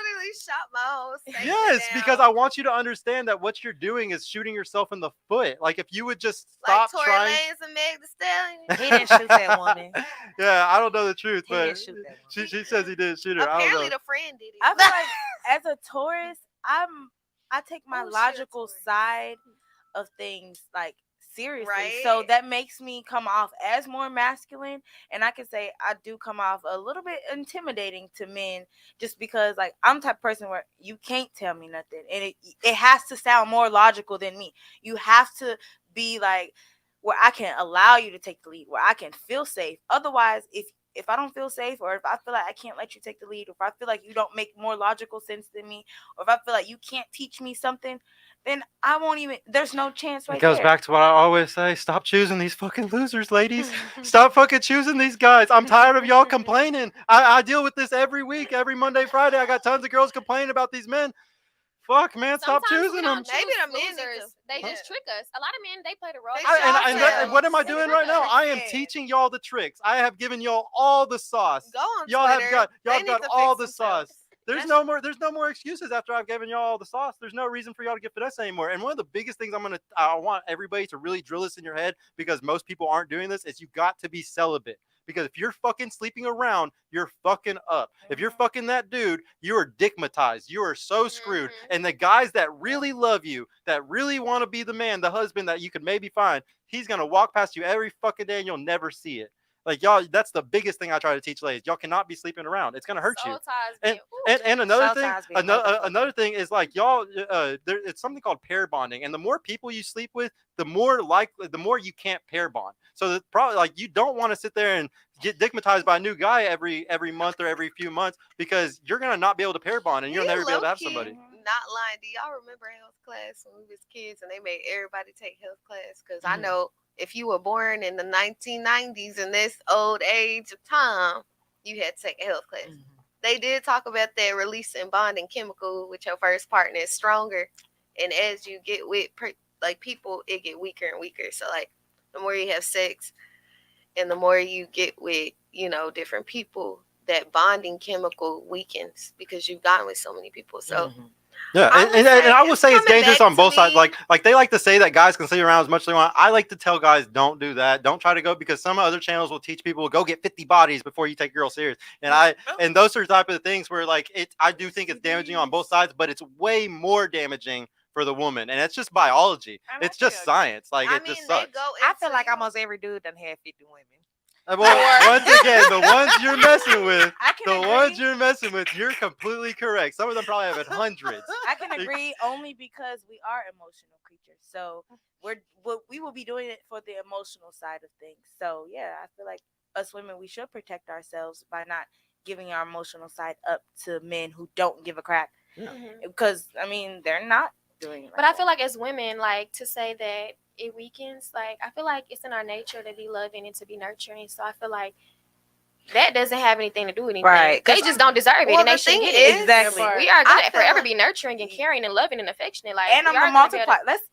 shot my whole statement Yes, down. because I want you to understand that what you're doing is shooting yourself in the foot. Like, if you would just stop Tory trying. Lanez and Meg Thee Stallion. He didn't shoot that woman. Yeah, I don't know the truth, He but didn't shoot that woman. she says he didn't shoot her. Apparently, I don't know. the friend did it. I feel like as a Taurus, I take my logical side of things like seriously. So that makes me come off as more masculine, and I can say I do come off a little bit intimidating to men, just because like I'm the type of person where you can't tell me nothing, and it has to sound more logical than me. You have to be like where I can allow you to take the lead, where I can feel safe. Otherwise, if I don't feel safe, or if I feel like I can't let you take the lead, or if I feel like you don't make more logical sense than me, or if I feel like you can't teach me something, then I won't even, there's no chance right there. It goes back to what I always say. Stop choosing these fucking losers, ladies. Stop fucking choosing these guys. I'm tired of y'all complaining. I deal with this every week, every Monday, Friday. I got tons of girls complaining about these men. Fuck, man, stop choosing them. Maybe the losers, they just trick us. A lot of men, they play the role. And what am I doing right now? I am teaching y'all the tricks. I have given y'all all the sauce. Go on y'all Twitter. Have got all the sauce. There's no more excuses after I've given y'all all the sauce. There's no reason for y'all to get finesse anymore. And one of the biggest things I want everybody to really drill this in your head, because most people aren't doing this, is you got to be celibate. Because if you're fucking sleeping around, you're fucking up. If you're fucking that dude, you are dickmatized. You are so screwed. And the guys that really love you, that really want to be the man, the husband that you could maybe find, he's going to walk past you every fucking day and you'll never see it. Like, y'all, that's the biggest thing I try to teach ladies. Y'all cannot be sleeping around. It's gonna hurt you. And another thing is, like, y'all, it's something called pair bonding. And the more people you sleep with, the more you can't pair bond. So that probably, like, you don't want to sit there and get dickmatized by a new guy every month or every few months, because you're gonna not be able to pair bond and you'll never be able to have somebody. Not lying. Do y'all remember health class when we was kids and they made everybody take health class? Because I know, if you were born in the 1990s in this old age of time, you had to take a health class. They did talk about that releasing bonding chemical with your first partner is stronger. And as you get with people, it get weaker and weaker. So like the more you have sex and the more you get with, different people, that bonding chemical weakens because you've gone with so many people. So yeah, and I will say it's dangerous on both sides. Like they like to say that guys can sleep around as much as they want. I like to tell guys, don't do that. Don't try to go, because some other channels will teach people, go get 50 bodies before you take a girl serious. And those are the type of things where, like, I do think it's damaging on both sides, but it's way more damaging for the woman, and it's just biology. It's just science. Like, it just sucks. I feel like almost every dude done had 50 women. Well, once again, the ones you're messing with, I can agree. you're completely correct. Some of them probably have it hundreds. I can agree only because we are emotional creatures. So we will be doing it for the emotional side of things. So yeah, I feel like us women, we should protect ourselves by not giving our emotional side up to men who don't give a crap. Because I mean, they're not doing it. But I feel like as women, like to say that it weakens, like I feel like it's in our nature to be loving and to be nurturing. So I feel like that doesn't have anything to do with anything. Right. They just don't deserve it, Well, and they the should thing get is- it. Exactly. We are going to feel forever like- be nurturing and caring and loving and affectionate. Like, And I'm we are gonna gonna be multiply. able Let's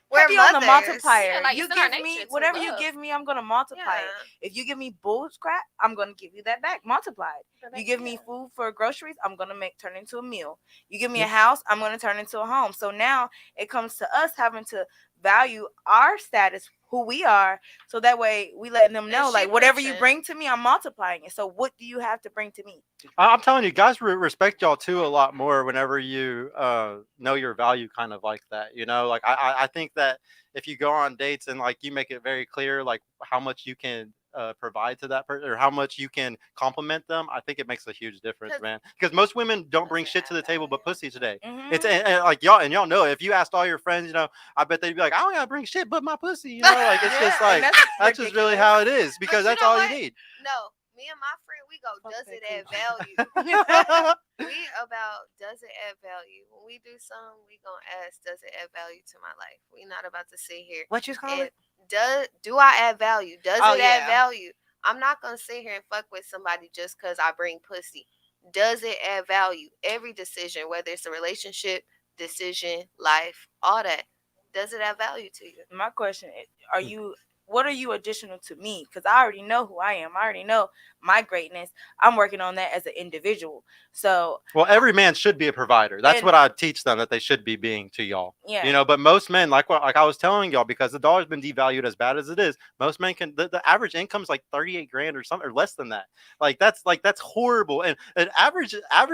We're put you on the mothers. multiplier. Yeah, like, You it's in our give me nature to whatever you love. give me, I'm gonna multiply it. If you give me bull crap, I'm gonna give you that back multiplied. You give me food for groceries, I'm gonna turn into a meal. You give me a house, I'm gonna turn into a home. So now it comes to us having to value our status, who we are, so that way we letting them know, like, whatever you bring to me, I'm multiplying it. So what do you have to bring to me? I'm telling you, guys respect y'all too a lot more whenever you know your value, kind of like that. You know, like I think that if you go on dates and like you make it very clear like how much you can provide to that person or how much you can compliment them, I think it makes a huge difference, man. Because most women don't bring shit to the table but pussy today. It's and like y'all know, if you asked all your friends, you know, I bet they'd be like, I don't gotta bring shit but my pussy. You know, like it's just like that's just really how it is because But you that's know all what? you need. No, me and my friend, we go, does it add value? We about, does it add value? When we do something, we gonna ask, does it add value to my life? We not about to sit here. What you call it? Do I add value? Does Oh, it add yeah. value? I'm not gonna sit here and fuck with somebody just because I bring pussy. Does it add value? Every decision, whether it's a relationship, decision, life, all that, does it add value to you? My question is, what are you additional to me? Because I already know who I am. I already know my greatness. I'm working on that as an individual. So Well, every man should be a provider. That's And- what I teach them that they should be being to y'all. yeah, You know, but most men, like I was telling y'all, because the dollar's been devalued as bad as it is, most men can the average income's like 38 grand or something or less than that. That's horrible. And average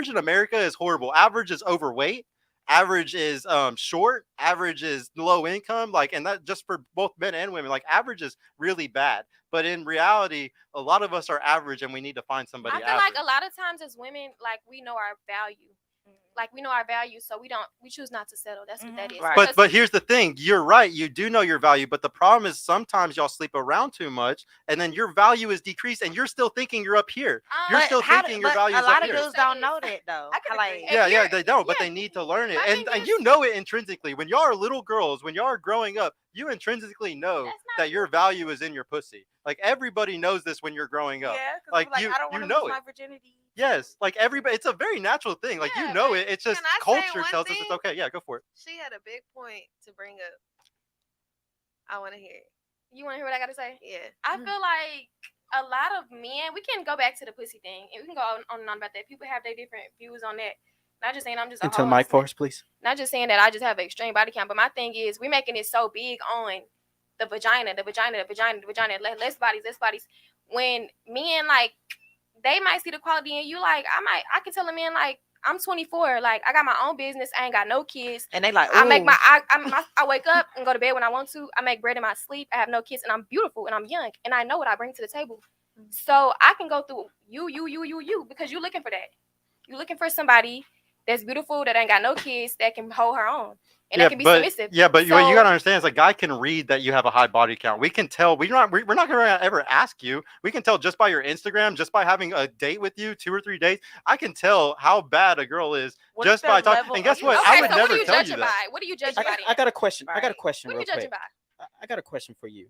in America is horrible. Average is overweight. Average is short. Average is low income. Like, and that just for both men and women. Like, average is really bad. But in reality, a lot of us are average, and we need to find somebody I feel average. like a lot of times as women, like we know our value. Like we know our value, so we choose not to settle. That's what that is. Right. But here's the thing. You're right. You do know your value. But the problem is sometimes y'all sleep around too much, and then your value is decreased, and you're still thinking you're up here. You're still thinking your value A is lot up of here. dudes don't know that though. Like, Yeah, they don't, but they need to learn it. And you know it intrinsically. When y'all are little girls, when y'all are growing up, you intrinsically know that your value is in your pussy. Like everybody knows this when you're growing up. Yeah, like I don't you want to know lose it. my virginity. Yes, like everybody, it's a very natural thing. Like you know it. It's just Can I say culture one tells us thing? it's okay. Yeah, go for it. She had a big point to bring up. I want to hear it. You want to hear what I got to say? Yeah. I feel like a lot of men, we can go back to the pussy thing, and we can go on and on about that. People have their different views on that. Not just saying I'm just a Into hoe, the mic I'm for us, please. not just saying that I just have an extreme body count, but my thing is we're making it so big on the vagina, less bodies. When men, like, they might see the quality in you. Like, I can tell a man, like, I'm 24, like, I got my own business, I ain't got no kids. and they like, I make ooh. I wake up and go to bed when I want to. I make bread in my sleep. I have no kids, and I'm beautiful and I'm young, and I know what I bring to the table. So I can go through you because you're looking for that. You're looking for somebody that's beautiful, that ain't got no kids, that can hold her own, and that can be submissive. Yeah, but so, what you gotta understand is a guy can read that you have a high body count. We can tell. We're not gonna ever ask you. We can tell just by your Instagram, just by having a date with you, 2 or 3 dates. I can tell how bad a girl is What just is by their talking. level And guess of- what? Okay, I would so never what are you tell you judging that. by? What are you judging by? I got a question. I got a Right. question What are real you judging quick. by? I got a question for you.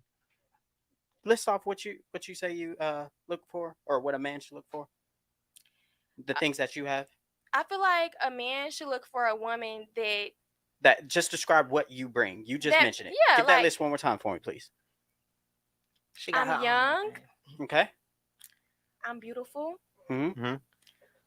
List off what you say you look for, or what a man should look for. The things that you have. I feel like a man should look for a woman That just describe what you bring. You just That- mentioned it. yeah, Give that like- list one more time for me, please. She got her I'm own young, thing. Okay. I'm beautiful, Mm-hmm.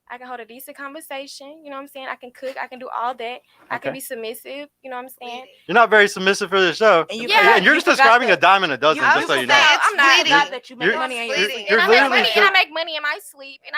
I can hold a decent conversation, you know what I'm saying? I can cook, I can do all that. I can Okay. be submissive, you know what I'm saying? You're not very submissive for the show. And you Yeah. forgot- And you're you just forgot describing a that- dime and a dozen, you just so you know. forgot- I'm not. Fleeting. forgot that you make You're- money on your Fleeting. sleep. You're And I make literally money, and I make money in my sleep, and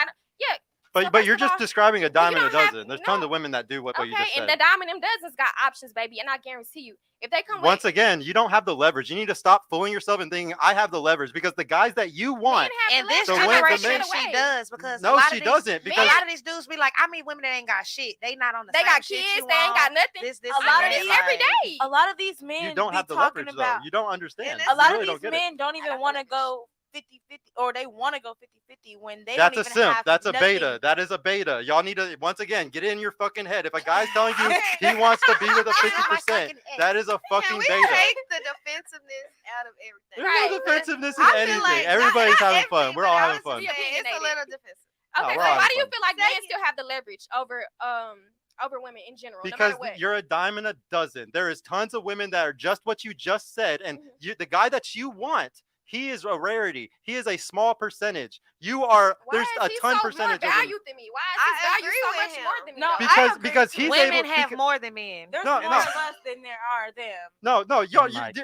So But first you're of just all, describing a dime and a don't have- dozen. There's no. tons of women that do what you Okay, just and said. the dime and them dozens got options, baby, and I guarantee you, if they come Once with again, you don't have the leverage. You need to stop fooling yourself and thinking I have the leverage because the guys that you want. men In have this the So when leverage, the generation, men- she does because No, a lot she of these, doesn't, because- a lot of these dudes be like, I mean, women that ain't got shit. They not on the They same got shit kids, you they ain't got want. nothing. This, A lot of I these- mean, every day. A lot of these men You don't be have the talking leverage about. though. You don't understand. And A You lot really of don't these get it. men don't even want to go 50-50, or they want to go 50-50 when they That's don't a even simp. have That's a nothing. beta. That is a beta. Y'all need to once again get it in your fucking head. If a guy's telling you Okay. he wants to be with a Get it in my 50%, fucking head. that is a Can fucking we beta. take the defensiveness out of everything? There's Right. no defensiveness in I feel anything. like Everybody's not having fun. everything, We're but all I having was fun. just saying, it's a little defensive. No, Okay, we're so all why having do you fun. feel like men Second- still have the leverage over women in general, no Because matter what? you're a dime and a dozen. There is tons of women that are just what you just said, and the guy that you want, he is a rarity. He is a small percentage. You are Why there's is a he ton so percentage more of women. valued than me? Why is I his value agree so with much him. more than me? No, though? I because agree he's Women able have because- more than men. There's No, more no. of us than there are them. No, y'all. Mike.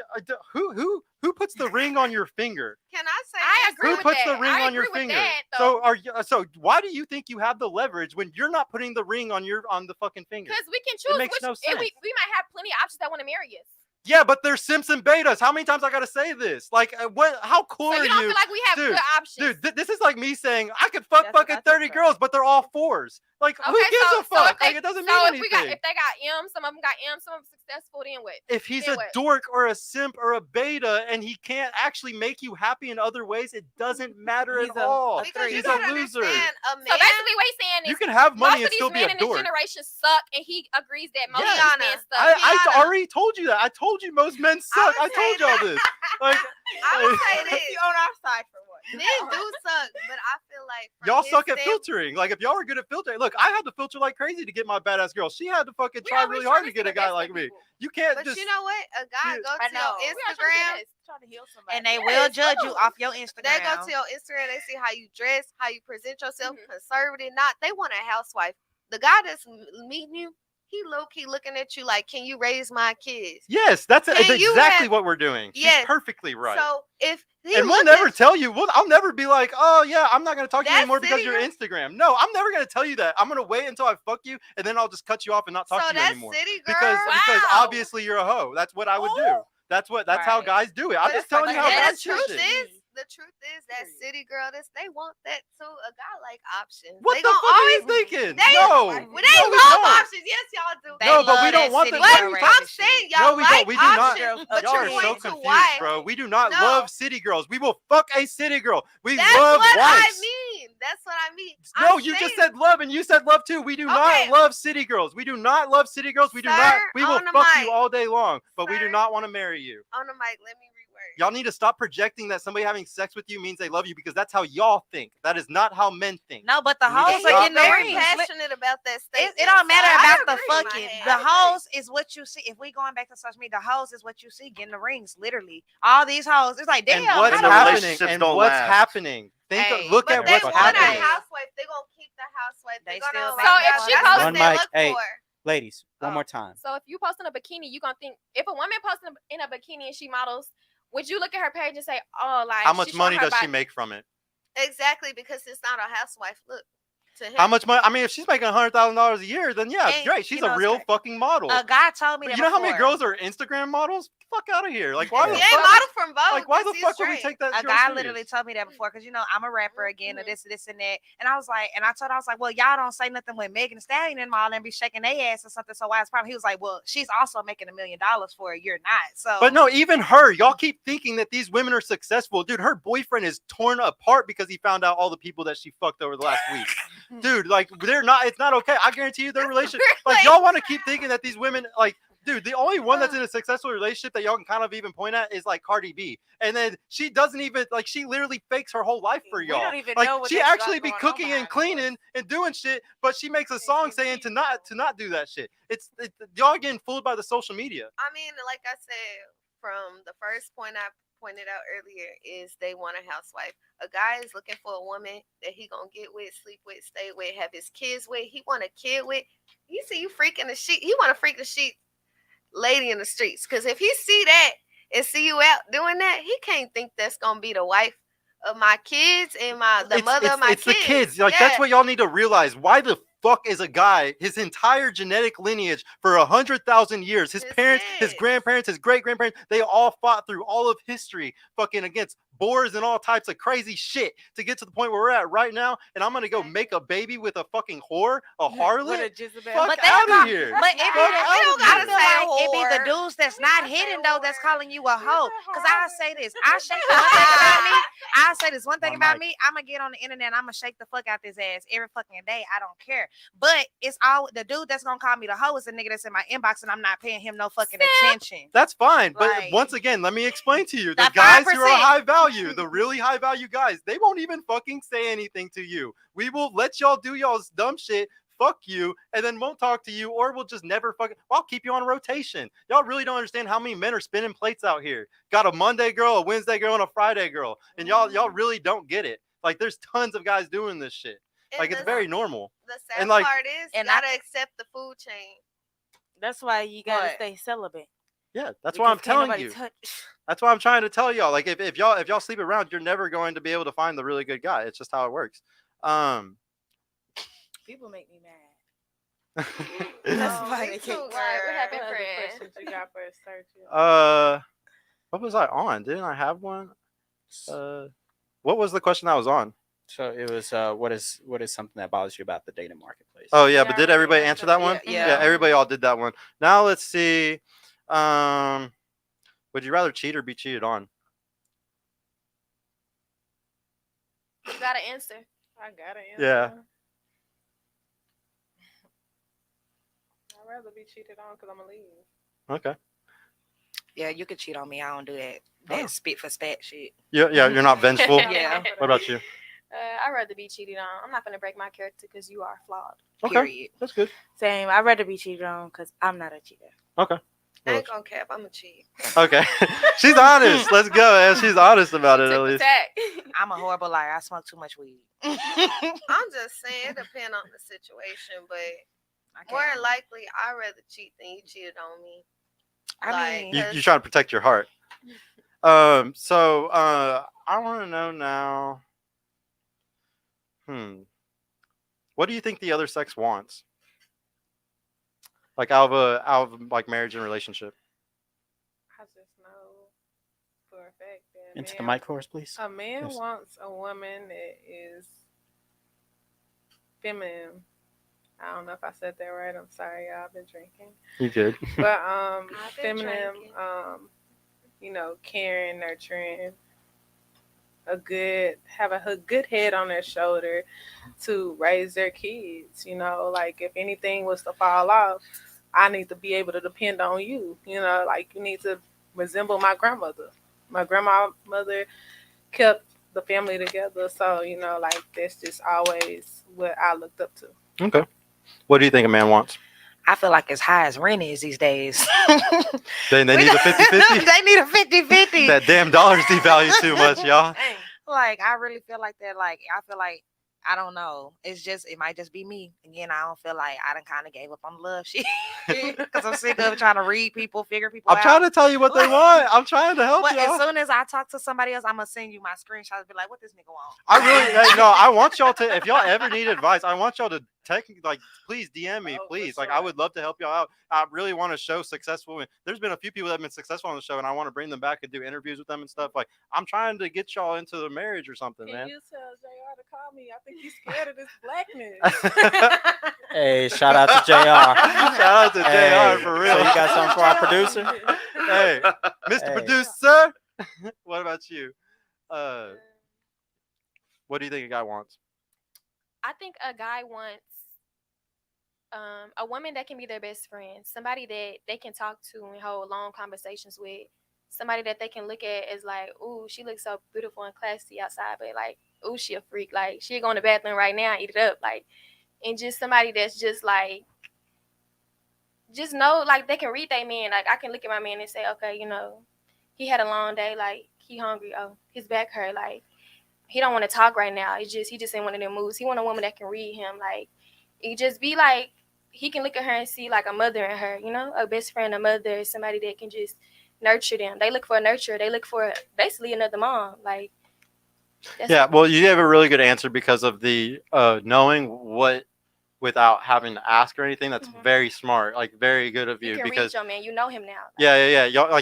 Who puts the ring on your finger? Can I say I this? agree Who with puts that. the ring I on your agree with finger? that, So though. are you? So why do you think you have the leverage when you're not putting the ring on the fucking finger? Because we can choose makes which, no and we sense. might have plenty of options that want to marry us. Yeah, but they're simps and betas. How many times I gotta say this? Like, what? How cool So are you don't you? feel like we have Dude, good options. Dude, this is like me saying I could fuck That's fucking what I 30 think, girls, but they're all fours. Like, who gives a fuck? Like, it doesn't mean so anything. if they got M, some of them got M, some of them successful, then what? If he's Then a what? dork or a simp or a beta and he can't actually make you happy in other ways, it doesn't matter He's at a all. Because you He's gotta a loser. understand, a man. So basically, what he's saying is You can have money most and of these still be men a in this dork. generation suck, and he agrees that most Yeah. of these men suck. I Kiana. already told you that. I told you most men suck. I would told say y'all that. this. Like, I would say If this. you on our side for what? Men do suck, but I feel like from y'all his suck at stand- filtering. Like, if y'all were good at filtering, look, I had to filter like crazy to get my badass girl. She had to fucking We try always really try hard to to get see a the guy best like in me. people. You can't But just. you know what? A guy Yeah. go I to know. your We always try to do Instagram. the best. Trying to heal somebody. And they will judge you off your They go Instagram. to your Instagram. They see how you dress, how you present yourself, Mhm. conservative. Not they want a housewife. The guy that's meeting you, he low key looking at you like, "Can you raise my kids?" Yes, that's Can you exactly have- what we're doing. She's Yes. perfectly right. So if he And we'll look never at- tell you. I'll never be like, oh yeah, I'm not gonna talk to you That's anymore because city you're girl. Instagram. No, I'm never gonna tell you that. I'm gonna wait until I fuck you, and then I'll just cut you off and not talk so to you that's anymore. city girl. Because Wow. obviously you're a hoe. That's what I would do. That's how Right. guys do it. I'm But just telling you how the guys do truth shit. is, the truth is that city girl, they want that too. A guy like options. What they the gonna fuck are you always thinking? They- No, Well, no, they we love don't. options. Yes, y'all do. They No, but we love don't that want city the- But girl we- ratchet I'm saying shit. y'all No, we like don't. We do not. options, but Y'all you're are so going to confused, wife. bro. We do not No. love city girls. We will fuck a city girl. We That's love what wives. I mean. That's what I mean. No, I'm you just saying- said love, and you said love too. We do Okay. not love city girls. We do not love city girls. We do not. Sir, We will on the fuck mic. you all day long, but we do Sir. not want to marry you. on the mic. Let me reword. Y'all need to stop projecting that somebody having sex with you means they love you because that's how y'all think. That is not how men think. No, but the You need to hoes are stop getting the thinking very rings. that. passionate about that It, statement. it don't matter So I about the agree, my fucking. head. The I agree. hoes is what you see. If we going back to social media, the hoes is what you see getting the rings. Literally, all these hoes. It's like, damn. And what's how And the do- happening? relationships And don't what's last. happening? Hey, Look But at they what's want happening. a housewife. They're gonna keep the housewife. They They're gonna still like So that. if she That's posts- what One they mic, look hey. for. Ladies, one Oh. more time. So if you post in a bikini, you gonna think if a woman posting in a bikini and she models, would you look at her page and say, "Oh, like How she's much showing money her does she body." make from it? Exactly, because it's not a housewife. Look to him. How much money? I mean, if she's making $100,000 a year, then yeah, And great. She's you know a it's real crazy. fucking model. A guy told me But that. you know how many before. girls are Instagram models? Get the fuck out of here. Like, why the He ain't fuck? model from Vogue. Like, why the 'cause he's fuck would we straight. take that? A girl guy serious? literally told me that before because I'm a rapper again, or Mhm. this and that. And I was like, and I told her, I was like, well, y'all don't say nothing when Megan Thee Stallion and all and be shaking their ass or something. So why is problem? He was like, well, she's also making $1 million for it. You're not. So But no, even her, y'all keep thinking that these women are successful. Dude, her boyfriend is torn apart because he found out all the people that she fucked over the last week. Dude, like they're not, it's not okay. I guarantee you their relationship. Like y'all want to keep thinking that these women, like, dude, the only one that's in a successful relationship that y'all can kind of even point at is like Cardi B. And then she doesn't even like she literally fakes her whole life for We y'all. don't even Like know what she they got actually be going on cooking and behind cleaning and doing shit, but she makes a song saying to not do that shit. It's y'all getting fooled by the social media. I mean, like I said, from the first point I pointed out earlier, is they want a housewife. A guy is looking for a woman that he gonna get with, sleep with, stay with, have his kids with. He want a kid with. You see, you freaking the sheet. He want to freak the sheet lady in the streets. Because if he see that and see you out doing that, he can't think that's gonna be the wife of my kids and the mother of my it's kids. the kids. Like that's what y'all need to realize. Why the fuck is a guy, his entire genetic lineage for 100,000 years, his parents, his grandparents, his great grandparents, they all fought through all of history, fucking against boars and all types of crazy shit to get to the point where we're at right now. And I'm gonna go make a baby with a fucking whore, a harlot. Fuck out of here. But it be I feel like it be the dudes that's not hitting though that's calling you a hoe. Cause I'll say this. I shake the one thing about me. I'll say this one thing about me. I'm gonna get on the internet and I'm gonna shake the fuck out this ass every fucking day. I don't care. But it's all the dude that's gonna call me the hoe is the nigga that's in my inbox and I'm not paying him no fucking attention. That's fine. But Like, once again, let me explain to you. The that guys who are 5%. high value, the really high value guys, they won't even fucking say anything to you. We will let y'all do y'all's dumb shit. Fuck you, and then won't talk to you, or we'll just never fucking. I'll keep you on rotation. Y'all really don't understand how many men are spinning plates out here. Got a Monday girl, a Wednesday girl, and a Friday girl, and y'all really don't get it. Like there's tons of guys doing this shit. Like it's very normal. The sad like, part is you gotta accept the food chain. That's why you gotta stay celibate. Yeah, that's why I'm telling you. That's why I'm trying to tell y'all. Like if y'all sleep around, you're never going to be able to find the really good guy. It's just how it works. People make me mad. That's why they can't. What happened, questions you got for Sergio? What was I on? Didn't I have one? What was the question I was on? So it was what is something that bothers you about the dating marketplace? Oh yeah, but did everybody answer that one? Yeah. Everybody all did that one. Now let's see. Would you rather cheat or be cheated on? You gotta answer. I gotta answer. Yeah. I'd rather be cheated on because I'm gonna leave. Okay. Yeah, you could cheat on me. I don't do that spit for spat shit. Yeah, you're not vengeful. Yeah. What about you? I'd rather be cheated on. I'm not gonna break my character because you are flawed. Okay, Period. that's good. Same. I'd rather be cheated on because I'm not a cheater. Okay. I ain't gonna cap. I'm a cheat. Okay. She's honest. Let's go, man. She's honest about it at least. I'm a horrible liar. I smoke too much weed. I'm just saying it depends on the situation, but more than likely, I'd rather cheat than you cheated on me. I mean, you trying to protect your heart. So I want to know now. What do you think the other sex wants? Like out of like marriage and relationship. I just know for a fact that Into the mic course, please. A man Yes. wants a woman that is feminine. I don't know if I said that right. I'm sorry, y'all. I've been drinking. You did. But been feminine, caring, nurturing, have a good head on their shoulder to raise their kids. Like if anything was to fall off, I need to be able to depend on you. Like you need to resemble my grandmother. My grandmother kept the family together. So, like that's just always what I looked up to. Okay. What do you think a man wants? I feel like as high as rent is these days. They need a 50-50? They need a 50-50. That damn dollar's devalued too much, y'all. Like, I really feel like that. Like, I feel like, I don't know. It might just be me. Again, I don't feel like I done kind of gave up on the love shit. Because I'm sick of trying to read people, figure people out. I'm trying to tell you what they want. I'm trying to help But you. as soon as I talk to somebody else, I'm going to send you my screenshots and be like, what this nigga want? I want y'all to, if y'all ever need advice, I want y'all to please DM me, please. Like, I would love to help y'all out. I really want to show successful. There's been a few people that have been successful on the show, and I want to bring them back and do interviews with them and stuff. Like, I'm trying to get y'all into the marriage or something, man. Can you tell JR to call me? I think he's scared of this blackness. Hey, shout out to JR. Shout out to JR for real. So you got something for our producer? Hey, Mr. Hey. Producer. What about you? What do you think a guy wants? I think a guy wants a woman that can be their best friend, somebody that they can talk to and hold long conversations with, somebody that they can look at as like, ooh, she looks so beautiful and classy outside, but like, ooh, she a freak. Like, she go in the bathroom right now and eat it up. Like, and just somebody that's just like, just know, like, they can read their man. Like, I can look at my man and say, okay, he had a long day. Like, he hungry. Oh, his back hurt. Like, he don't want to talk right now. He just in one of them moods. He want a woman that can read him. Like, it just be like, he can look at her and see like a mother in her, a best friend, a mother, somebody that can just nurture them. They look for a nurturer. They look for basically another mom. Like, Yeah, well, you have a really good answer because of the knowing what without having to ask or anything. That's very smart, like very good of You you can because read your man. You know him now. yeah. Y'all,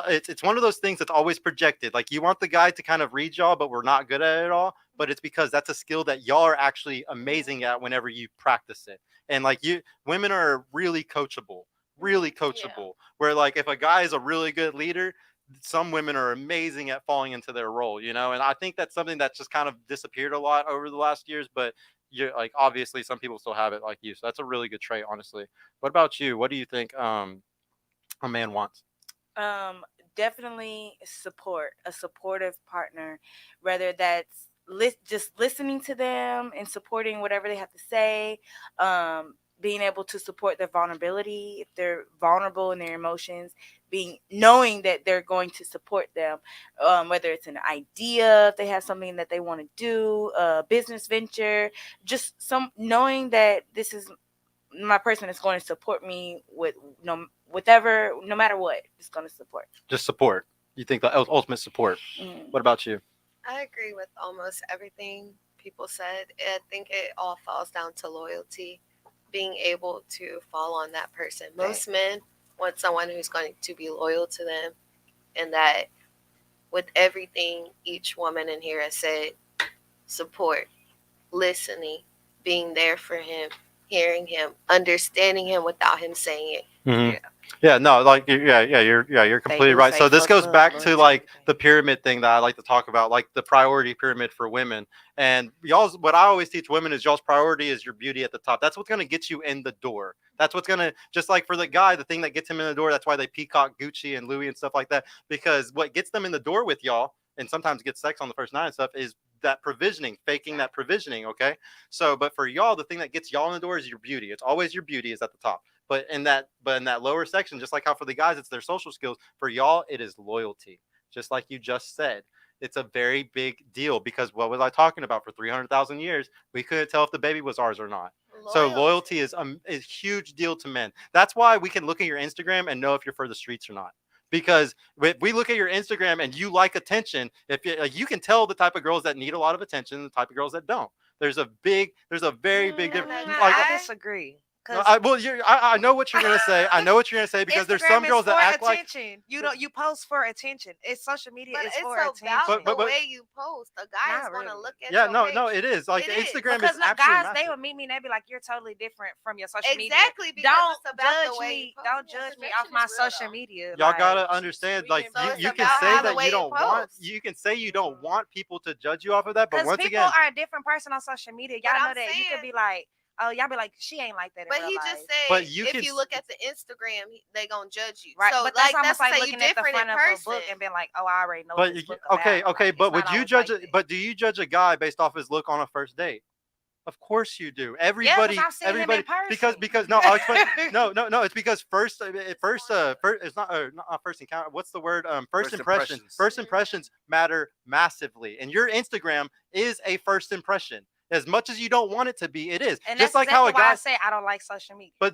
it's one of those things that's always projected. Like you want the guy to kind of read y'all, but we're not good at it all. But it's because that's a skill that y'all are actually amazing at whenever you practice it. And like women are really coachable, really coachable. Where like if a guy is a really good leader, some women are amazing at falling into their role, you know. And I think that's something that's just kind of disappeared a lot over the last years. But you like obviously some people still have it like you, so that's a really good trait, honestly. What about you? What do you think a man wants? Definitely support, a supportive partner, whether that's just listening to them and supporting whatever they have to say, being able to support their vulnerability if they're vulnerable in their emotions, knowing that they're going to support them, whether it's an idea, if they have something that they want to do, a business venture, just knowing that this is my person is going to support me with no matter what, it's going to support. Just support. You think the ultimate support. What about you? I agree with almost everything people said. I think it all falls down to loyalty, being able to fall on that person. Most men want someone who's going to be loyal to them, and that with everything each woman in here has said, support, listening, being there for him, hearing him, understanding him without him saying it. Mm-hmm. Yeah, no, like you're completely right. So this goes back to like the pyramid thing that I like to talk about, like the priority pyramid for women. And y'all's what I always teach women is y'all's priority is your beauty at the top. That's what's gonna get you in the door. That's what's gonna just like for the guy, the thing that gets him in the door. That's why they peacock Gucci and Louis and stuff like that. Because what gets them in the door with y'all, and sometimes gets sex on the first night and stuff, is that provisioning, faking that provisioning. Okay, so but for y'all, the thing that gets y'all in the door is your beauty. It's always your beauty is at the top. But in that lower section, just like how for the guys it's their social skills, for y'all it is loyalty. Just like you just said, it's a very big deal because what was I talking about for 300,000 years? We couldn't tell if the baby was ours or not. So loyalty is a huge deal to men. That's why we can look at your Instagram and know if you're for the streets or not. Because if we look at your Instagram and you like attention, if you can tell the type of girls that need a lot of attention and the type of girls that don't. There's a very big difference. I disagree. No, I know what you're gonna say. I know what you're gonna say because there's some girls that act attention. You post for attention. It's social media. But it's it's for about attention. the way you post. The guy is gonna look at. Yeah, your no, page. it is like It Instagram because is absolutely guys, they would meet me and they'd be like, "You're totally different from your social media." Exactly. Because Don't it's about judge the way me. you post. Don't judge me off my social media. Y'all like, gotta understand, like you can say that you don't want. You can say you don't want people to judge you off of that, but once people again, are a different person on social media. Y'all know that. You could be like, oh, y'all be like, she ain't like that. But he just said, but you if you look at the Instagram, they gonna judge you. Right, So but that's like almost that's like you looking at the different front in of a person. book and being like, oh, I already know. but this book okay, about. okay, Like, but it's would not you always judge like it? But do you judge a guy based off his look on a first date? Of course you do. Everybody, I've seen him in everybody, person. because no, I'll explain. No. It's because first, it's not first encounter. What's the word? First impressions. First impressions matter massively, and your Instagram is a first impression. As much as you don't want it to be, it is. And just that's like exactly how a guy. why I say I don't like social media. But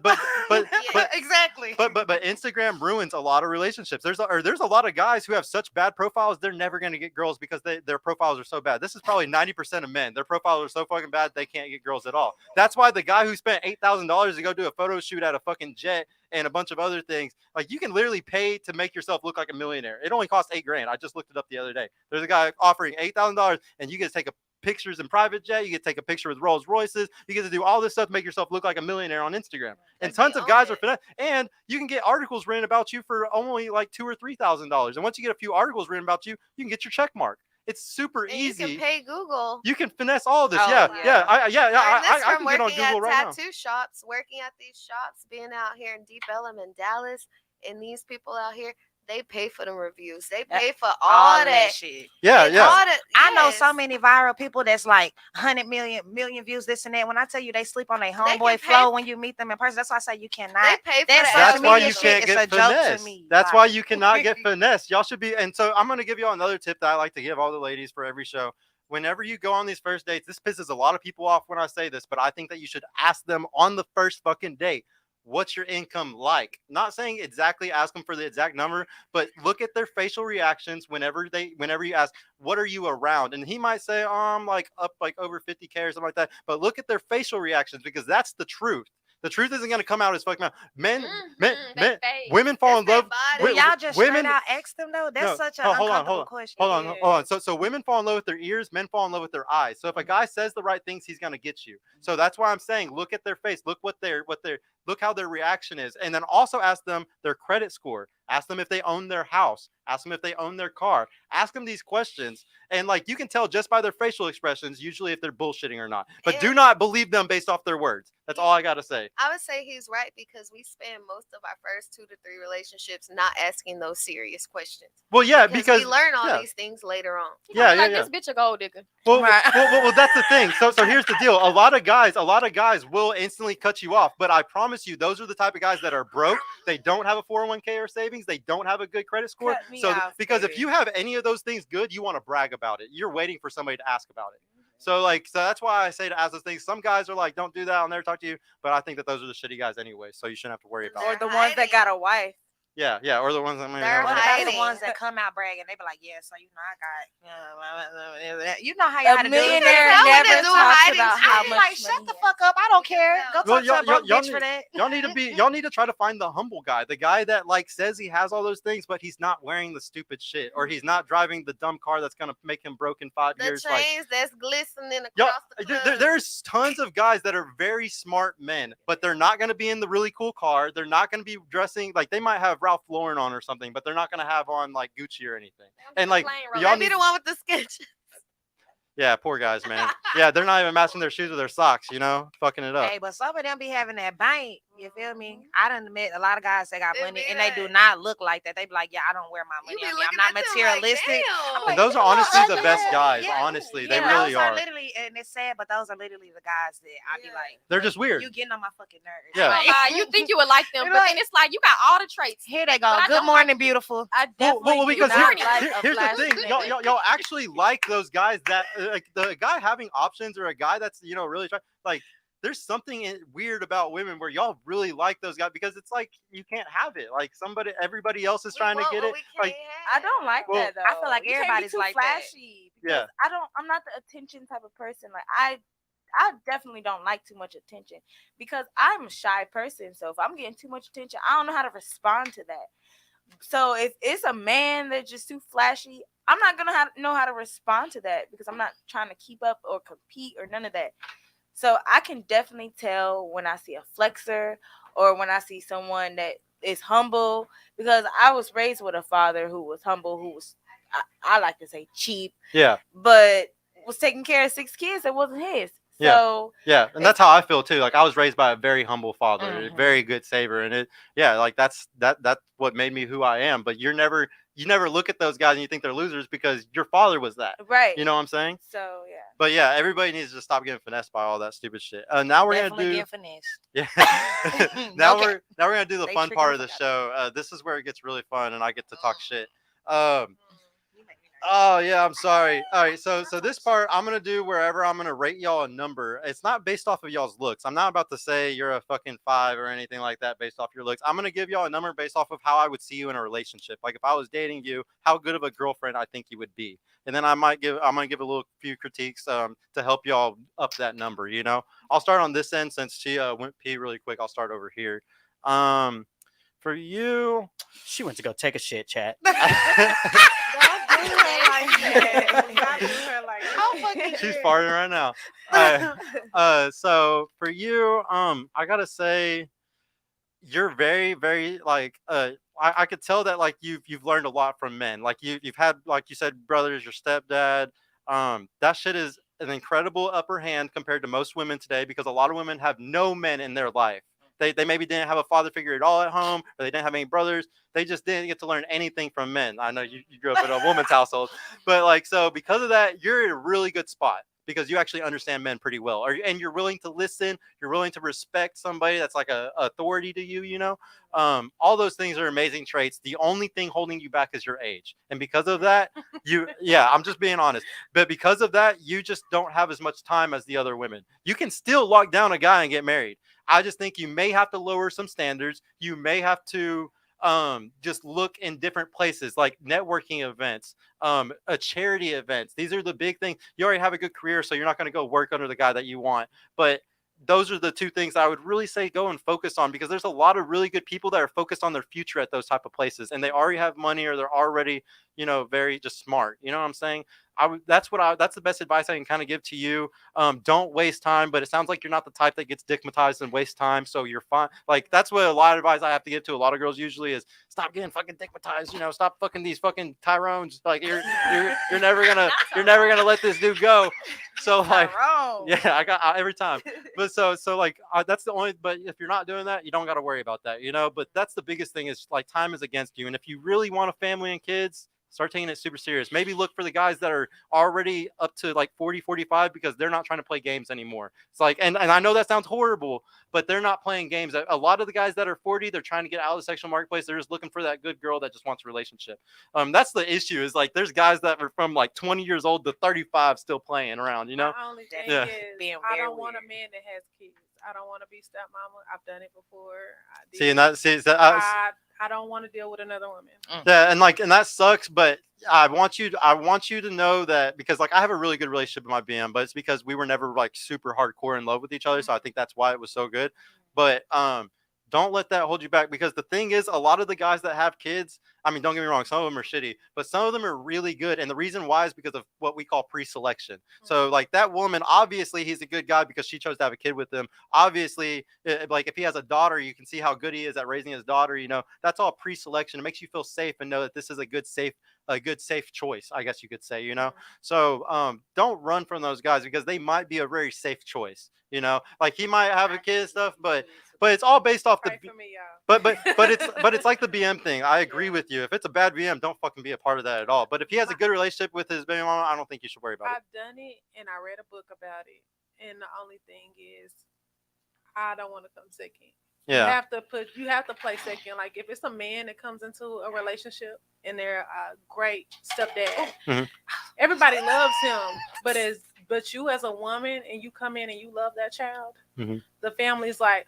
exactly. But Instagram ruins a lot of relationships. There's a lot of guys who have such bad profiles they're never going to get girls because their profiles are so bad. This is probably 90% of men. Their profiles are so fucking bad they can't get girls at all. That's why the guy who spent $8,000 to go do a photo shoot at a fucking jet and a bunch of other things, like you can literally pay to make yourself look like a millionaire. It only costs $8,000. I just looked it up the other day. There's a guy offering $8,000 and you get to take a pictures in private jet, you get to take a picture with Rolls Royces, you get to do all this stuff to make yourself look like a millionaire on Instagram. And tons of guys are finesse, and you can get articles written about you for only like $2,000 or $3,000. And once you get a few articles written about you, you can get your check mark. It's super easy. You can pay Google. You can finesse all of this. Oh, I can get on Google right now. Tattoo shops, working at these shops, being out here in Deep Ellum and Dallas, and these people out here, they pay for the reviews. They pay for all that shit. Yeah. I know so many viral people that's like 100 million views, this and that. When I tell you they sleep on their homeboy flow when you meet them in person, that's why I say you cannot. They pay for That's why you can't get finesse. That's why you cannot get finesse. Y'all should be. And so I'm going to give you all another tip that I like to give all the ladies for every show. Whenever you go on these first dates, this pisses a lot of people off when I say this, but I think that you should ask them on the first fucking date, what's your income like? Not saying exactly ask them for the exact number, but look at their facial reactions whenever you ask, what are you around? And he might say, oh, I'm like up like over 50K or something like that. But look at their facial reactions, because that's the truth. The truth isn't going to come out as fucking mouth. Men, women fall in love. Do y'all just women, straight out ask them though? That's such an hold uncomfortable on, question. hold on. So women fall in love with their ears, men fall in love with their eyes. So if a guy says the right things, he's going to get you. So that's why I'm saying, look at their face, look look how their reaction is, and then also ask them their credit score. Ask them if they own their house. Ask them if they own their car. Ask them these questions. And like, you can tell just by their facial expressions, usually if they're bullshitting or not. But do not believe them based off their words. That's all I got to say. I would say he's right, because we spend most of our first 2 to 3 relationships not asking those serious questions. Well, yeah, because we learn all these things later on. Like this bitch a gold digger. Well, that's the thing. So here's the deal. A lot of guys will instantly cut you off. But I promise you, those are the type of guys that are broke. They don't have a 401k or savings. They don't have a good credit score. So because if you have any of those things good, you want to brag about it. You're waiting for somebody to ask about it. So that's why I say to ask those things. Some guys are like, don't do that, I'll never talk to you. But I think that those are the shitty guys anyway. So you shouldn't have to worry about it. Or the ones that got a wife. Yeah, or the ones that What about the ones that come out bragging? They be like, yeah, so you know how y'all had to do it. Millionaire never talks about how much like, shut the fuck up. I don't care. Go talk to a broke bitch for that. Y'all need to try to find the humble guy, the guy that like says he has all those things, but he's not wearing the stupid shit, or he's not driving the dumb car that's gonna make him broke in 5 years. The chains that's glistening across the club. There's tons of guys that are very smart men, but they're not gonna be in the really cool car. They're not gonna be dressing like, they might have Ralph Lauren on or something, but they're not gonna have on like Gucci or anything. And like, y'all be the one with the sketch. Yeah, poor guys, man. Yeah, they're not even matching their shoes with their socks, fucking it up. Hey, but some of them be having that bank. You feel me? I done met a lot of guys that got money, and they do not look like that. They be like, yeah, I don't wear my money on me. I'm not materialistic. And those are honestly the best guys. Honestly, they really are. Literally, and it's sad, but those are literally the guys that I be like, they're just weird. You getting on my fucking nerves. Yeah. You think you would like them, but then it's like you got all the traits. Here they go. Good morning, beautiful. I definitely because here's the thing. Y'all actually like those guys that like the guy having options, or a guy that's really trying, like, there's something weird about women where y'all really like those guys, because it's like you can't have it. Like everybody else is trying to get it. Like, I don't like that though. I feel like everybody's like flashy. Yeah. I'm not the attention type of person. Like I definitely don't like too much attention, because I'm a shy person. So if I'm getting too much attention, I don't know how to respond to that. So if it's a man that's just too flashy, I'm not gonna know how to respond to that, because I'm not trying to keep up or compete or none of that. So I can definitely tell when I see a flexer, or when I see someone that is humble, because I was raised with a father who was humble, who was, I like to say, cheap. Yeah. But was taking care of 6 kids that wasn't his. So yeah, and that's how I feel too. Like, I was raised by a very humble father, a very good saver, and that's what made me who I am. But you never look at those guys and you think they're losers, because your father was that. Right. You know what I'm saying? So yeah. But yeah, everybody needs to stop getting finessed by all that stupid shit. Now we're Definitely gonna do. finessed. Yeah. Now we're gonna do the fun part of the show. This is where it gets really fun, and I get to talk shit. Oh yeah, I'm sorry. All right, so this part I'm gonna do wherever I'm gonna rate y'all a number. It's not based off of y'all's looks. I'm not about to say you're a fucking 5 or anything like that based off your looks. I'm gonna give y'all a number based off of how I would see you in a relationship. Like, if I was dating you, how good of a girlfriend I think you would be. And then I'm gonna give a few critiques to help y'all up that number. I'll start on this end since she went pee really quick. I'll start over here. For you, she went to go take a shit, chat. She's farting right now. So for you, I gotta say, you're very, very like I could tell that like you've learned a lot from men. Like you've had, like you said, brothers, your stepdad. That shit is an incredible upper hand compared to most women today, because a lot of women have no men in their life. They maybe didn't have a father figure at all at home, or they didn't have any brothers. They just didn't get to learn anything from men. I know you grew up in a woman's household, but so because of that, you're in a really good spot, because you actually understand men pretty well, and you're willing to listen. You're willing to respect somebody that's like a authority to you. All those things are amazing traits. The only thing holding you back is your age, and because of that, I'm just being honest. But because of that, you just don't have as much time as the other women. You can still lock down a guy and get married. I just think you may have to lower some standards. You may have to just look in different places like networking events, a charity events. These are the big things. You already have a good career, so you're not going to go work under the guy that you want. But those are the two things I would really say go and focus on, because there's a lot of really good people that are focused on their future at those type of places, and they already have money, or they're already, very just smart. You know what I'm saying? That's the best advice I can kind of give to you. Don't waste time, but it sounds like you're not the type that gets digmatized and waste time, so you're fine. Like, that's what a lot of advice I have to give to a lot of girls usually is stop getting fucking digmatized. Stop fucking these fucking Tyrones. Like, you're never gonna let this dude go. So like, yeah, I got every time. But so like that's the only. But if you're not doing that, you don't got to worry about that. But that's the biggest thing is like time is against you, and if you really want a family and kids, start taking it super serious. Maybe look for the guys that are already up to like 40, 45, because they're not trying to play games anymore. It's like, and I know that sounds horrible, but they're not playing games. A lot of the guys that are 40, they're trying to get out of the sexual marketplace. They're just looking for that good girl that just wants a relationship. That's the issue, is like there's guys that are from like 20 years old to 35 still playing around, My only thing Yeah. is, Being I very don't want a weird. man that has kids. I don't want to be stepmama. I've done it before. I did. See, and I don't want to deal with another woman. yeah, and that sucks, but I want you to know that, because like I have a really good relationship with my BM, but it's because we were never like super hardcore in love with each other, so I think that's why it was so good. But don't let that hold you back, because the thing is, a lot of the guys that have kids, I mean, don't get me wrong, some of them are shitty, but some of them are really good, and the reason why is because of what we call pre-selection. So like that woman, obviously he's a good guy because she chose to have a kid with him. Obviously, like if he has a daughter, you can see how good he is at raising his daughter. That's all pre-selection. It makes you feel safe and know that this is a good safe choice, I guess you could say. So don't run from those guys, because they might be a very safe choice. Like he might have a kid and stuff, but it's all based off Pray for me, y'all. but it's like the BM thing. I agree with you. If it's a bad BM, don't fucking be a part of that at all. But if he has a good relationship with his baby mama, I don't think you should worry about it. I've done it, and I read a book about it, and the only thing is, I don't want to come second. Yeah. You have to play second. Like if it's a man that comes into a relationship and they're a great stepdad, Mhm. everybody loves him. But you as a woman, and you come in and you love that child, Mhm. the family's like,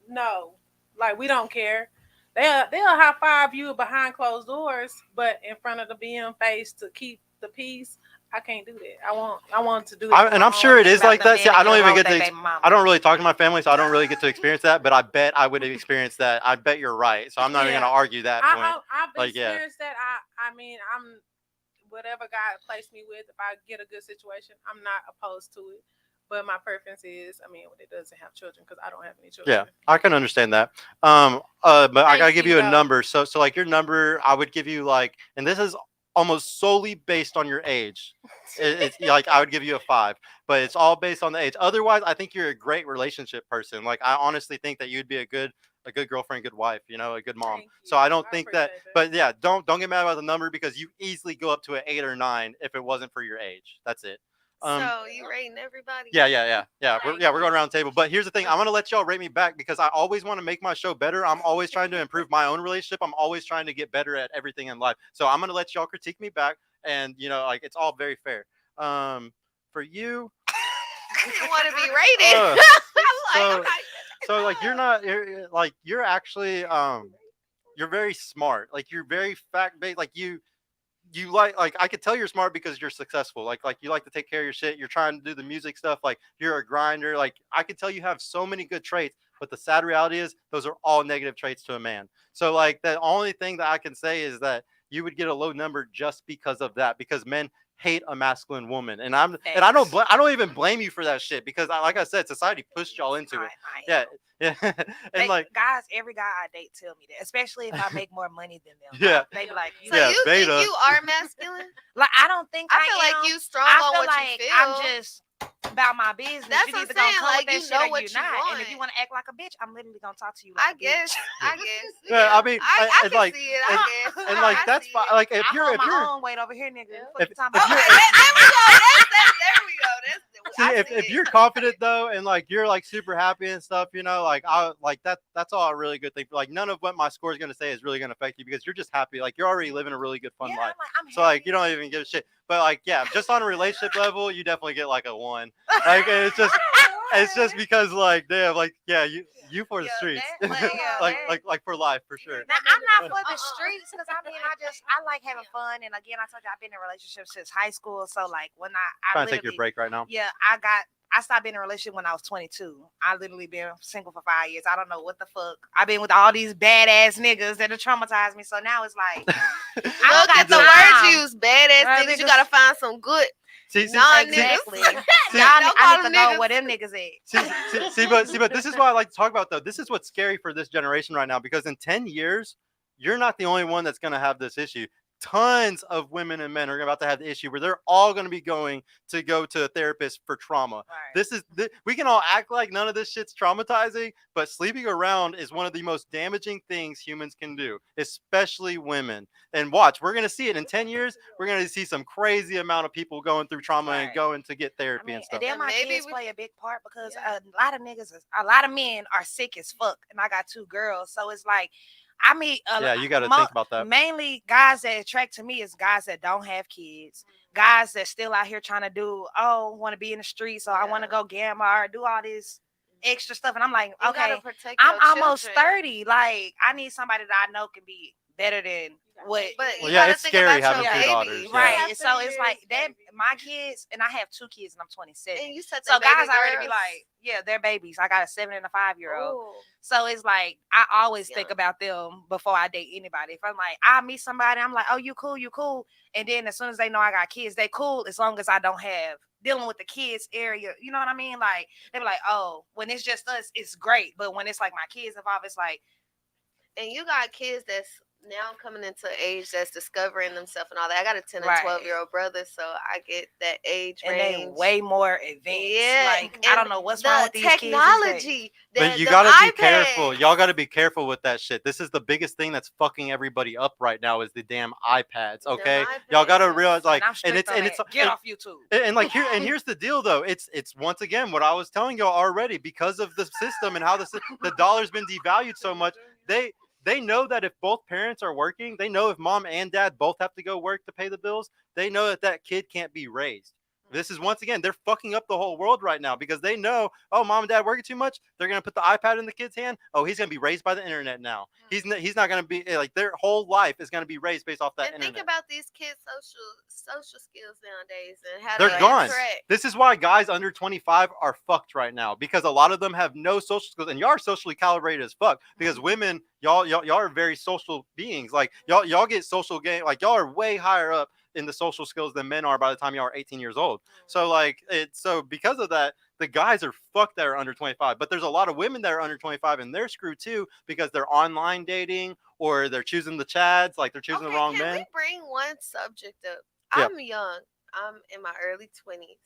no, like we don't care. They'll high five you behind closed doors, but in front of the BM face to keep the peace. I can't do that. I want to do it. And I'm sure it is like that. See, I don't even get to. I I don't really talk to my family, so I don't really get to experience that. But I bet I would have experienced that. I bet you're right. So I'm not even Yeah. gonna argue that point. I've Like, yeah. experienced that. I mean, I'm whatever God placed me with. If I get a good situation, I'm not opposed to it. But my preference is, when it doesn't have children, because I don't have any children. Yeah, I can understand that. But I gotta Thank give you, you a though. number. So like your number, I would give you like, and this is almost solely based on your age. It's like I would give you a 5, but it's all based on the age. Otherwise, I think you're a great relationship person. Like I honestly think that you'd be a good girlfriend, good wife, a good mom. Thank So I you. don't I think that. appreciate that. But yeah, don't get mad about the number, because you easily go up to an 8 or 9 if it wasn't for your age. That's it. So you rating everybody? Yeah. We're going around the table. But here's the thing: I'm gonna let y'all rate me back, because I always want to make my show better. I'm always trying to improve my own relationship. I'm always trying to get better at everything in life. So I'm gonna let y'all critique me back, and like it's all very fair. For you, You want to be rated? so like you're actually you're very smart. Like you're very fact based. Like you like I could tell you're smart because you're successful. Like you like to take care of your shit. You're trying to do the music stuff. Like you're a grinder. Like I could tell you have so many good traits, but the sad reality is those are all negative traits to a man. So like the only thing that I can say is that you would get a low number just because of that, because men hate a masculine woman, and I don't even blame you for that shit, because like I said, society pushed y'all into it. Yeah. And every guy I date tell me that, especially if I make more money than them. Yeah. They be like, So you think you are masculine? Like I don't think I feel like you strong on what you feel. I'm just about my business. That's you what either I'm saying. gonna come Like, with you that shit know or what you you not. want. And if you want to act like a bitch, I'm literally gonna talk to you. I Like guess. I guess. Yeah, I mean, I and can like, see it. I guess. and like I that's see fine. it. Like if I'm you're on my own weight over here, nigga. What you talking if about? you're- There we go. There we go. See, if you're confident though, and like you're like super happy and stuff, like I like that's all a really good thing. Like none of what my score is gonna say is really gonna affect you, because you're just happy. Like you're already living a really good fun life. I'm So like you don't even give a shit. But like yeah, just on a relationship level, you definitely get like a 1. Like it's just It's just because like damn, like you for the Yeah, streets, that- like, yeah, that- like for life for sure. Now, I'm not for the streets because I like having fun, and again, I told you I've been in relationships since high school. So like when I Trying to take your literally, break right now. yeah, I stopped being in a relationship when I was 22. I literally been single for 5 years. I don't know what the fuck. I've been with all these badass niggas that have traumatized me. So now it's like I Look don't got at the time. word use, badass Right, niggas. You niggas- gotta find some good See, Exactly. non-niggas. Y'all, Don't call I need to them know niggas. where them niggas at. but this is what I like to talk about though. This is what's scary for this generation right now because in 10 years, you're not the only one that's going to have this issue. Tons of women and men are about to have the issue where they're all going to be going to go to a therapist for trauma. Right. This is we can all act like none of this shit's traumatizing, but sleeping around is one of the most damaging things humans can do, especially women. And watch, we're going to see it in 10 years. We're going to see some crazy amount of people going through trauma and Right. going to get therapy and stuff. And then my Maybe kids we- play a big part because a lot of men are sick as fuck, and I got 2 girls, so it's like I meet You got to think about that. mainly guys that attract to me is guys that don't have kids, guys that still out here trying to want to be in the streets, so I want to go gamble or do all this extra stuff, and I'm like, You okay, gotta protect I'm your almost children. 30, like I need somebody that I know can be better than what. But Well, you yeah, gotta it's think scary about having your two baby. daughters, yeah. Right, After so it's years, like that. baby. My kids, and I have 2 kids, and I'm 27. And you said So they guys baby already be girls. like, yeah, they're babies. I got a 7 and a 5-year-old. Ooh. So it's like I always think Yeah. about them before I date anybody. If I'm like, I meet somebody, I'm like, oh, you cool. And then as soon as they know I got kids, they cool as long as I don't have dealing with the kids area. You know what I mean? Like they be like, oh, when it's just us, it's great. But when it's like my kids involved, it's like, And you got kids that's now coming into age that's discovering themselves and all that. I got a 10 Right. and 12-year-old brother, so I get that age and range. they way more advanced. Yeah, Like I and don't know what's the wrong with these technology. But you the gotta be iPad. careful. Y'all gotta be careful with that shit. This is the biggest thing that's fucking everybody up right now is the damn iPads. Okay, y'all gotta iPads. realize like, And I'm strict on that. Get off YouTube. and like here and here's the deal though. It's once again what I was telling y'all already because of the system and how the dollar's been devalued so much. They know that if both parents are working, they know if mom and dad both have to go work to pay the bills, they know that kid can't be raised. This is once again, they're fucking up the whole world right now because they know, oh, mom and dad working too much. They're gonna put the iPad in the kid's hand. Oh, he's gonna be raised by the internet now. He's not gonna be like their whole life is gonna be raised based off that And internet. think about these kids' social skills nowadays and how They're they gone. interact. This is why guys under 25 are fucked right now because a lot of them have no social skills, and y'all are socially calibrated as fuck. Because women, y'all are very social beings. Like y'all get social game. Like y'all are way higher up in the social skills than men are by the time y'all are 18 years old. So like so because of that, the guys are fucked that are under 25. But there's a lot of women that are under 25 and they're screwed too because they're online dating or they're choosing the chads, like they're choosing the wrong can men. we bring one subject up? Yeah. I'm young. I'm in my early 20s.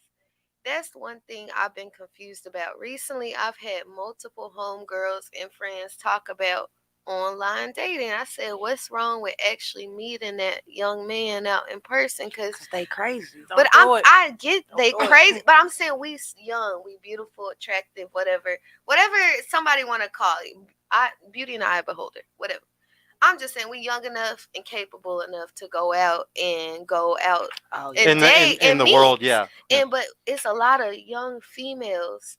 That's one thing I've been confused about. Recently, I've had multiple homegirls and friends talk about online dating. I said, what's wrong with actually meeting that young man out in person? Because they crazy. but I get they crazy, but I'm saying we young, we beautiful, attractive, whatever somebody want to call it. Beauty and eye beholder, whatever. I'm just saying we young enough and capable enough to go out and in date the meet. world, yeah. And but it's a lot of young females.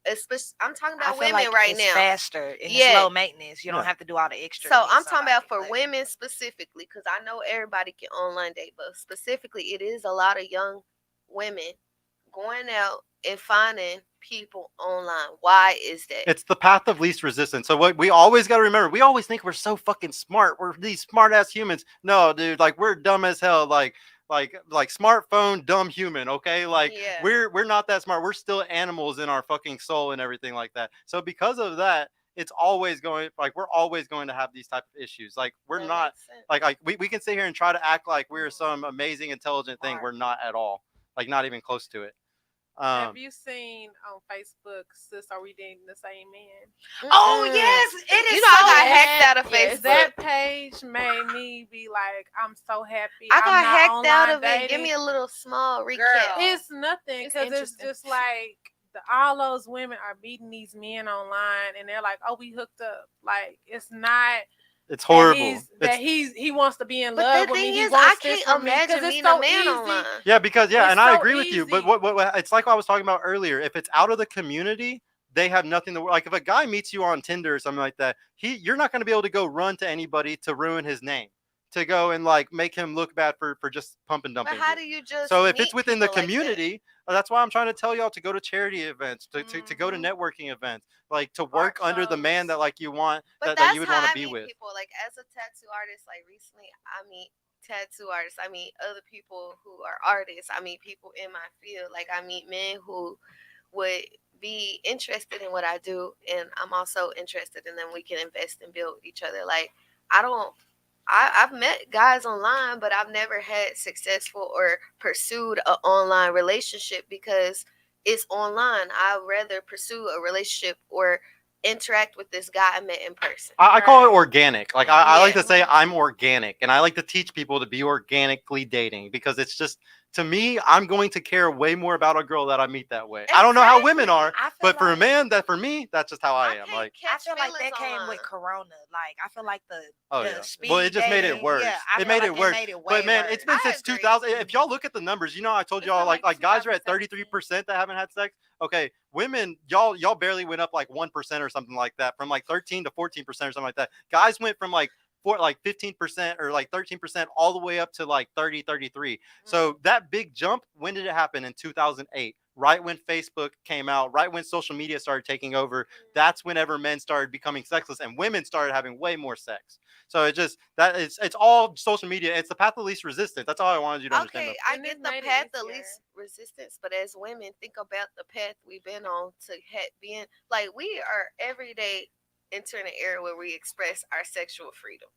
Especially, I'm talking about I feel women like right it's now. faster and it's low maintenance. You don't have to do all the extra. So to meet I'm talking about for somebody, women specifically, because I know everybody can online date, but specifically, it is a lot of young women going out and finding people online. Why is that? It's the path of least resistance. So what we always got to remember, we always think we're so fucking smart. We're these smart ass humans. No, dude, like we're dumb as hell. Like smartphone dumb human. Okay, like Yeah. we're not that smart. We're still animals in our fucking soul and everything like that. So because of that, it's always going we're always going to have these type of issues. Like we're That not makes sense. like we can sit here and try to act like we're some amazing intelligent thing. We're not at all. Like not even close to it. Have you seen on Facebook, sis, are we dating the same man? Oh yes, it is. You know, I got so hacked out of Yes, Facebook. that page made me be like, I'm so happy. I I'm got not hacked out of online it. Give me dating. a little small recap. It's nothing It's because it's interesting. just like all those women are meeting these men online and they're like, oh, we hooked up. Like it's not It's horrible. He wants to be in But love the with me. thing He is, wants I this can't from me, 'cause imagine it's meeting so a man easy. online. Yeah, because and It's I so agree with you. But easy. what it's like what I was talking about earlier. If it's out of the community, they have nothing to like. If a guy meets you on Tinder or something like that, you're not going to be able to go run to anybody to ruin his name, to go and like make him look bad for just pump and dumping. But how do you just So if meet it's within the people like that? community, that's why I'm trying to tell y'all to go to charity events, to go to networking events, like to work under the man that like you want, But that you that's would how want to I be meet with. people. Like as a tattoo artist, like recently I meet tattoo artists. I meet other people who are artists. I meet people in my field. Like I meet men who would be interested in what I do, and I'm also interested, and then we can invest and build each other. Like I've met guys online, but I've never had successful or pursued an online relationship because it's online. I'd rather pursue a relationship or interact with this guy I met in person. I call it organic. Like I like to say I'm organic, and I like to teach people to be organically dating because it's just, to me, I'm going to care way more about a girl that I meet that way. I don't know how women are, but for a man, for me, that's just how I am. Like I feel like that came with Corona. Like I feel like the speed well, it just made it dating, worse. Yeah, I it feel made like it worse. But man, worse. it's been since 2000. If y'all look at the numbers, you know, I told y'all like guys are at 33% that haven't had sex. Okay, women, y'all barely went up like 1% or something like that, from like 13 to 14% or something like that. Guys went from like 15% or like 13% all the way up to like 30, 33. So that big jump, when did it happen? In 2008, right when Facebook came out, right when social media started taking over. That's whenever men started becoming sexless and women started having way more sex. So it's all social media. It's the path of least resistance. That's all I wanted you to understand. Okay, I get the path of least resistance, but as women, think about the path we've been on to being like, we are every day entering an era where we express our sexual freedom.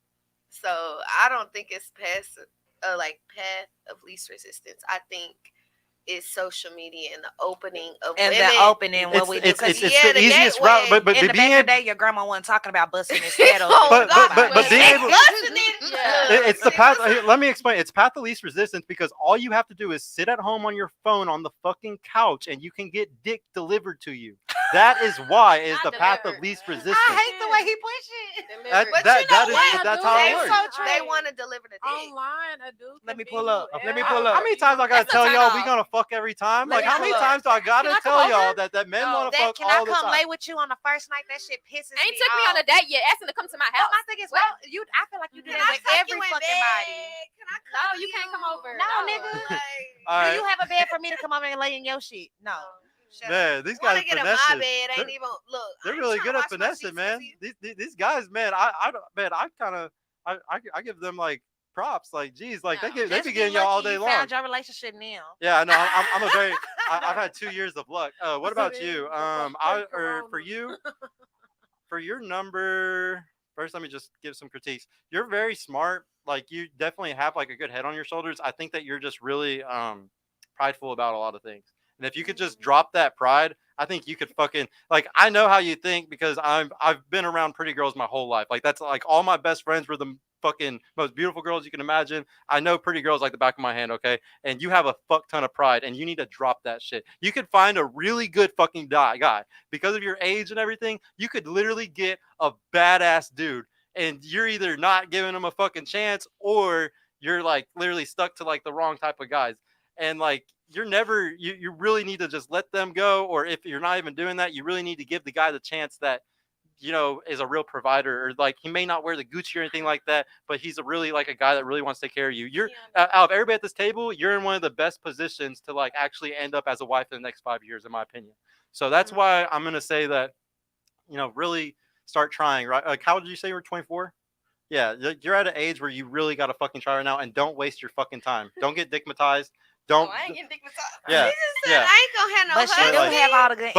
So I don't think it's past like path of least resistance. I think it's social media and the opening of and women. the opening what we do. It's the easiest route, but in the being back of able, the day, your grandma wasn't talking about busting his head off. but being able, Yeah. it's the path. Let me explain. It's path of least resistance because all you have to do is sit at home on your phone on the fucking couch and you can get dick delivered to you. That is why it's the path of least resistance. I hate the way he pushed it. That's how it works. They want to deliver the dick. Online, a dude. Let me pull up. How many times I gotta tell y'all we gonna fuck every time? Like how many times do I gotta tell y'all that men want to fuck Can all I the time? come lay with you on the first night? That shit pisses me off. Ain't took me on a date yet. Asking to come to my house. My thing is, I feel like you do that with every fucking body. No, you can't come over. No, nigga. All Do you have a bed for me to come over and lay in your shit? No. Man, these guys get in finesse my it. bed. Ain't even look. They're really good at finessing, man. These guys, man, I give them like props. Like, geez, like they be getting y'all all day long. Found your relationship now. Yeah, no, I'm a very. I've had 2 years of luck. What about you? For your number. First, let me just give some critiques. You're very smart. Like, you definitely have like a good head on your shoulders. I think that you're just really prideful about a lot of things. And if you could just drop that pride, I think you could fucking, like, I know how you think because I've been around pretty girls my whole life. Like, that's like all my best friends were the fucking most beautiful girls you can imagine. I know pretty girls like the back of my hand, okay? And you have a fuck ton of pride and you need to drop that shit. You could find a really good fucking guy. Because of your age and everything, you could literally get a badass dude and you're either not giving him a fucking chance or you're like literally stuck to like the wrong type of guys. And like, you really need to just let them go. Or if you're not even doing that, you really need to give the guy the chance that, you know, is a real provider, or like he may not wear the Gucci or anything like that, but he's a really like a guy that really wants to take care of you. You're out of everybody at this table, you're in one of the best positions to like actually end up as a wife in the next 5 years, in my opinion. So that's why I'm going to say that, you know, really start trying, right? Like, how did you say you were 24? Yeah. You're at an age where you really got to fucking try right now, and don't waste your fucking time. Don't get dickmatized. Don't. I ain't getting digmatized. Yeah. I ain't gonna have no But she do husband. have all the good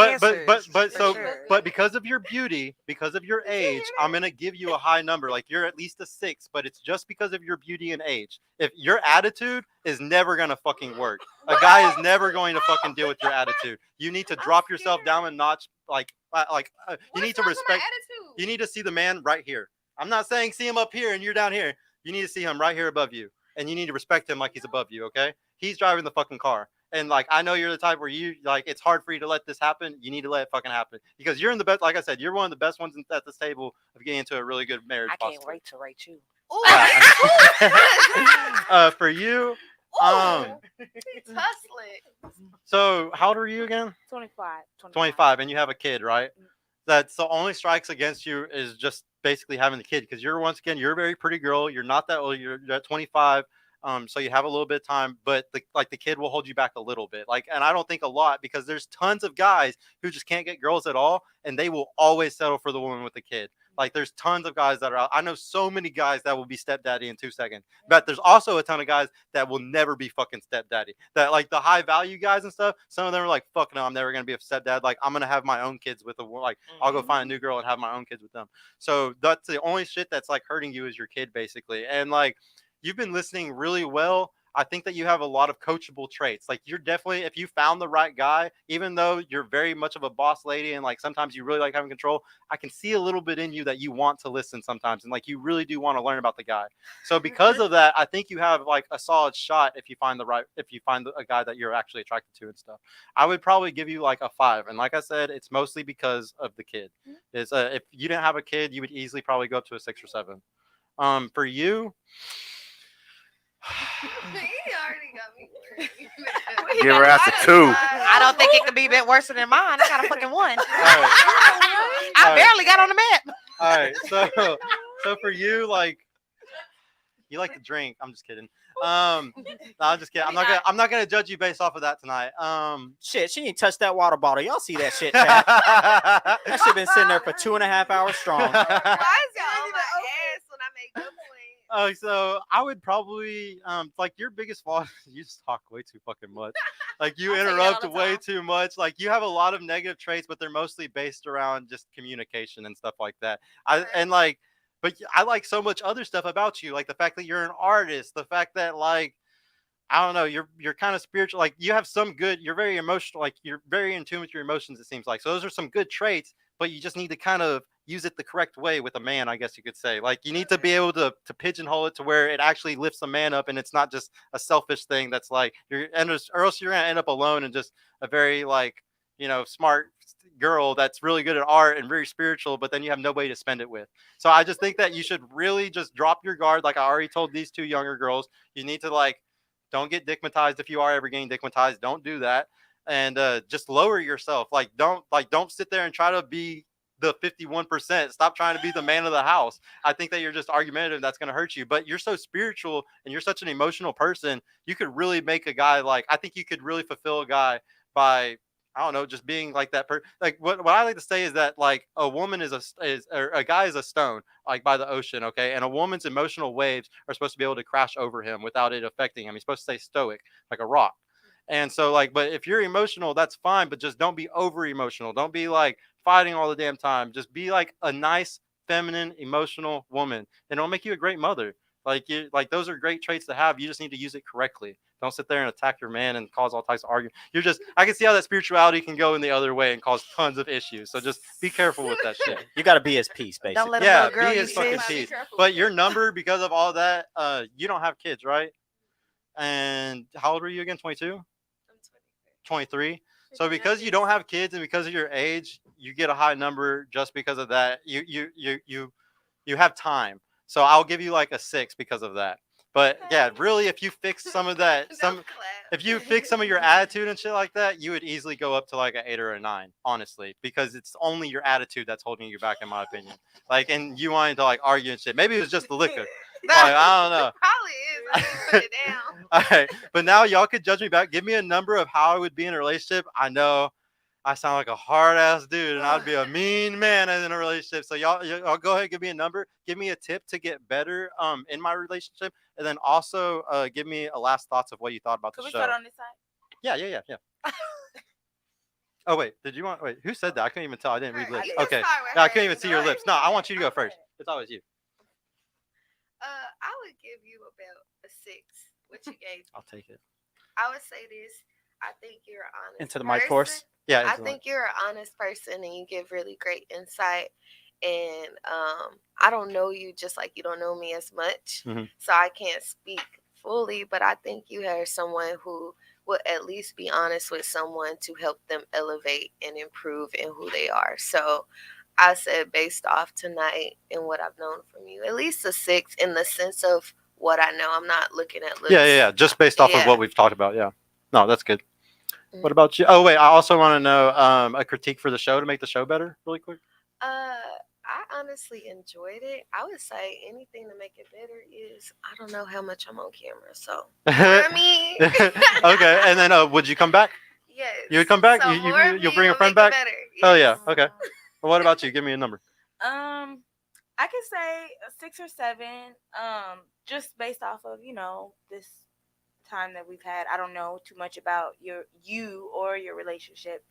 answers. But because of your beauty, because of your age, I'm gonna give you a high number. Like, you're at least a 6, but it's just because of your beauty and age. If your attitude is never gonna fucking work, a guy is never going to fucking deal with your attitude. You need to drop yourself down a notch. You need to respect. You need to see the man right here. I'm not saying see him up here and you're down here. You need to see him right here above you, and you need to respect him like he's above you. Okay. He's driving the fucking car, And like I know you're the type where you like it's hard for you to let this happen. You need to let it fucking happen because you're in the best. Like I said, you're one of the best ones at this table of getting into a really good marriage. I can't possibly. wait to rate you. For you, He's hustling. so how old are you again? 25. 25, and you have a kid, right? That's the only strikes against you is just basically having the kid because you're once again you're a very pretty girl. You're not that old. You're at 25. So you have a little bit of time, but the kid will hold you back a little bit. Like, and I don't think a lot because there's tons of guys who just can't get girls at all, and they will always settle for the woman with the kid. Like, there's tons of guys that are out. I know so many guys that will be stepdaddy in 2 seconds, but there's also a ton of guys that will never be fucking stepdaddy. That like the high value guys and stuff. Some of them are like, fuck no, I'm never gonna be a stepdad. Like, I'm gonna have my own kids with I'll go find a new girl and have my own kids with them. So that's the only shit that's like hurting you is your kid basically, and like. You've been listening really well. I think that you have a lot of coachable traits. Like you're definitely, if you found the right guy, even though you're very much of a boss lady and like sometimes you really like having control, I can see a little bit in you that you want to listen sometimes and like you really do want to learn about the guy. So because of that, I think you have like a solid shot if you find a guy that you're actually attracted to and stuff. I would probably give you like a 5. And like I said, it's mostly because of the kid. Is if you didn't have a kid, you would easily probably go up to a 6 or 7. For you. He already got me worried. Give her ass a 2. I don't think it could be a bit worse than mine. I got a fucking 1. Right. I barely got on the map. All right, so for you, like, you like to drink. I'm just kidding. No, I'm just kidding. I'm not gonna judge you based off of that tonight. Shit, she ain't touched that water bottle. Y'all see that shit, chat? That shit been sitting there for 2.5 hours strong. Why is y'all on my ass when I make good points? Oh, so I would probably like your biggest flaw. You just talk way too fucking much. Like you interrupt way too much. Like you have a lot of negative traits, but they're mostly based around just communication and stuff like that. But I like so much other stuff about you, like the fact that you're an artist, the fact that like I don't know, you're kind of spiritual. Like you have some good. You're very emotional. Like you're very in tune with your emotions. It seems like so. Those are some good traits, but you just need to kind of use it the correct way with a man, I guess you could say. Like you need to be able to pigeonhole it to where it actually lifts a man up and it's not just a selfish thing that's like or else you're gonna end up alone and just a very like, smart girl that's really good at art and very spiritual, but then you have nobody to spend it with. So I just think that you should really just drop your guard. Like I already told these 2 younger girls, you need to like don't get dickmatized. If you are ever getting dickmatized, don't do that. And just lower yourself. Like don't sit there and try to be the 51%. Stop trying to be the man of the house. I think that you're just argumentative. That's going to hurt you, but you're so spiritual and you're such an emotional person. You could really make a guy I think you could really fulfill a guy by, I don't know, just being like that like what I like to say is that like a woman or a guy is a stone like by the ocean, okay, and a woman's emotional waves are supposed to be able to crash over him without it affecting him. He's supposed to stay stoic like a rock. And so like, but if you're emotional, that's fine, but just don't be over emotional. Don't be like fighting all the damn time. Just be like a nice, feminine, emotional woman, and it'll make you a great mother. Like those are great traits to have. You just need to use it correctly. Don't sit there and attack your man and cause all types of argument. I can see how that spirituality can go in the other way and cause tons of issues. So just be careful with that shit. You got to be his peace, basically. Don't let him know a girl be you his fucking see. peace. But your number, because of all that, you don't have kids, right? And how old are you again? 22? 23. So because you don't have kids and because of your age, you get a high number just because of that. You have time. So I'll give you like a 6 because of that. But yeah, really, if you fix some of that, if you fix some of your attitude and shit like that, you would easily go up to like an 8 or a 9, honestly, because it's only your attitude that's holding you back, in my opinion. Like, and you wanting to like argue and shit. Maybe it was just the liquor. Like, I don't know. Probably is. I didn't put it down. All right, but now y'all could judge me back. Give me a number of how I would be in a relationship. I know I sound like a hard ass dude, and I'd be a mean man in a relationship. So y'all go ahead, give me a number. Give me a tip to get better in my relationship, and then also give me a last thoughts of what you thought about the show. Can we start on this side? Yeah. Oh wait, who said that? I couldn't even tell. I didn't read lips. Okay, I couldn't even see your lips. No, I want you to go first. It's always you. I would give you about a 6. What you gave? I'll take it. I would say this. I think you're honest. Into the mic force. Yeah. I think you're an honest person and you give really great insight. And I don't know you just like you don't know me as much. Mm-hmm. So I can't speak fully, but I think you are someone who would at least be honest with someone to help them elevate and improve in who they are. So I said, based off tonight and what I've known from you, at least a 6 in the sense of what I know. I'm not looking at looks. Yeah. Just based off of what we've talked about. Yeah. No, that's good. What about you? Oh, wait. I also want to know a critique for the show to make the show better, really quick. I honestly enjoyed it. I would say anything to make it better is I don't know how much I'm on camera, so I mean. Okay, and then would you come back? Yes. You would come back? So You'll bring a friend back? Oh yeah. Okay. Well, what about you? Give me a number. I could say a 6 or 7. Just based off of this time that we've had. I don't know too much about you or your relationship,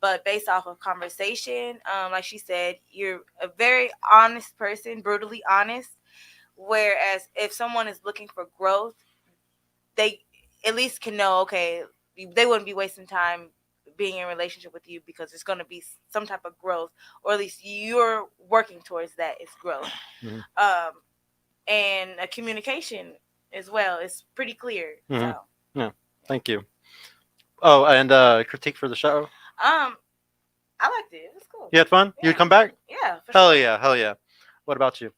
but based off of conversation, like she said, you're a very honest person, brutally honest. Whereas if someone is looking for growth, they at least can know, okay, they wouldn't be wasting time being in a relationship with you because it's going to be some type of growth, or at least you're working towards that. It's growth. Mm-hmm. And a communication as well is pretty clear. Mm-hmm. So yeah, thank you. Oh, and critique for the show. I liked it. It was cool. You had fun? Yeah. You'd come back? Yeah. For Hell sure. yeah, hell yeah. What about you?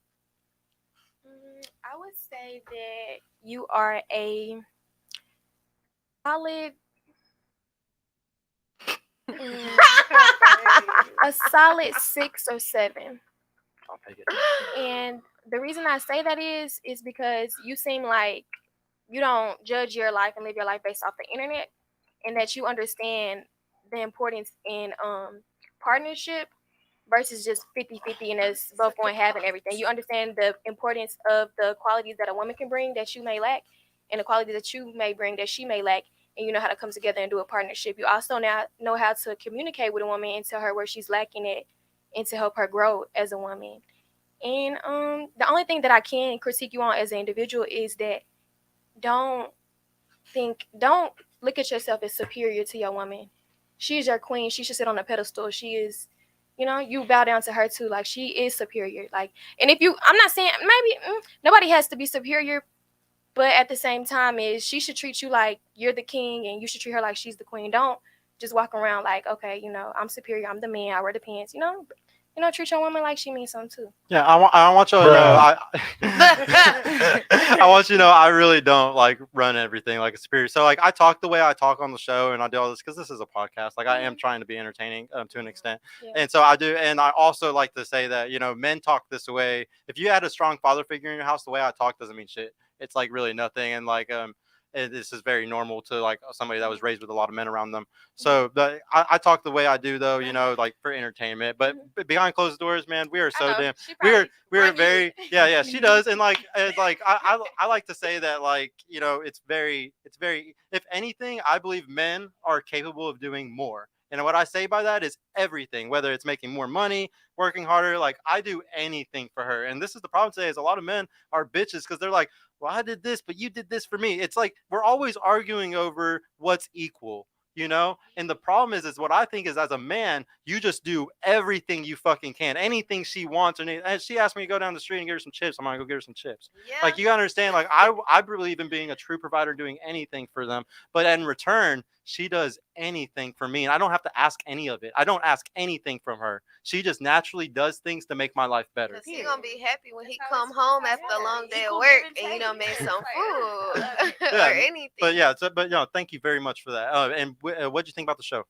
I would say that you are a solid, a solid 6 or 7. I'll take it. And the reason I say that is because you seem like you don't judge your life and live your life based off the internet, and that you understand the importance in partnership versus just 50-50 and us both going having everything. You understand the importance of the qualities that a woman can bring that you may lack, and the qualities that you may bring that she may lack, and you know how to come together and do a partnership. You also now know how to communicate with a woman and tell her where she's lacking it and to help her grow as a woman. And the only thing that I can critique you on as an individual is that don't look at yourself as superior to your woman. She is your queen. She should sit on a pedestal. She is, you bow down to her too. Like, she is superior. Like, and I'm not saying maybe nobody has to be superior, but at the same time she should treat you like you're the king, and you should treat her like she's the queen. Don't just walk around like, okay, I'm superior. I'm the man. I wear the pants. Treat your woman like she means something too. Yeah, I want you to know. I want you to know I really don't like run everything like a superior. So like I talk the way I talk on the show, and I do all this because this is a podcast. Like I am trying to be entertaining to an extent, and so I do. And I also like to say that men talk this way. If you had a strong father figure in your house, the way I talk doesn't mean shit. It's like really nothing, and like this is very normal to like somebody that was raised with a lot of men around them. So I talk the way I do though, like for entertainment. But behind closed doors, man, we are so damn. We're very yeah. She does, and like I like to say that like it's very. If anything, I believe men are capable of doing more. And what I say by that is everything, whether it's making more money, working harder. Like I do anything for her. And this is the problem today is a lot of men are bitches because they're like, well, I did this, but you did this for me. It's like we're always arguing over what's equal, And the problem is what I think is as a man, you just do everything you fucking can. Anything she wants. And she asked me to go down the street and get her some chips. I'm going to go get her some chips. Yeah. Like you understand, like I believe in being a true provider, doing anything for them. But in return, she does anything for me. And I don't have to ask any of it. I don't ask anything from her. She just naturally does things to make my life better. Because he's going to be happy when he come home after a long day of work and made some food or anything. But yeah, thank you very much for that. And what'd you think about the show?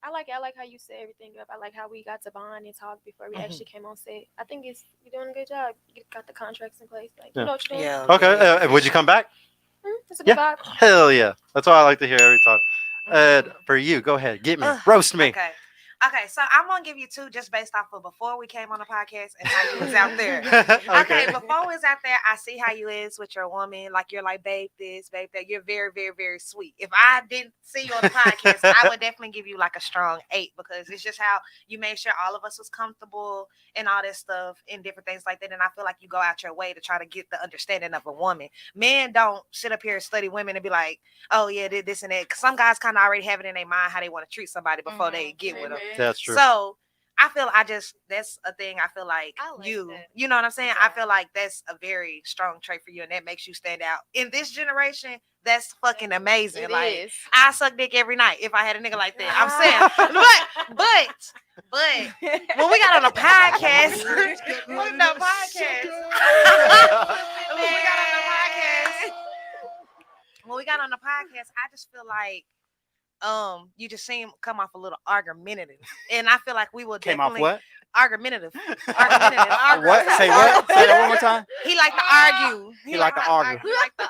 I like how you set everything up. I like how we got to bond and talk before we actually came on set. I think you're doing a good job. You got the contracts in place. Like, you know what you're doing. Yeah. Okay. Would you come back? It's a good vibe. Hell yeah. That's what I like to hear every time. For you, go ahead. Get me. Roast me. Okay, so I'm gonna give you 2 just based off of before we came on the podcast and how you was out there. Okay, before we was out there, I see how you is with your woman. Like you're like, babe this, babe that. You're very, very, very sweet. If I didn't see you on the podcast, I would definitely give you like a strong 8 because it's just how you made sure all of us was comfortable and all this stuff and different things like that. And I feel like you go out your way to try to get the understanding of a woman. Men don't sit up here and study women and be like, oh yeah, this and that. Cause some guys kind of already have it in their mind how they want to treat somebody before they get with them. That's true. So I feel that's a thing. I feel like, I like you, that. you know what I'm saying? I Yeah. feel like that's a very strong trait for you, and that makes you stand out in this generation. That's fucking amazing. It like is. I suck dick every night if I had a nigga like that. I'm saying, but when we got on a podcast, when the podcast, when we got on the podcast, when we got on the podcast, I just feel like you just seem come off a little argumentative, and I feel like we will Came off definitely what? argumentative. Argumentative. What? Say what? Say that one more time. He like to argue. He like to argue. He like to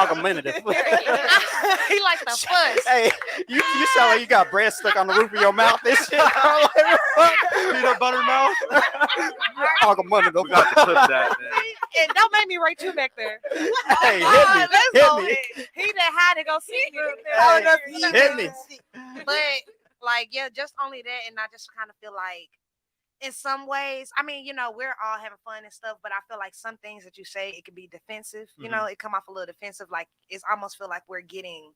Argumentative. He like to fuss. Hey, you sound like you got bread stuck on the roof of your mouth. This shit. Peanut butter mouth. Argumentative. We got to clip that, man. And don't make me write you back there. Hey, hit me. Hit me. He that had to go see me. Hit me. But like, yeah, just only that, and I just kind of feel like, in some ways, I mean, you know, we're all having fun and stuff, but I feel like some things that you say, it could be defensive. You know, it come off a little defensive. Like it's almost feel like we're getting,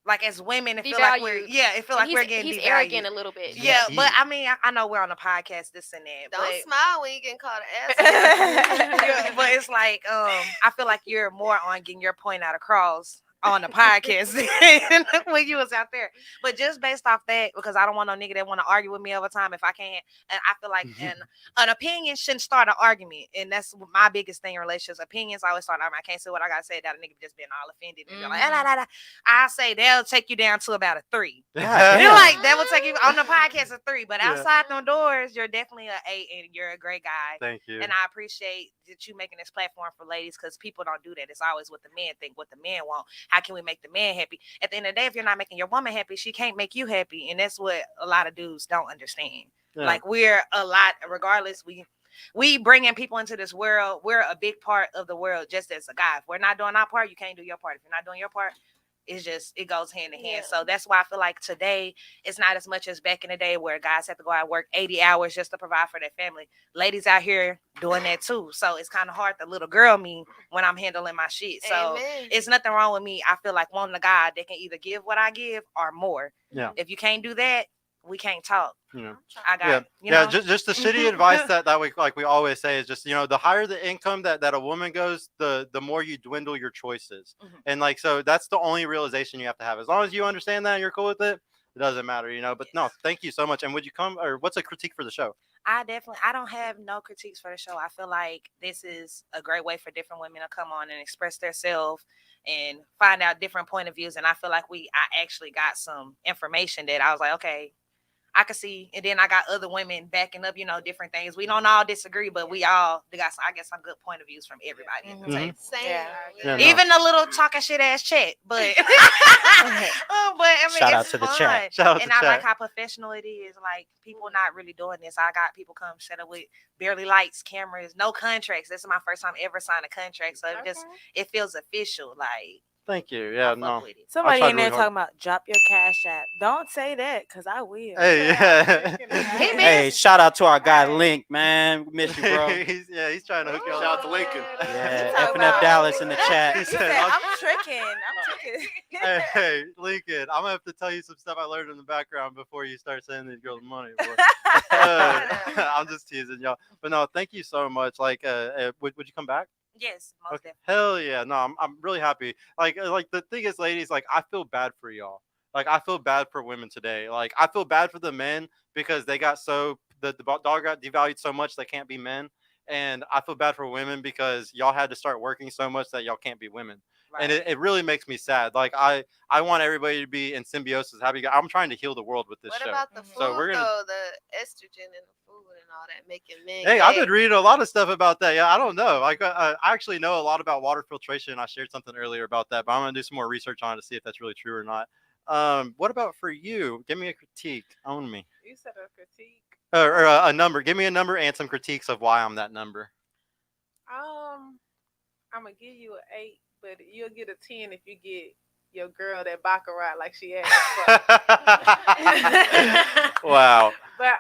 like as women, it feel like we're, it feel like we're getting he's devalued. arrogant a little bit. Yeah, but I mean, I know we're on a podcast, this and that. Don't but, smile when you getting called an ass. yeah, but it's like, I feel like you're more on getting your point out across on the podcast than when you was out there. But just based off that, because I don't want no nigga that want to argue with me all the time if I can't. And I feel like an opinion shouldn't start an argument. And that's my biggest thing in relationships. Opinions always start an argument. I can't say what I gotta say that a nigga just been all offended and be like, I say they'll take you down to about a 3. You're like, that will take you on the podcast a 3. But outside them doors, you're definitely an 8 and you're a great guy. Thank you. And I appreciate that you making this platform for ladies, because people don't do that. It's always what the men think, what the men want. How can we make the man happy? At the end of the day, if you're not making your woman happy, she can't make you happy. And that's what a lot of dudes don't understand. Yeah. Like we're a lot, regardless, we bringing people into this world. We're a big part of the world just as a guy. If we're not doing our part, you can't do your part. If you're not doing your part, it's just, it goes hand in hand. So that's why I feel like today it's not as much as back in the day where guys have to go out and work 80 hours just to provide for their family. Ladies out here doing that too. So it's kind of hard to little girl me when I'm handling my shit. So it's nothing wrong with me. I feel like wanting a guy that can either give what I give or more. Yeah. If you can't do that, we can't talk. Yeah. I got it. You know? Just the shitty advice that we always say is just, you know, the higher the income that a woman goes, the more you dwindle your choices. And like, so that's the only realization you have to have. As long as you understand that and you're cool with it, it doesn't matter, you know. But no, thank you so much. And would you come, or what's a critique for the show? I don't have no critiques for the show. I feel like this is a great way for different women to come on and express themselves and find out different point of views. And I feel like I actually got some information that I was like, okay, I could see. And then I got other women backing up, you know, different things. We don't all disagree, but we all got, I guess, some good point of views from everybody at the table. Same. Even a little talking shit ass chat, but but I mean, Shout out it's to the fun. chat. Shout out And to I chat. like how professional it is. Like people not really doing this. I got people come set up with barely lights, cameras, no contracts. This is my first time ever signing a contract, so it feels official. Like. Thank you. Yeah, no. Somebody tried in there really hard. talking about drop your cash app. Don't say that, because I will. Hey, yeah. Hey, shout out to our guy Link, man. We miss you, bro. he's trying to hook you up. Shout out to Lincoln. Yeah, F Dallas in the chat. He He said, said, I'm tricking. hey, Lincoln, I'm gonna have to tell you some stuff I learned in the background before you start sending these girls money. Boy. I'm just teasing y'all, but no, thank you so much. Like, would you come back? Yes, most definitely. Hell yeah, no, I'm really happy. Like the thing is, ladies, like I feel bad for y'all. Like I feel bad for women today. Like I feel bad for the men because they got the dog got devalued so much they can't be men. And I feel bad for women because y'all had to start working so much that y'all can't be women. Right. And it really makes me sad. Like I want everybody to be in symbiosis. I'm trying to heal the world with this show. What about the food, so we're gonna, though? The estrogen in the food and all that making men. Hey, I've been reading a lot of stuff about that. Yeah, I don't know. Like I actually know a lot about water filtration. I shared something earlier about that, but I'm gonna do some more research on it to see if that's really true or not. What about for you? Give me a critique. Own me. You said a critique. Or a number. Give me a number and some critiques of why I'm that number. I'm gonna give you an 8, but you'll get a 10 if you get your girl that baccarat like she asked for. Wow. But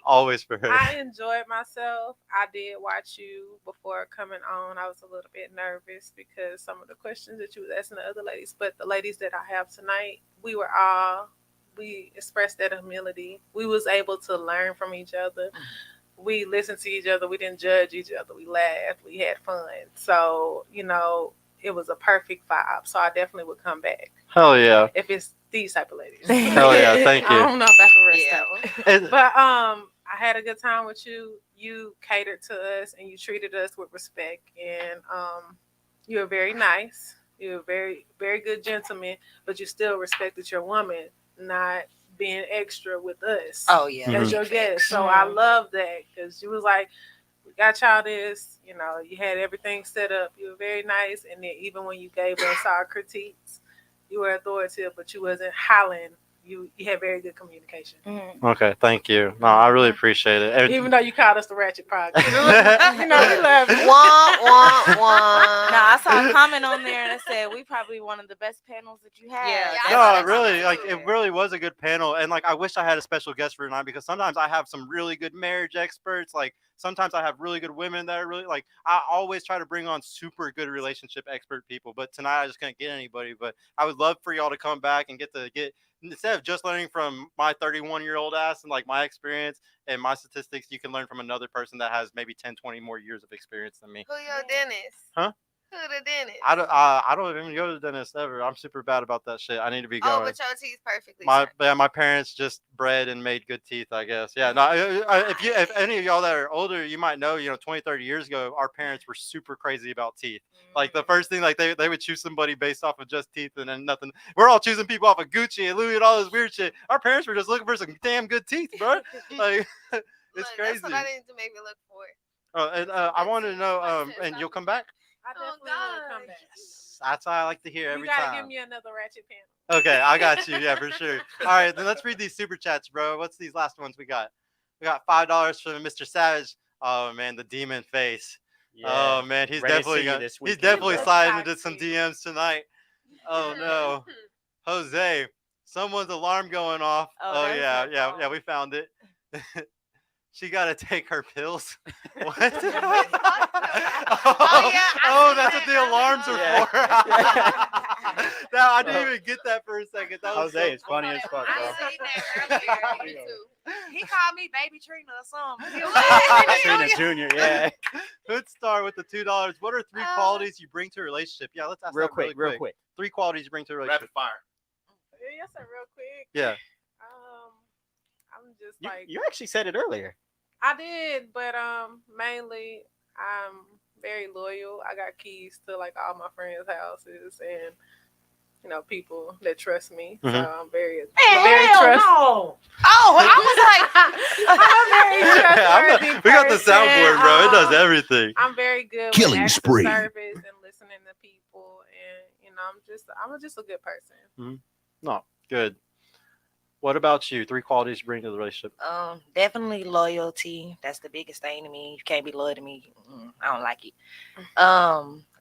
always for her. I enjoyed myself. I did watch you before coming on. I was a little bit nervous because some of the questions that you was asking the other ladies, but the ladies that I have tonight, we were all we expressed that humility. We was able to learn from each other. We listened to each other. We didn't judge each other. We laughed. We had fun. So, it was a perfect vibe. So I definitely would come back Hell yeah. if it's these type of ladies. Hell yeah. Thank I you. don't know about the rest Yeah. of them. And- But I had a good time with you. You catered to us and you treated us with respect. And you were very nice. You were very, very good gentleman, but you still respected your woman, not being extra with us. Oh yeah. As your guest. So I love that because you was like, we got y'all this, you had everything set up. You were very nice. And then even when you gave us our critiques, you were authoritative, but you wasn't hollering. You had very good communication. Okay, thank you. No, I really appreciate it. And- Even though you called us the Ratchet Podcast. We love it. Wah, wah, wah. No, I saw a comment on there and it said we probably one of the best panels that you had. Yeah, I No, saw it that really, comment like, too. it really was a good panel, and like, I wish I had a special guest for tonight because sometimes I have some really good marriage experts. Like, sometimes I have really good women that are really like. I always try to bring on super good relationship expert people, but tonight I just couldn't get anybody. But I would love for y'all to come back and get instead of just learning from my 31-year-old ass and like my experience and my statistics, you can learn from another person that has maybe 10, 20 more years of experience than me. Who your dentist? Huh? Who the dentist? I don't even go to the dentist ever. I'm super bad about that shit. I need to be going. Oh, but your teeth perfectly. My parents just bred and made good teeth, I guess. Yeah, no. If any of y'all that are older, you might know, 20, 30 years ago, our parents were super crazy about teeth. Like the first thing, like they would choose somebody based off of just teeth and then nothing. We're all choosing people off of Gucci and Louis and all this weird shit. Our parents were just looking for some damn good teeth, bro. Like it's Look, crazy. That's what I need to make me look for. And I wanted to know, and you'll come back. I definitely will come back. That's what I like to hear every You gotta time. give me another Ratchet panel. Okay, I got you. Yeah, for sure. All right, then let's read these super chats, bro. What's these last ones we got? We got $5 from Mr. Savage. Oh man, the demon face. Oh man, he's Ready to definitely see you gonna, this he's weekend, definitely bro. sliding into some DMs tonight. Oh no, Jose, someone's alarm going off. Oh, Oh that's yeah, my yeah, fault. yeah. We found it. She got to take her pills. What? Oh, yeah, oh, that's what the alarms are Yeah. for. Now I didn't even get that for a second. That was Jose so is funny as fuck, bro. I seen that earlier. Me too. He called me Baby Trina or something. Trina Jr. Yeah. Hood Star with the $2. What are three qualities you bring to a relationship? Yeah, let's ask Real that quick, real quick. 3 qualities you bring to a relationship. Rapid fire. Yes, sir, real quick. Yeah. I'm just You, like you actually said it earlier. I did, but mainly I'm very loyal. I got keys to like all my friends' houses and people that trust me. So I'm very trust. No. Oh, I I'm very trustworthy. We got the person. soundboard, bro. It does everything. I'm very good Killing with acts of spree. service and listening to people, and I'm just a good person. No, good. What about you? 3 qualities you bring to the relationship. Definitely loyalty. That's the biggest thing to me. You can't be loyal to me. I don't like it.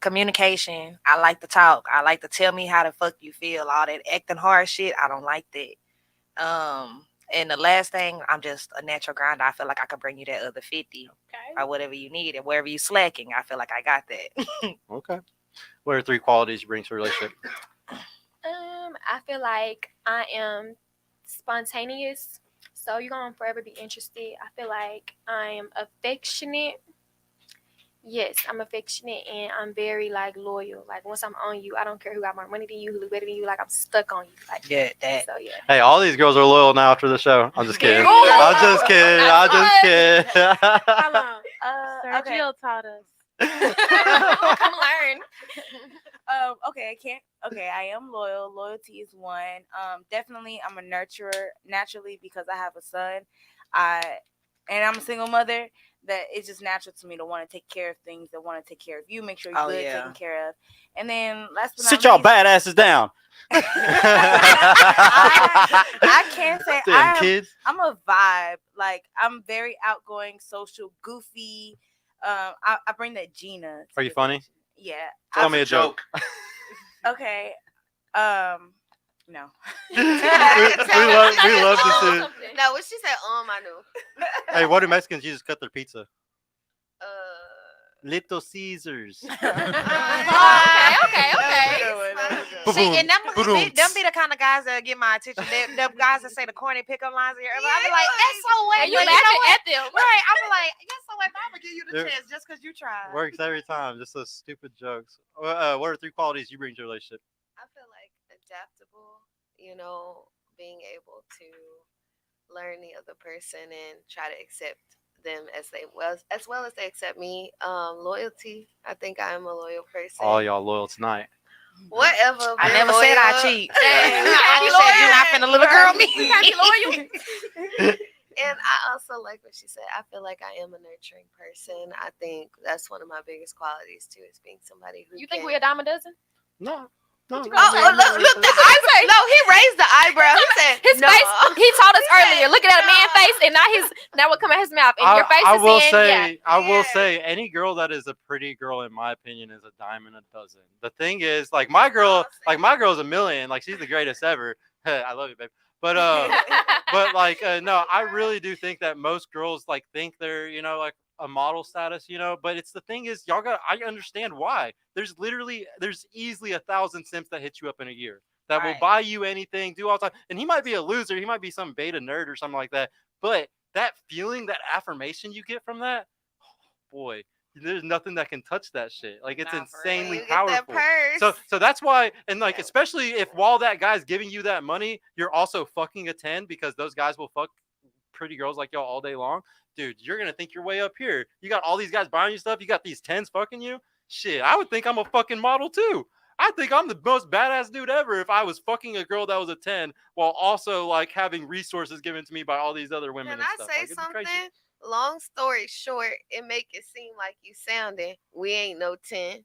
Communication. I like to talk. I like to tell me how the fuck you feel. All that acting hard shit. I don't like that. And the last thing, I'm just a natural grinder. I feel like I can bring you that other 50 Okay. or whatever you need, and wherever you slacking, I feel like I got that. Okay. What are 3 qualities you bring to a relationship? I feel like I am spontaneous, so you're gonna forever be interested. I feel like I am affectionate. Yes, I'm affectionate, and I'm very like loyal. Like once I'm on you, I don't care who got more money than you, who look better than you. Like I'm stuck on you. Like Yeah, that. So yeah. Hey, all these girls are loyal now after the show. I'm just kidding. Oh! I'm just kidding. I'm just kidding. Hold on. Okay. Sergio taught us. Come learn. Okay, I am loyal. Loyalty is one. Definitely I'm a nurturer naturally because I have a son. And I'm a single mother, that it's just natural to me to want to take care of things, that want to take care of you, make sure you're good taken care of. And then last but not Sit y'all least, badasses down. I can't say Damn kids. I'm a vibe. Like I'm very outgoing, social, goofy. I bring that Gina. Are you funny? Yeah. Tell me a joke. Okay. No. we love to see it. No, what she said, I knew. Hey, what do Mexicans use to cut their pizza? Little Caesars. Okay. See, and them be the kind of guys that get my attention. Them guys that say the corny pickup lines in your ear. I be like, that's so wet. And you laughing at them. Right. I be like, that's so wet. I'm gonna give you the They're- chance just because you tried. Works every time. Just those stupid jokes. What are 3 qualities you bring to a relationship? I feel like adaptable, you know, being able to learn the other person and try to accept them as well as they accept me. Loyalty. I think I am a loyal person. All y'all loyal tonight. Whatever. I been never said I loyal. cheat. Dang, You said you're not finna little girl me. We gotta be loyal. And I also like what she said. I feel like I am a nurturing person. I think that's one of my biggest qualities too, is being somebody who You think can... we a dime a dozen? No. Oh, look, the eyebrow. No, he raised the eyebrow. He said, His no. face. He told us earlier. Looking at a man's face, and now what come out his mouth, and your face I is will saying, say, yeah. I will say, any girl that is a pretty girl, in my opinion, is a dime in a dozen. The thing is, like my girl's a million. Like she's the greatest ever. I love you, babe. But no, I really do think that most girls like think they're, like a model status, but it's the thing is, I understand why. There's easily 1,000 simps that hit you up in a year that will buy you anything, do all the time. And he might be a loser. He might be some beta nerd or something like that. But that feeling, that affirmation you get from that, oh, boy, there's nothing that can touch that shit. Like it's insanely powerful. So that's why, and like especially if while that guy's giving you that money, you're also fucking a 10, because those guys will fuck pretty girls like y'all all day long. Dude, you're gonna think you're way up here. You got all these guys buying you stuff. You got these 10s fucking you. Shit, I would think I'm a fucking model too. I think I'm the most badass dude ever if I was fucking a girl that was a 10 while also like having resources given to me by all these other women. Can and I stuff. say Like, it'd be something? crazy. Long story short, it make it seem like you sounding. We ain't no 10.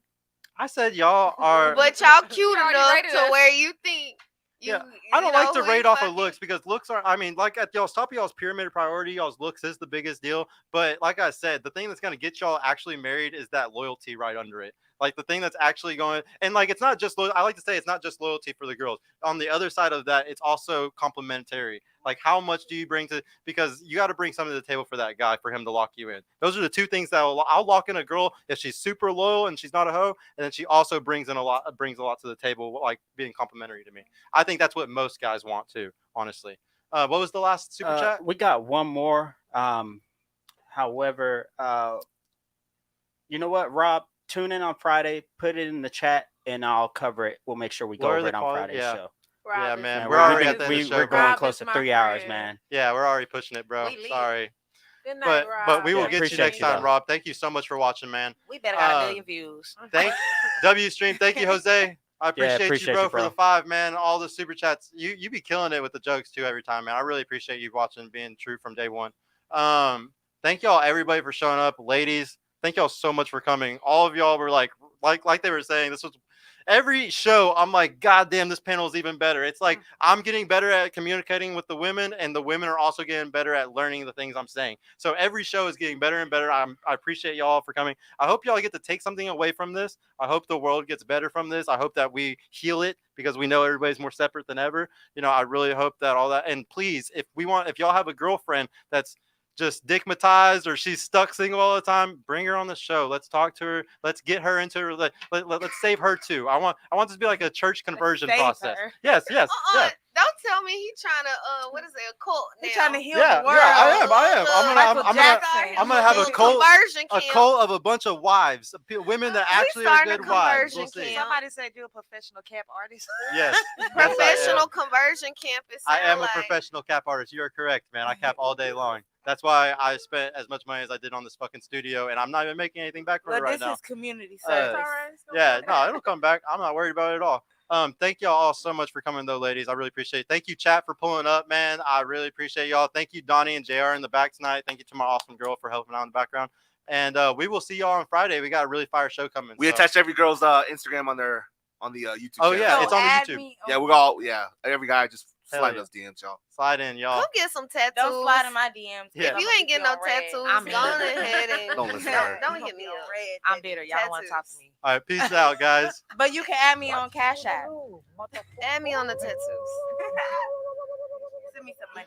I said y'all are. But y'all cute already enough rated to us. where you think. Yeah, I don't like to rate off of looks, because looks are, I mean, like at y'all's top of y'all's pyramid of priority, y'all's looks is the biggest deal. But like I said, the thing that's going to get y'all actually married is that loyalty right under it. Like the thing that's actually going, and like it's not just, I like to say it's not just loyalty for the girls. On the other side of that, it's also complementary. Like how much do you bring to, because you got to bring something to the table for that guy for him to lock you in. Those are the 2 things that I'll lock in a girl if she's super loyal and she's not a hoe, and then she also brings a lot to the table, like being complimentary to me. I think that's what most guys want too, honestly. What was the last super chat? We got one more. However, you know what, Rob? Tune in on Friday. Put it in the chat, and I'll cover it. We'll make sure we go over it on Friday's show. Yeah, man. Man, We're already at the end of the show, we're bro. going close to 3 hours, man. Yeah, we're already pushing it, bro. Sorry. Good night, But we will Yeah, get you appreciate next you, time, though. Rob. Thank you so much for watching, man. We better got a million views. Thank W Stream. Thank you, Jose. I appreciate you, bro, for the 5, man. All the super chats. You be killing it with the jokes too every time, man. I really appreciate you watching, being true from day one. Thank y'all, everybody, for showing up. Ladies, thank y'all so much for coming. All of y'all were like they were saying, this was every show. I'm like, God damn, this panel is even better. It's like I'm getting better at communicating with the women, and the women are also getting better at learning the things I'm saying. So every show is getting better and better. I appreciate y'all for coming. I hope y'all get to take something away from this. I hope the world gets better from this. I hope that we heal it, because we know everybody's more separate than ever. I really hope that all that. And please, if y'all have a girlfriend that's just dickmatized or she's stuck single all the time, bring her on the show. Let's talk to her. Let's get her into her. Let's save her too. I want this to be like a church conversion process. Yes. Yeah. Don't tell me he trying to what is it, a cult now? He's trying to heal Yeah, the world. yeah, I am. I'm gonna have a cult camp. of a bunch of wives, women that actually are good wives. We'll see. Somebody said you're a professional cap artist. Yes. Professional conversion camp. I am a professional cap artist. You are correct, man. I cap all day long. That's why I spent as much money as I did on this fucking studio, and I'm not even making anything back from it right now. This is community service. Yeah, no, it'll come back. I'm not worried about it at all. Thank y'all all so much for coming, though, ladies. I really appreciate it. Thank you, chat, for pulling up, man. I really appreciate y'all. Thank you, Donnie and JR in the back tonight. Thank you to my awesome girl for helping out in the background. And we will see y'all on Friday. We got a really fire show coming. We attached every girl's Instagram on the YouTube channel. Yeah, it's on the YouTube. Yeah, every guy just slide us DMs, y'all. Slide in, y'all. Come get some tattoos. Don't slide in my DMs. Yeah. If you ain't getting no tattoos, go ahead and Don't listen to her. don't hit me up. I'm bitter. Y'all don't want to talk to me. All right, peace out, guys. But you can add me on Cash App. Add me on the tattoos. Send me some money.